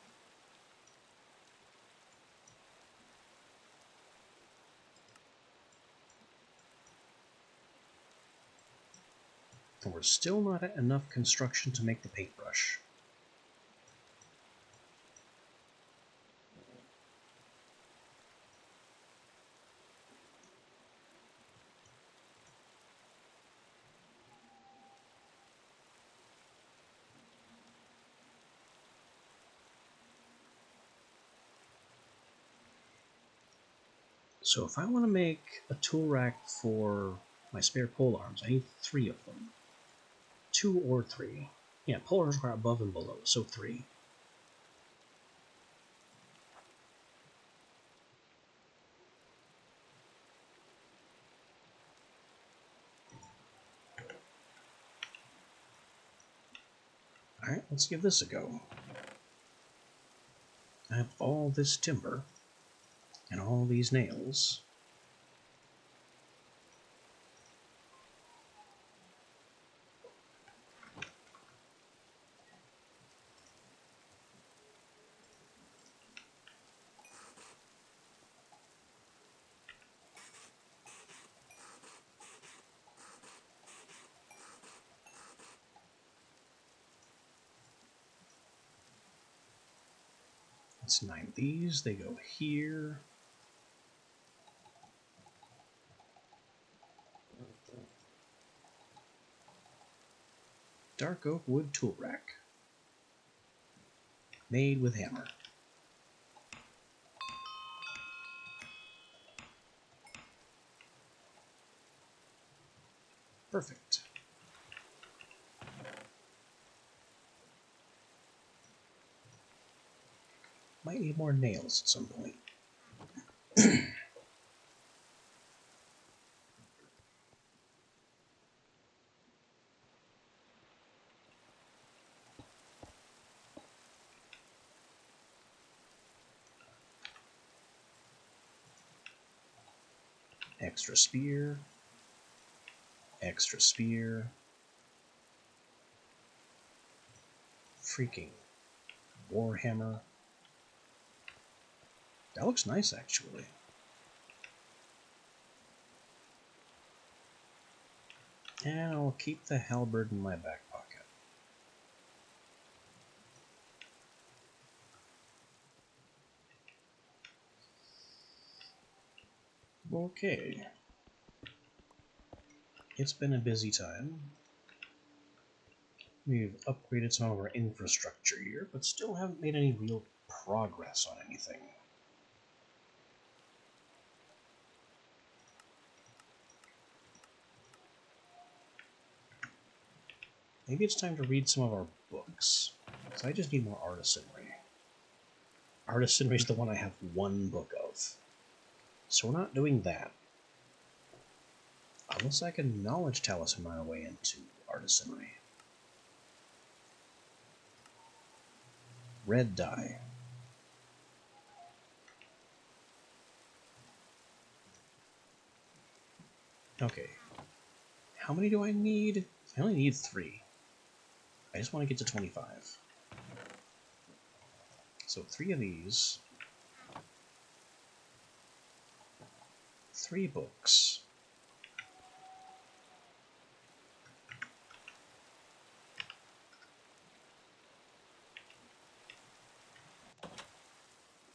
And we're still not at enough construction to make the paintbrush. So if I want to make a tool rack for my spare polearms, I need 3 of them. 2 or 3. Yeah, polearms are above and below, so 3. Alright, let's give this a go. I have all this timber and all these nails. That's 9 of these. They go here. Dark oak wood tool rack. Made with hammer. Perfect. Might need more nails at some point. Extra spear. Extra spear. Freaking warhammer. That looks nice, actually. And I'll keep the halberd in my back pocket. Okay. It's been a busy time. We've upgraded some of our infrastructure here, but still haven't made any real progress on anything. Maybe it's time to read some of our books, because I just need more artisanry. Artisanry is the one I have one book of. So we're not doing that. Unless I can knowledge talisman my way into artisanry. Red dye. Okay. How many do I need? I only need 3. I just want to get to 25. So 3 of these. 3 books.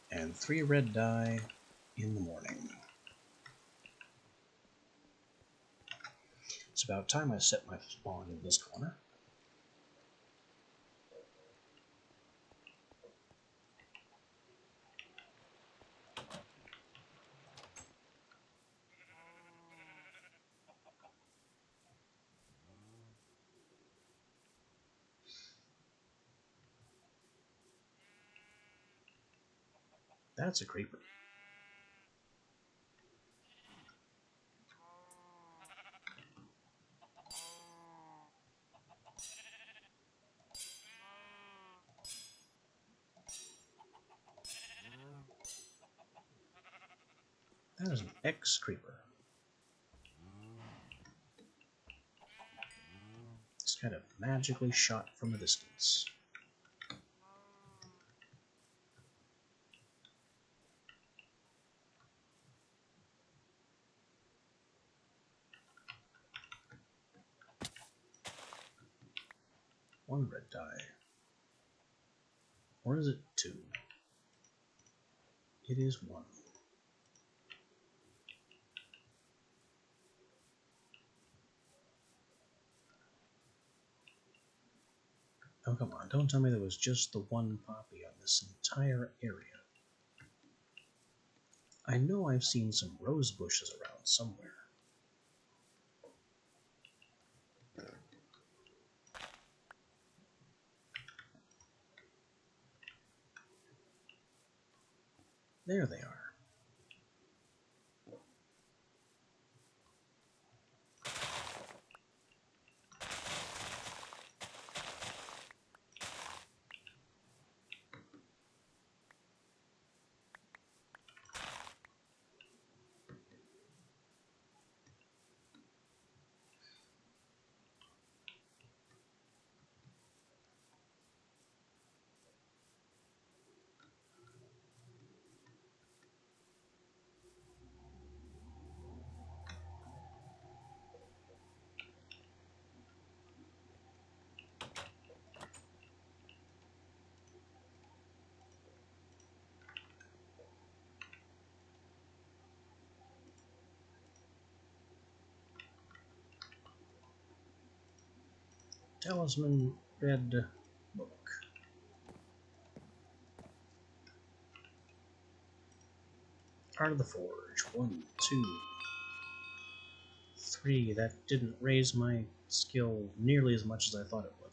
And 3 red dye in the morning. It's about time I set my spawn in this corner. That's a creeper. That is an X-creeper. It's kind of magically shot from a distance. One red dye. Or is it 2? It is 1. Oh, come on. Don't tell me there was just the one poppy on this entire area. I know I've seen some rose bushes around somewhere. There they are. Talisman red book. Art of the Forge. 1, 2, 3. That didn't raise my skill nearly as much as I thought it would.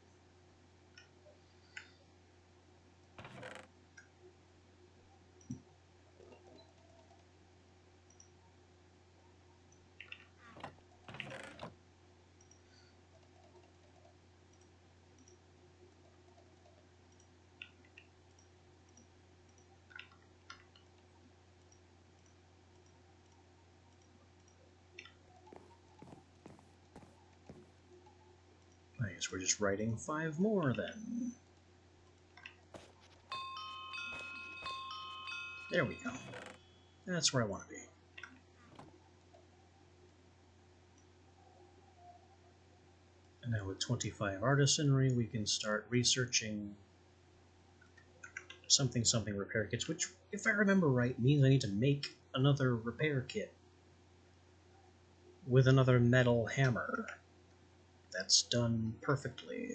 I guess we're just writing 5 more then. There we go. That's where I want to be. And now with 25 artisanry, we can start researching something repair kits, which, if I remember right, means I need to make another repair kit with another metal hammer. That's done perfectly.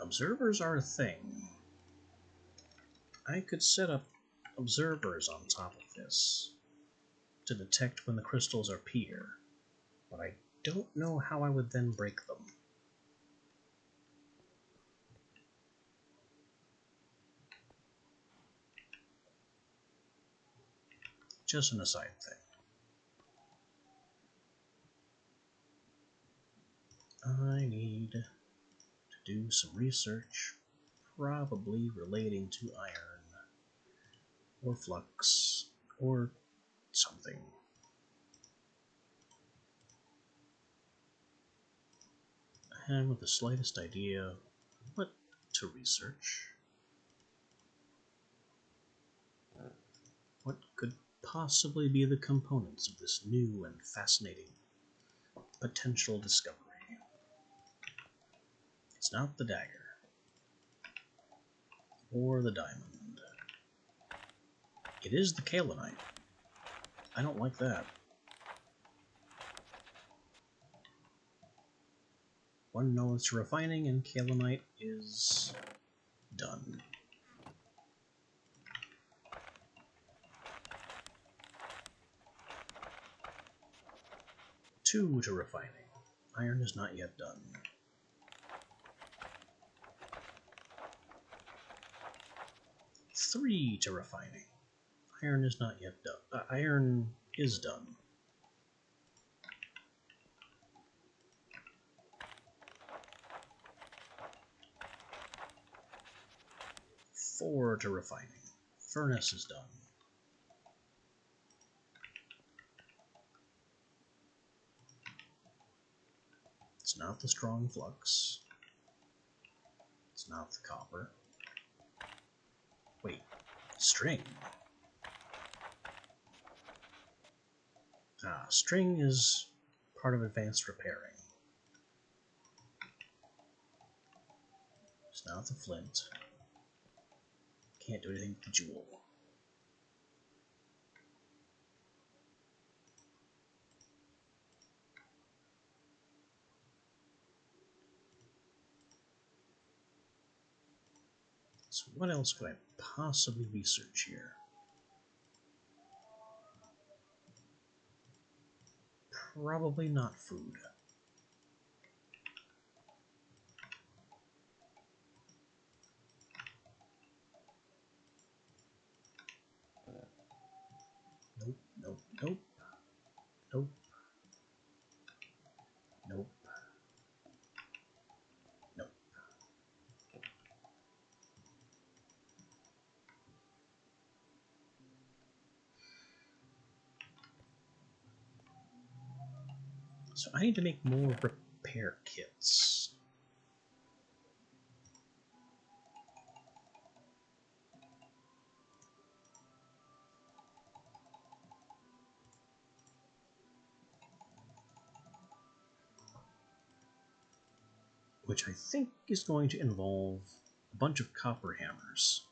Observers are a thing. I could set up observers on top of this to detect when the crystals are pure, but I don't know how I would then break them. Just an aside thing. I need to do some research, probably relating to iron, or flux, or something. I haven't the slightest idea what to research. What could possibly be the components of this new and fascinating potential discovery? It's not the dagger, or the diamond. It is the kaolinite. I don't like that. One knowledge refining, and kaolinite is done. Two to refining. Iron is not yet done. Three to refining. Iron is not yet done. Iron is done. Four to refining. Furnace is done. It's not the strong flux. It's not the copper. Wait, string. String is part of advanced repairing. It's not the flint. Can't do anything with the jewel. So what else could I possibly research here? Probably not food. Nope, nope, nope. Nope. Nope. Nope. So I need to make more repair kits. Which I think is going to involve a bunch of copper hammers.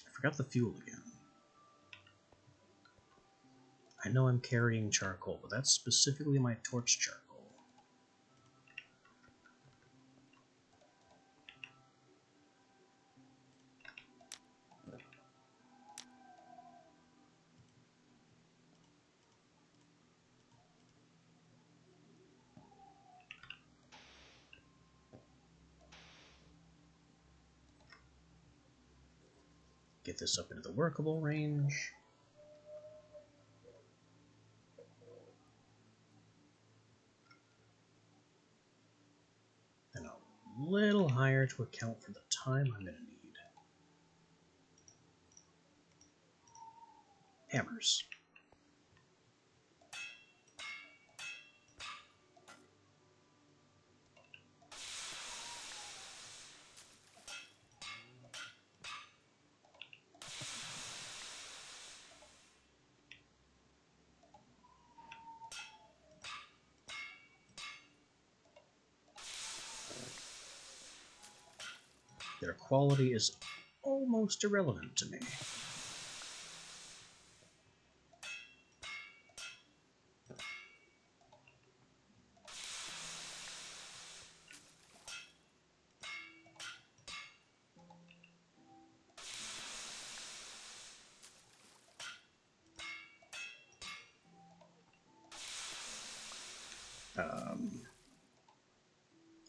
I forgot the fuel again. I know I'm carrying charcoal, but that's specifically my torch charcoal. Get this up into the workable range. And a little higher to account for the time I'm going to need. Hammers. Their quality is almost irrelevant to me.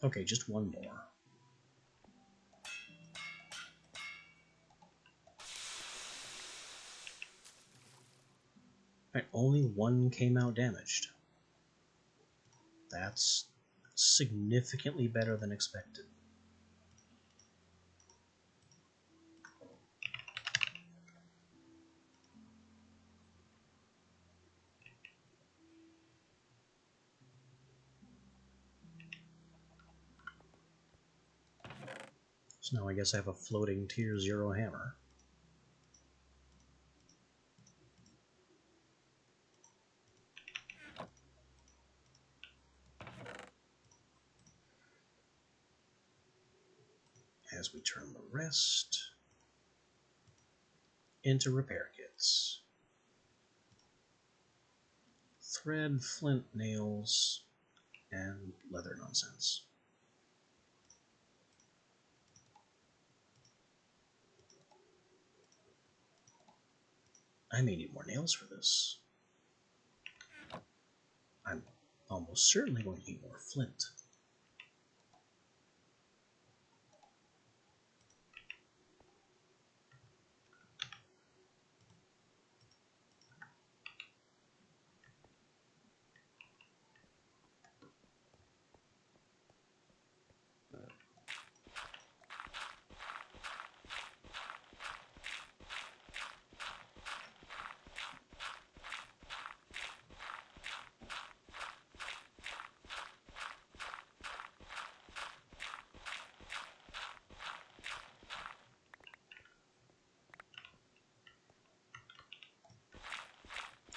Okay, just one more. Right, only one came out damaged. That's significantly better than expected. So now I guess I have a floating tier 0 hammer. As we turn the rest into repair kits. Thread, flint, nails, and leather nonsense. I may need more nails for this. I'm almost certainly going to need more flint.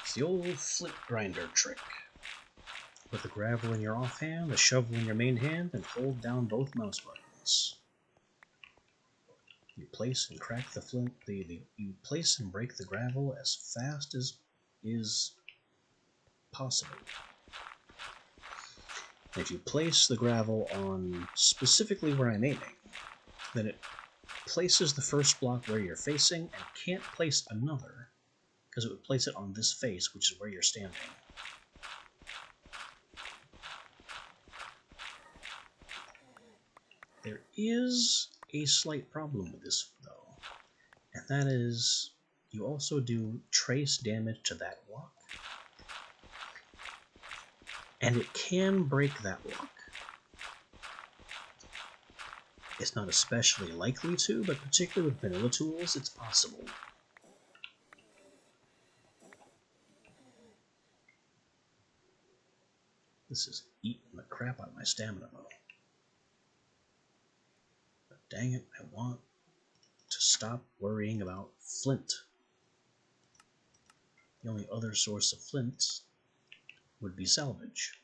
It's the old flint grinder trick. Put the gravel in your offhand, the shovel in your main hand, and hold down both mouse buttons. You place and crack the flint. You place and break the gravel as fast as is possible. If you place the gravel on specifically where I'm aiming, then it places the first block where you're facing and can't place another because it would place it on this face, which is where you're standing. There is a slight problem with this, though, and that is you also do trace damage to that block, and it can break that block. It's not especially likely to, but particularly with vanilla tools, it's possible. This is eating the crap out of my stamina, though. But dang it, I want to stop worrying about flint. The only other source of flint would be salvage.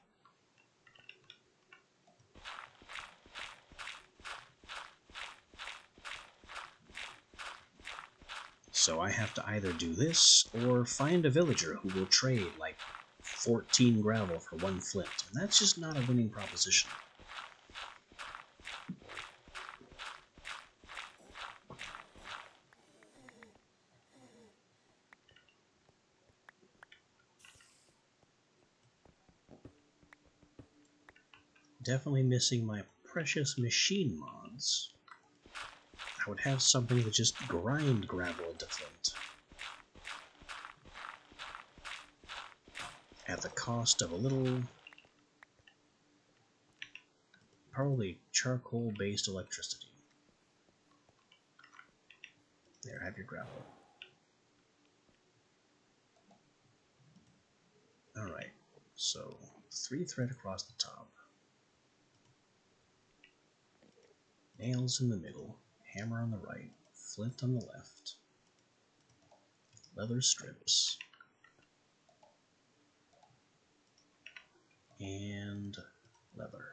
So I have to either do this or find a villager who will trade like 14 gravel for 1 flint, and that's just not a winning proposition. Definitely missing my precious machine mods. I would have something to just grind gravel into flint. At the cost of a little, probably charcoal-based electricity. There, have your gravel. Alright, so 3 thread across the top. Nails in the middle, hammer on the right, flint on the left, leather strips, and leather.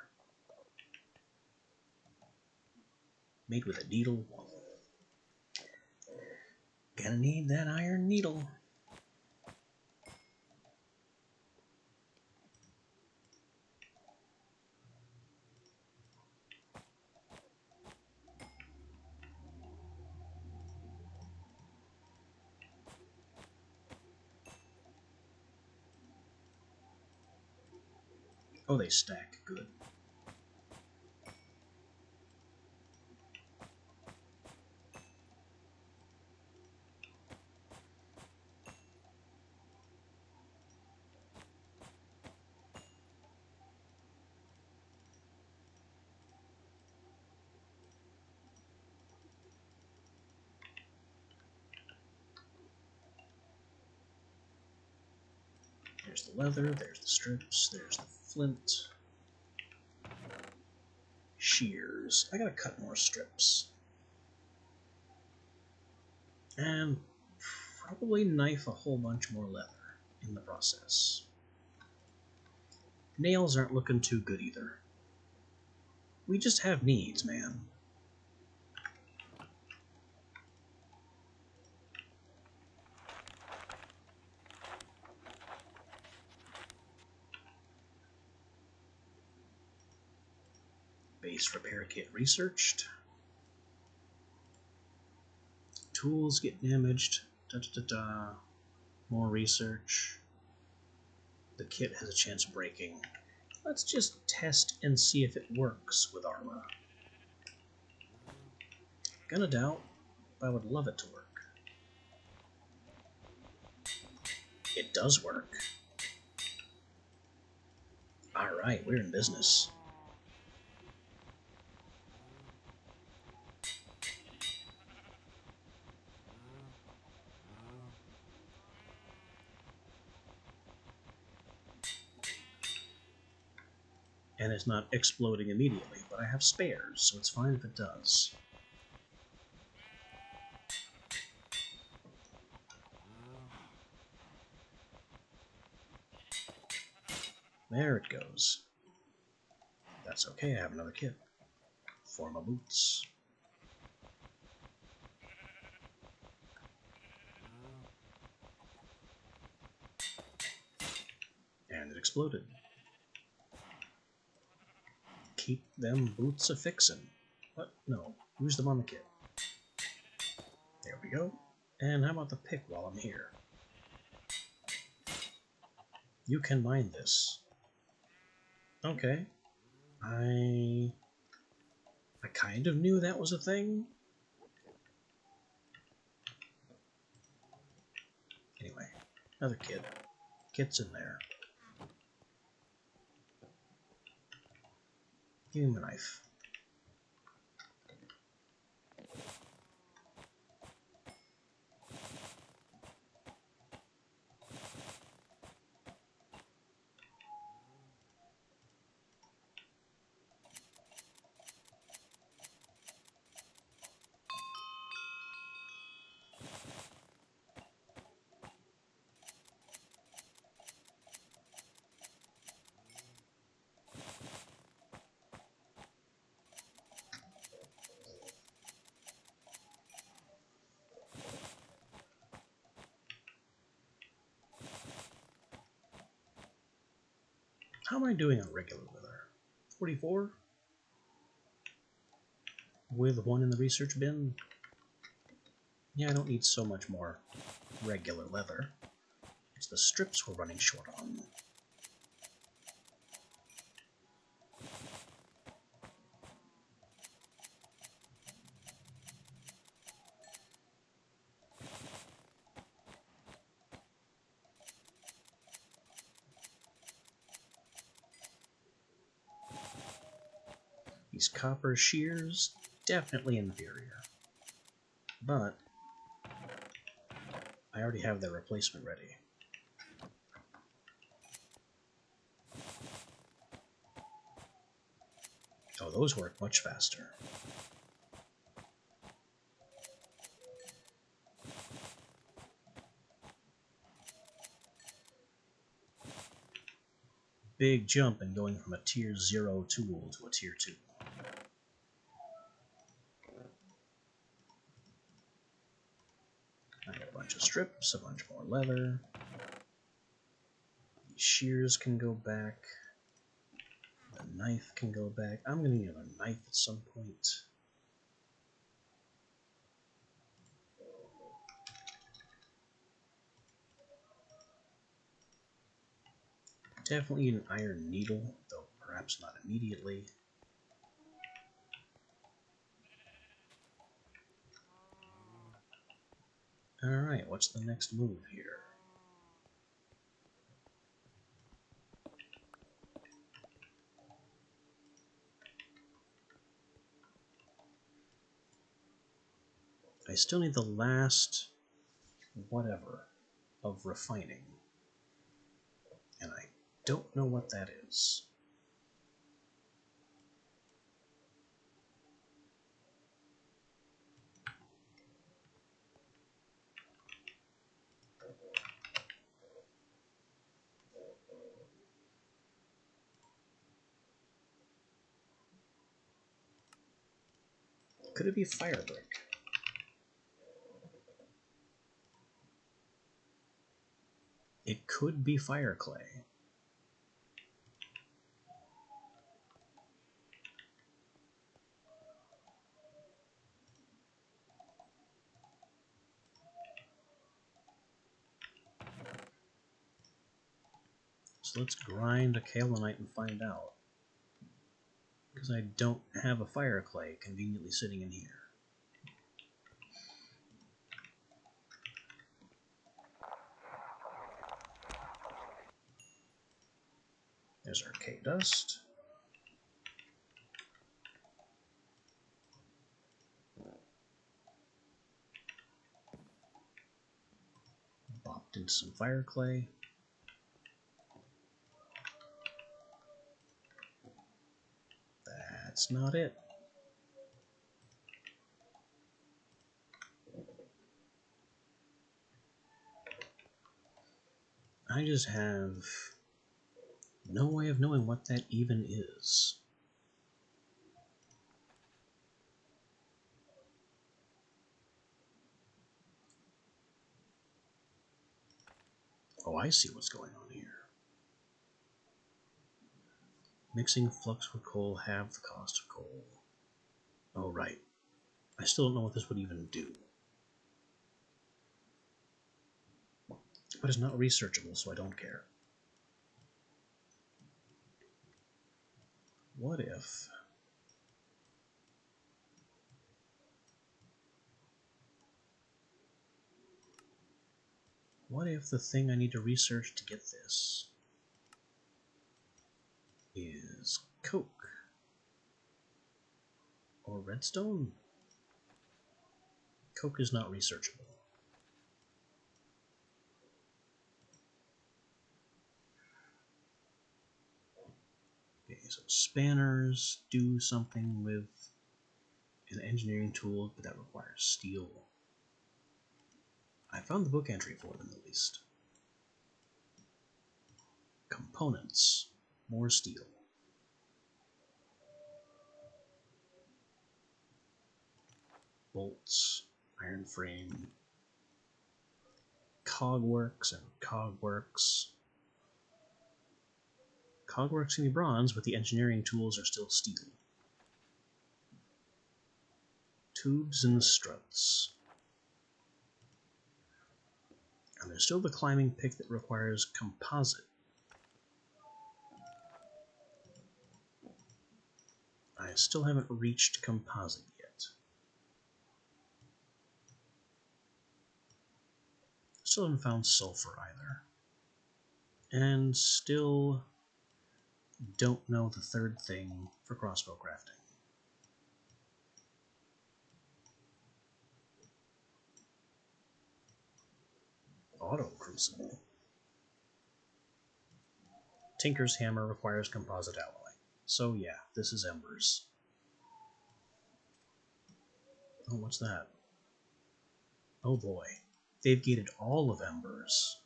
Made with a needle 1. Gonna need that iron needle. Oh, they stack good. There's the leather, there's the strips, there's the flint. Shears. I gotta cut more strips. And probably knife a whole bunch more leather in the process. Nails aren't looking too good either. We just have needs, man. Base repair kit researched. Tools get damaged. More research. The kit has a chance of breaking. Let's just test and see if it works with Arla. Gonna doubt, but I would love it to work. It does work. Alright, we're in business. And it's not exploding immediately, but I have spares, so it's fine if it does. There it goes. That's okay, I have another kit. For my boots. And it exploded. Keep them boots a-fixin'. What? No. Use them on the kit. There we go. And how about the pick while I'm here? You can mine this. Okay. I kind of knew that was a thing. Anyway, another kit. Kit's in there. Give him a knife. How am I doing on regular leather? 44? With one in the research bin? Yeah, I don't need so much more regular leather. It's the strips we're running short on. These copper shears, definitely inferior. But I already have their replacement ready. Oh, those work much faster. Big jump in going from a tier 0 tool to a tier 2. I got a bunch of strips, a bunch more leather. These shears can go back. The knife can go back. I'm going to need a knife at some point. Definitely need an iron needle, though perhaps not immediately. Alright, what's the next move here? I still need the last whatever of refining. And I don't know what that is. Could it be fire brick? It could be fire clay. So let's grind a kaolinite and find out. Because I don't have a fire clay conveniently sitting in here. There's our K-dust. Bopped into some fire clay. That's not it. I just have no way of knowing what that even is. Oh, I see what's going on here. Mixing flux with coal, halve the cost of coal. Oh, right. I still don't know what this would even do. But it's not researchable, so I don't care. What if... What if the thing I need to research to get this is coke? Or redstone? Coke is not researchable. Okay, so spanners do something with an engineering tool, but that requires steel. I found the book entry for them, at least. Components. More steel. Bolts. Iron frame. Cogworks and Cogworks. Cogworks can be bronze, but the engineering tools are still steel. Tubes and struts. And there's still the climbing pick that requires composite. I still haven't reached composite yet. Still haven't found sulfur either. And still don't know the third thing for crossbow crafting. Auto crucible. Tinker's hammer requires composite alloy. So yeah, this is embers. Oh, what's that? Oh boy. They've gated all of embers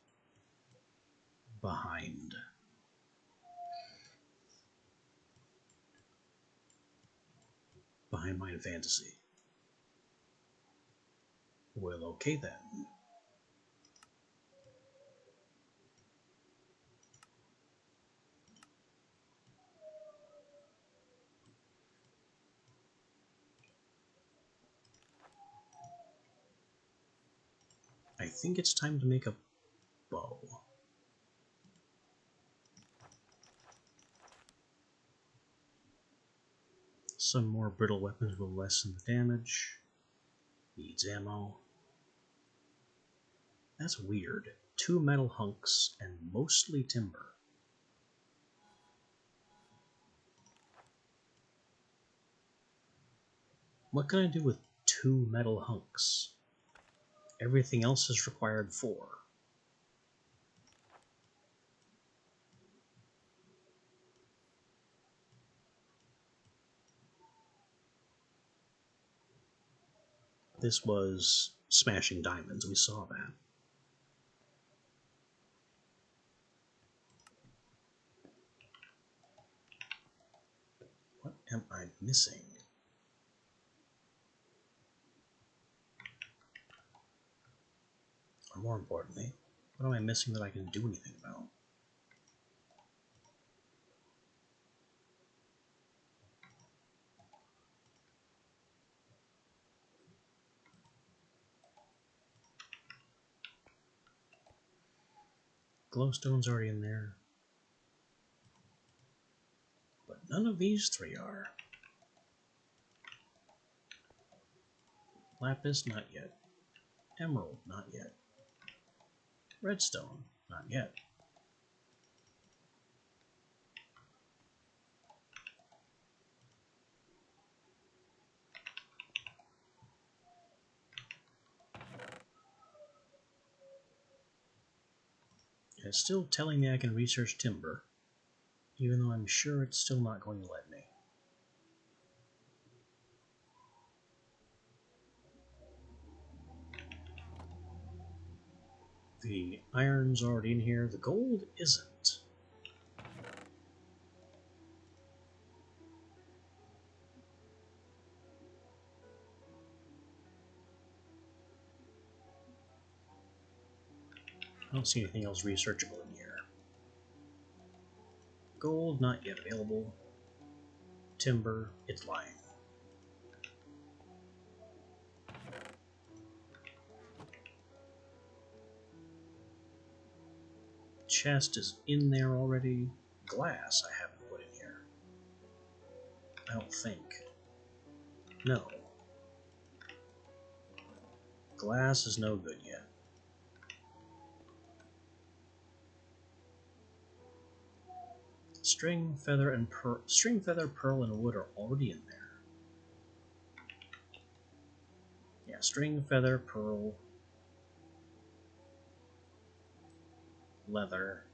behind. Behind Mind Fantasy. Well, okay then. I think it's time to make a bow. Some more brittle weapons will lessen the damage. Needs ammo. That's weird. 2 metal hunks and mostly timber. What can I do with 2 metal hunks? Everything else is required 4. this was smashing diamonds. We saw that. What am I missing? Or more importantly, what am I missing that I can do anything about? Glowstone's already in there. But none of these three are. Lapis, not yet. Emerald, not yet. Redstone, not yet. It's still telling me I can research timber, even though I'm sure it's still not going to let me. The iron's already in here, the gold isn't. I don't see anything else researchable in here. Gold, not yet available. Timber, it's lying. Chest is in there already. Glass I haven't put in here. I don't think. No. Glass is no good yet. String, feather, pearl, and wood are already in there. Yeah, string, feather, pearl, leather,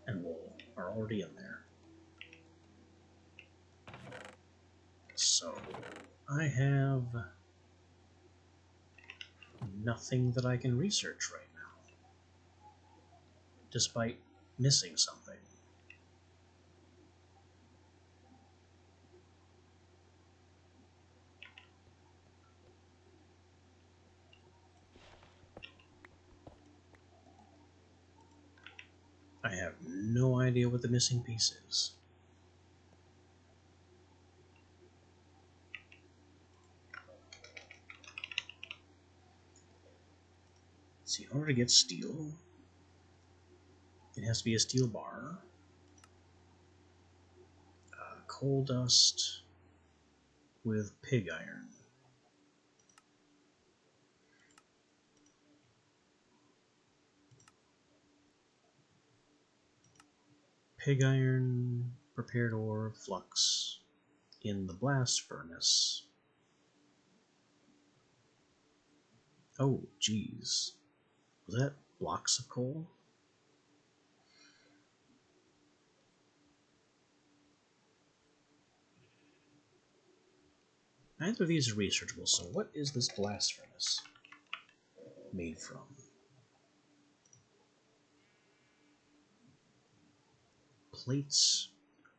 and wool are already in there. So, I have nothing that I can research right now, despite missing something. I have no idea what the missing piece is. See, in order to get steel, it has to be a steel bar, coal dust with pig iron. Pig iron, prepared ore, flux in the blast furnace. Oh, geez. Was that blocks of coal? Neither of these are researchable, so what is this blast furnace made from? Plates,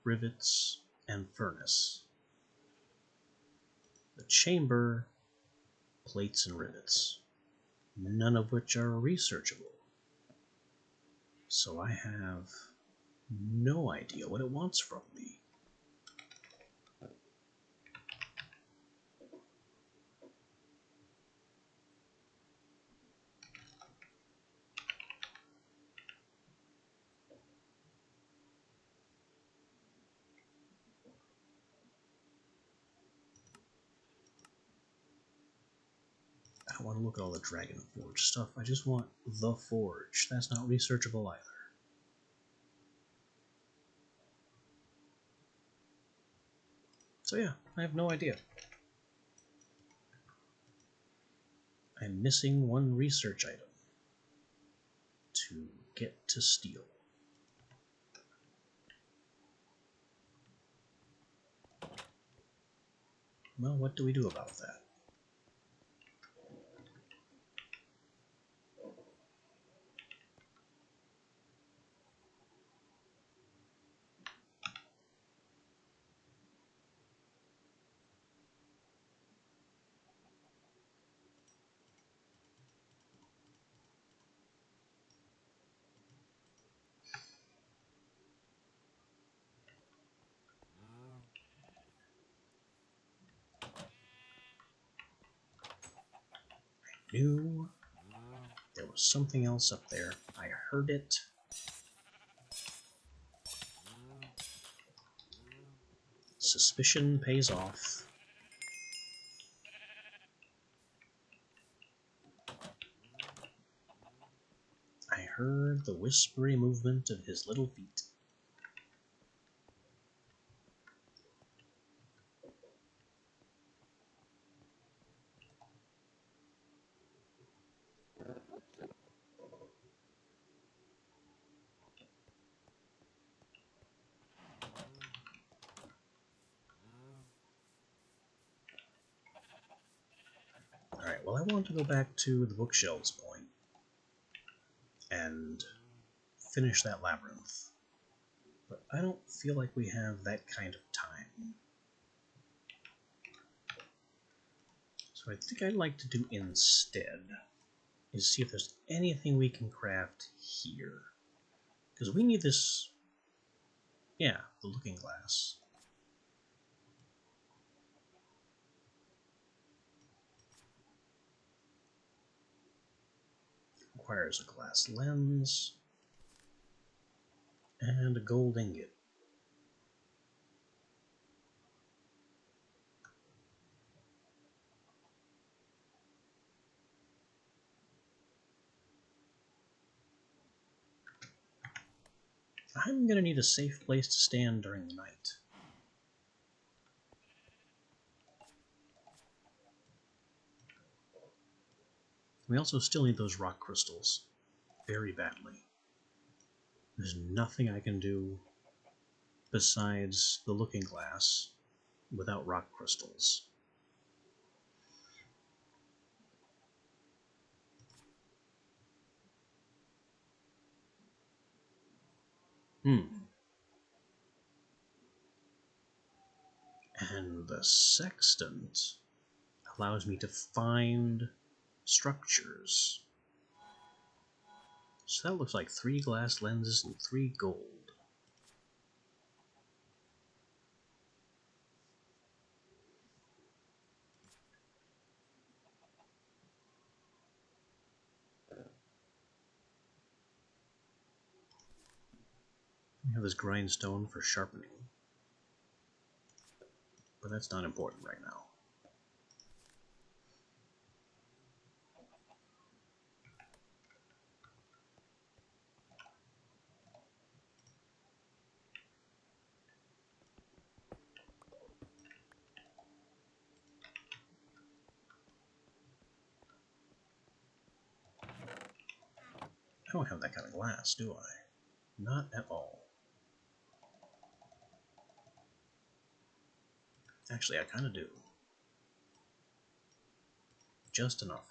rivets, and furnace. The chamber, plates, and rivets. None of which are researchable. So I have no idea what it wants from me. I don't want to look at all the Dragon Forge stuff. I just want the Forge. That's not researchable either. So yeah, I have no idea. I'm missing one research item to get to steel. Well, what do we do about that? knew there was something else up there. I heard it. Suspicion pays off. I heard the whispery movement of his little feet. Alright, well, I want to go back to the bookshelves point and finish that labyrinth. But I don't feel like we have that kind of time. So I think I'd like to do instead is see if there's anything we can craft here. Because we need this... yeah, the looking glass. Requires a glass lens and a gold ingot. I'm going to need a safe place to stand during the night. We also still need those rock crystals very badly. There's nothing I can do besides the looking glass without rock crystals. And the sextant allows me to find structures. So that looks like 3 glass lenses and 3 gold. We have this grindstone for sharpening. But that's not important right now. I don't have that kind of glass, do I? Not at all. Actually, I kind of do. Just enough.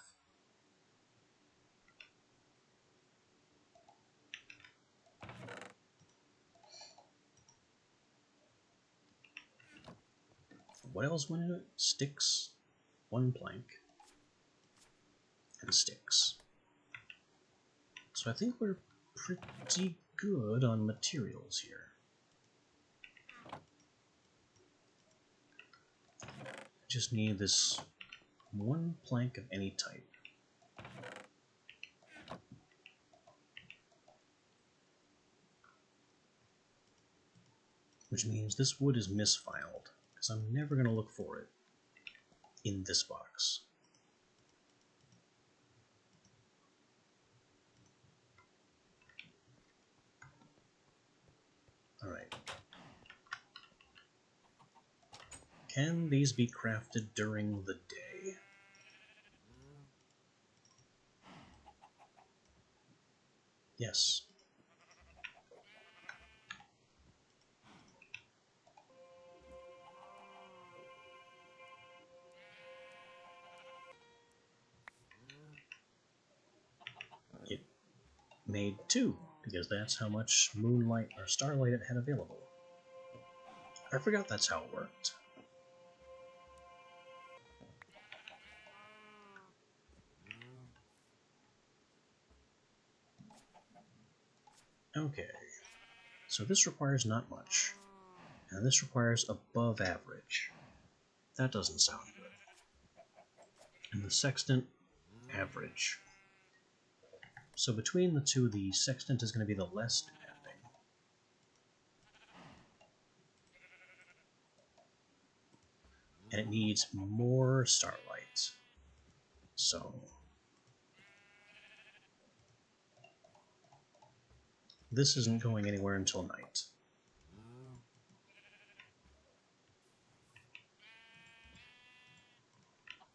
What else went in it? Sticks, 1 plank, and sticks. So I think we're pretty good on materials here. Just need this 1 plank of any type. Which means this wood is misfiled, because I'm never going to look for it in this box. Alright. Can these be crafted during the day? Yes. It made 2, because that's how much moonlight or starlight it had available. I forgot that's how it worked. Okay, so this requires not much, and this requires above average. That doesn't sound good. And the sextant average. So between the two, the sextant is going to be the less demanding. And it needs more starlight. So this isn't going anywhere until night.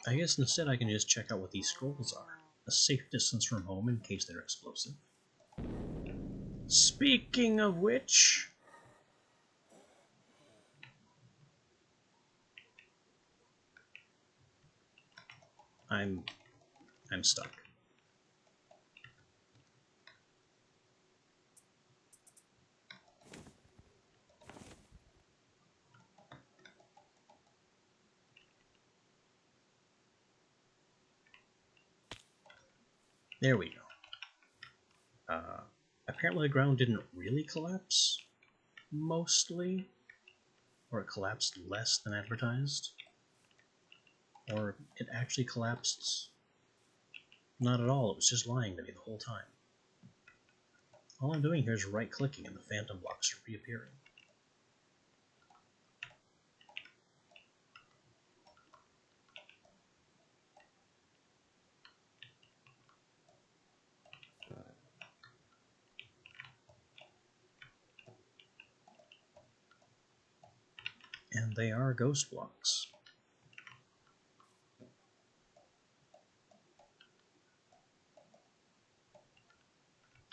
I guess instead I can just check out what these scrolls are. A safe distance from home in case they're explosive. Speaking of which... I'm stuck. There we go. Apparently the ground didn't really collapse, mostly, or it collapsed less than advertised, or it actually collapsed not at all, it was just lying to me the whole time. All I'm doing here is right-clicking and the phantom blocks are reappearing. And they are ghost blocks.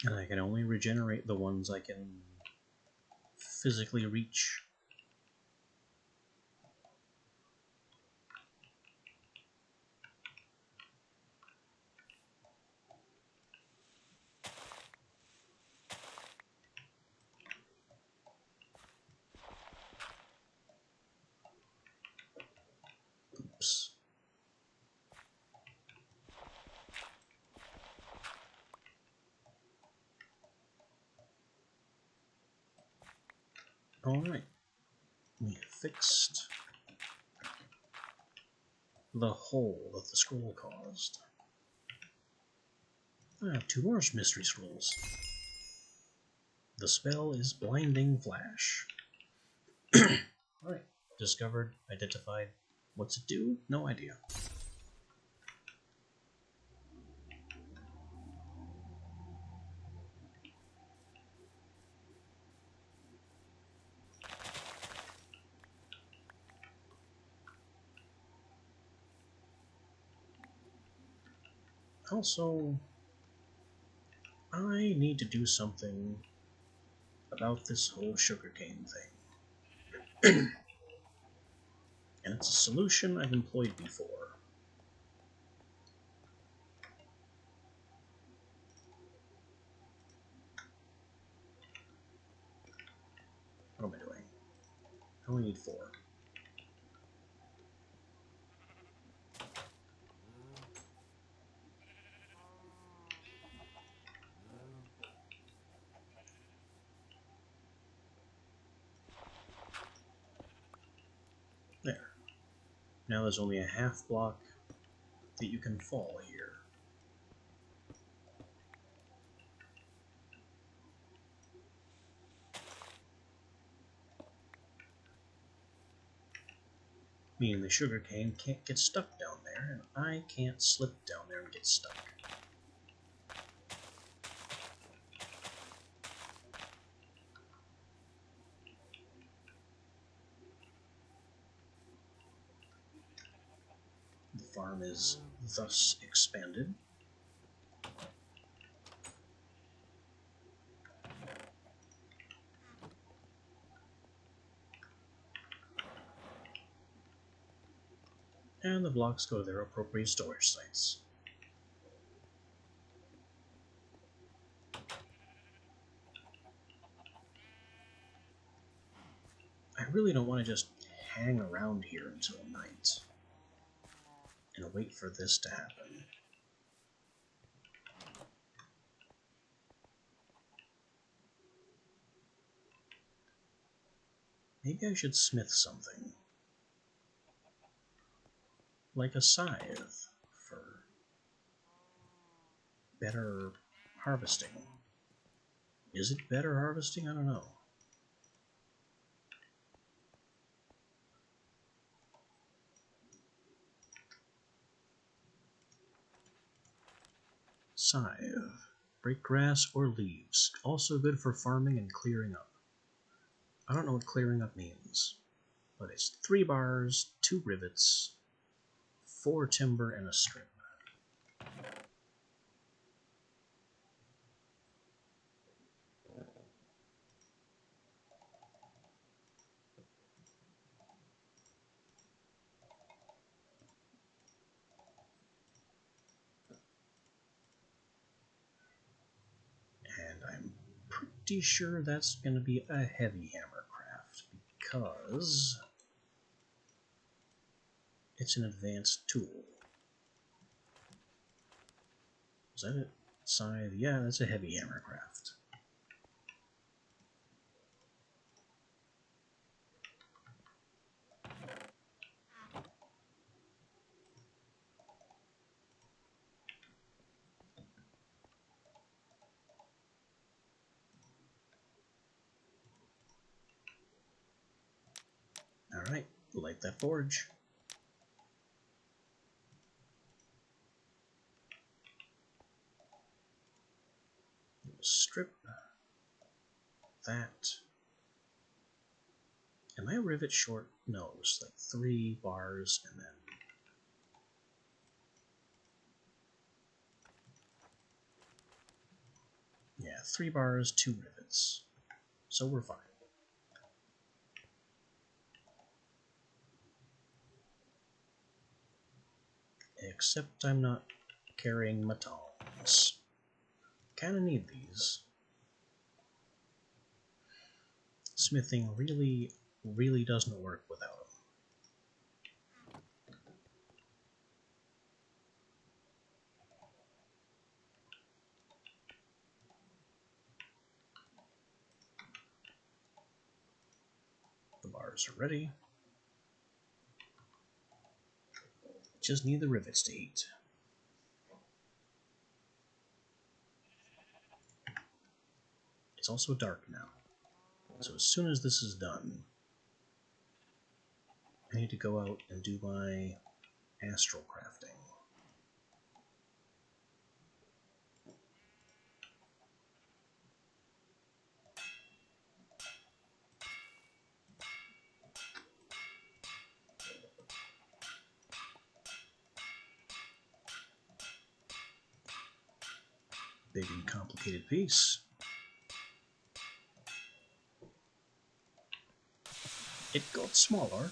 And I can only regenerate the ones I can physically reach. Oops. Alright. We fixed the hole that the scroll caused. I have 2 more mystery scrolls. The spell is Blinding Flash. Alright. Discovered, identified. What's it do? No idea. Also, I need to do something about this whole sugarcane thing. And it's a solution I've employed before. What am I doing? I only need 4. There. Now there's only a half block that you can fall here. Meaning the sugarcane can't get stuck down there, and I can't slip down there and get stuck. The farm is thus expanded. And the blocks go to their appropriate storage sites. I really don't want to just hang around here until night and wait for this to happen. Maybe I should smith something. Like a scythe for better harvesting. Is it better harvesting? I don't know. Scythe. Break grass or leaves. Also good for farming and clearing up. I don't know what clearing up means, but it's 3 bars, 2 rivets, 4 timber, and a strip. And I'm pretty sure that's going to be a heavy hammer craft because it's an advanced tool. Is that it? Scythe? Yeah, that's a heavy hammer craft. Alright, light that forge. Strip that. Am I a rivet short? No, it's like 3 bars and then... Yeah, 3 bars, 2 rivets. So we're fine. Except I'm not carrying my tongs. Kinda need these. Smithing really doesn't work without them. The bars are ready. Just need the rivets to heat. It's also dark now. So as soon as this is done, I need to go out and do my astral crafting. Big and complicated piece. It got smaller.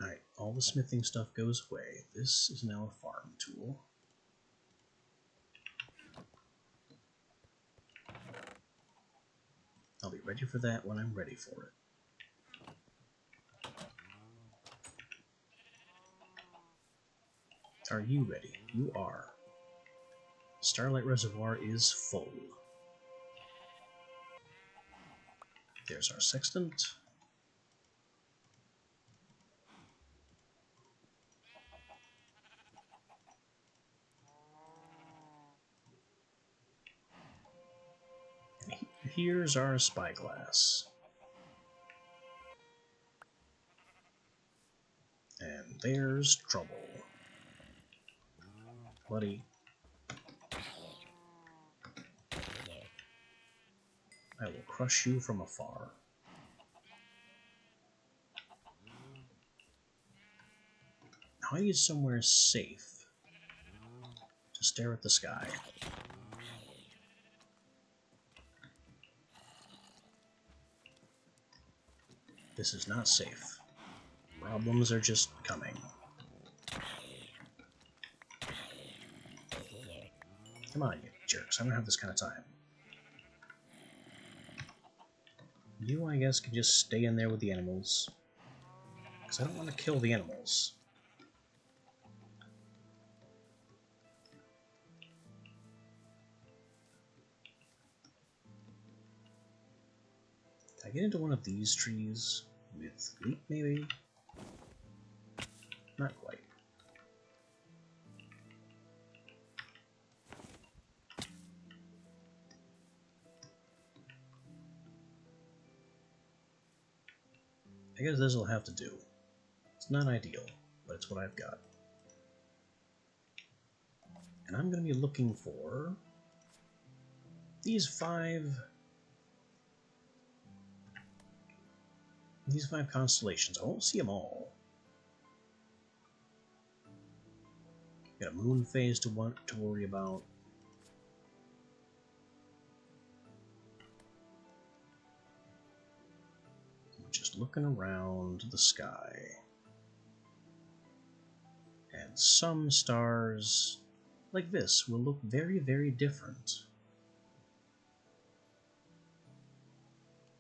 Alright, all the smithing stuff goes away. This is now a farm tool. I'll be ready for that when I'm ready for it. Are you ready? You are. Starlight Reservoir is full. There's our sextant. Here's our spyglass. And there's trouble. Buddy. I will crush you from afar. Now I need somewhere safe to stare at the sky. This is not safe. Problems are just coming. Come on, you jerks. I don't have this kind of time. You, I guess, can just stay in there with the animals. Because I don't want to kill the animals. I get into one of these trees with leap, maybe? Not quite. I guess this will have to do. It's not ideal, but it's what I've got. And I'm going to be looking for these five constellations. I won't see them all. Got a moon phase to worry about. Just looking around the sky. And some stars, like this, will look very, very different.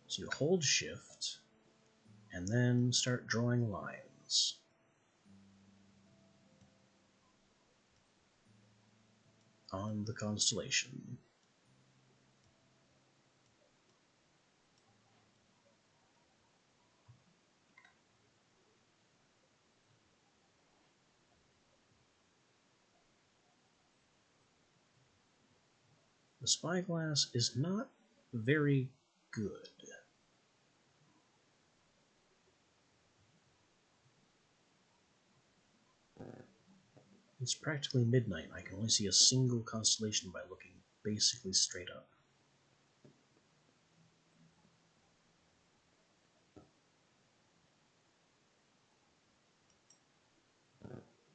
So you hold shift, and then start drawing lines. On the constellation. The spyglass is not very good. It's practically midnight. I can only see a single constellation by looking basically straight up.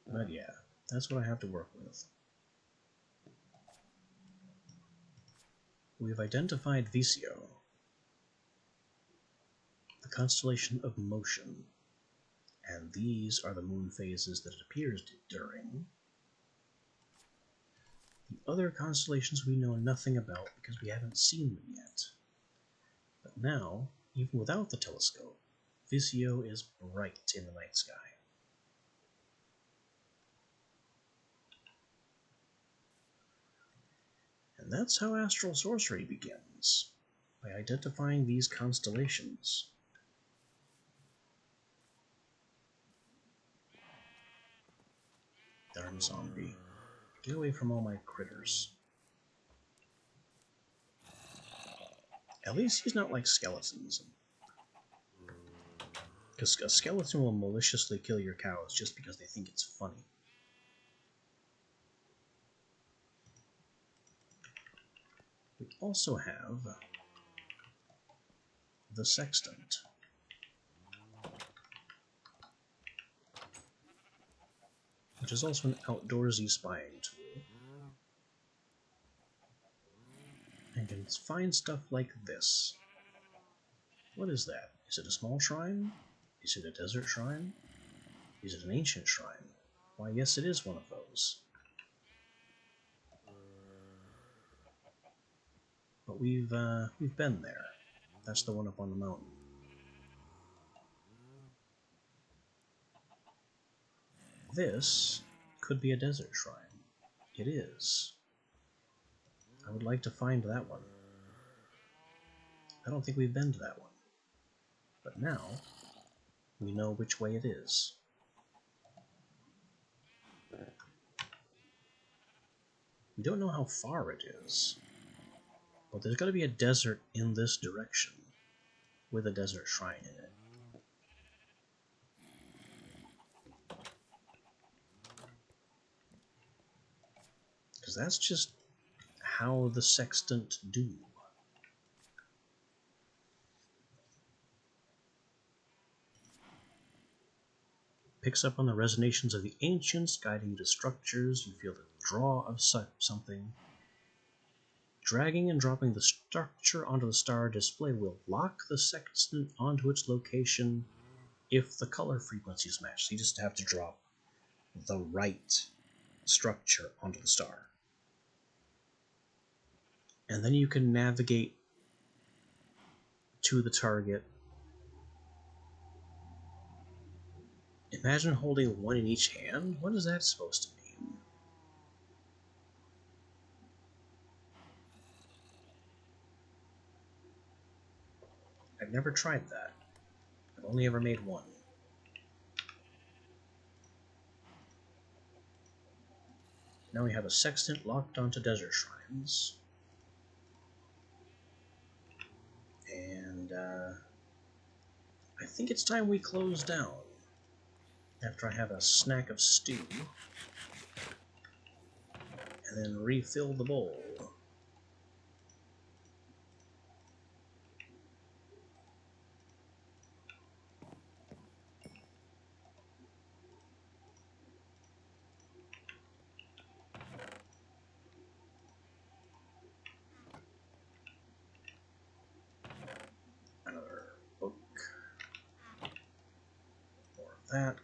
But yeah, that's what I have to work with. We've identified Visio, the constellation of motion, and these are the moon phases that it appears during. The other constellations we know nothing about because we haven't seen them yet. But now, even without the telescope, Visio is bright in the night sky. And that's how astral sorcery begins, by identifying these constellations. Darn zombie. Get away from all my critters. At least he's not like skeletons. Because a skeleton will maliciously kill your cows just because they think it's funny. We also have the sextant. Which is also an outdoorsy spying tool. And can find stuff like this. What is that? Is it a small shrine? Is it a desert shrine? Is it an ancient shrine? Why, yes, it is one of those. But we've been there. That's the one up on the mountain. This could be a desert shrine. It is. I would like to find that one. I don't think we've been to that one. But now, we know which way it is. We don't know how far it is. But there's got to be a desert in this direction, with a desert shrine in it. Because that's just how the sextant do. Picks up on the resonations of the ancients, guiding you to structures. You feel the draw of something. Dragging and dropping the structure onto the star display will lock the sextant onto its location if the color frequencies match. So you just have to drop the right structure onto the star. And then you can navigate to the target. Imagine holding one in each hand. What is that supposed to mean? I I've never tried that. I've only ever made one. Now we have a sextant locked onto desert shrines. And I think it's time we close down. After I have a snack of stew. And then refill the bowl. Another book. More of that.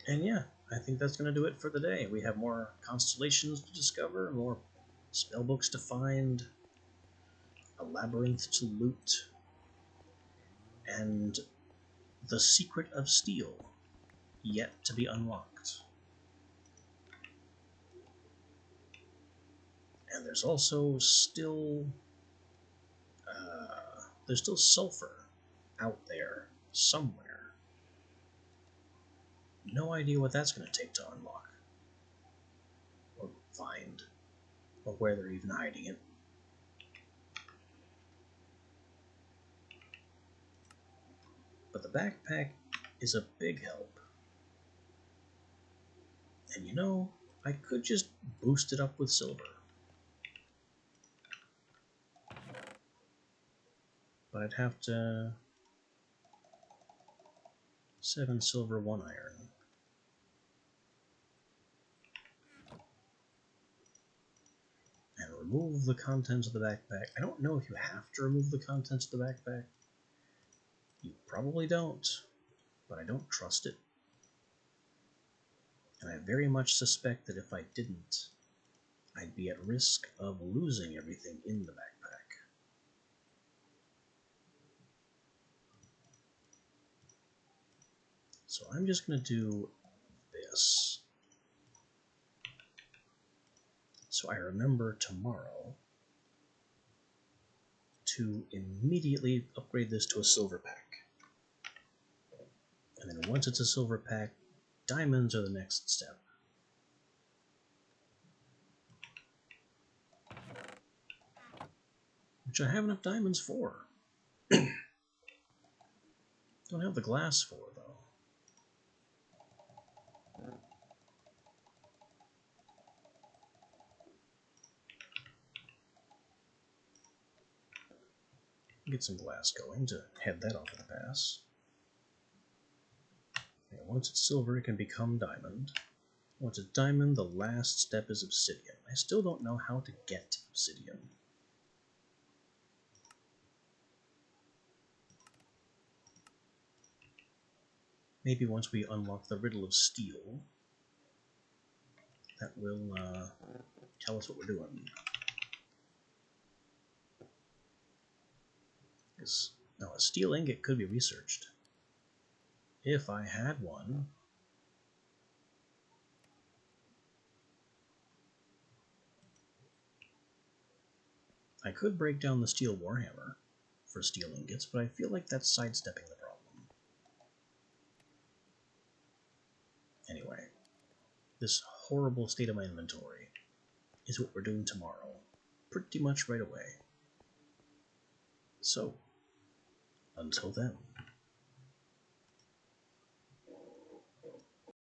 And yeah, I think that's going to do it for the day. We have more constellations to discover, more spellbooks to find, a labyrinth to loot, and the secret of steel yet to be unlocked. And there's also still there's still sulfur out there somewhere. No idea what that's going to take to unlock or find, or where they're even hiding it. But the backpack is a big help. And you know, I could just boost it up with silver. But I'd have to 7 silver, 1 iron. And remove the contents of the backpack. I don't know if you have to remove the contents of the backpack. You probably don't, but I don't trust it. And I very much suspect that if I didn't, I'd be at risk of losing everything in the backpack. So I'm just going to do this. So I remember tomorrow to immediately upgrade this to a silver pack. And then once it's a silver pack, diamonds are the next step. Which I have enough diamonds for. Don't have the glass for, though. Get some glass going to head that off of the pass. And once it's silver, it can become diamond. Once it's diamond, the last step is obsidian. I still don't know how to get obsidian. Maybe once we unlock the riddle of steel, that will tell us what we're doing. Now, a steel ingot could be researched. If I had one. I could break down the steel warhammer for steel ingots, but I feel like that's sidestepping the problem. Anyway, this horrible state of my inventory is what we're doing tomorrow, pretty much right away. So, until then.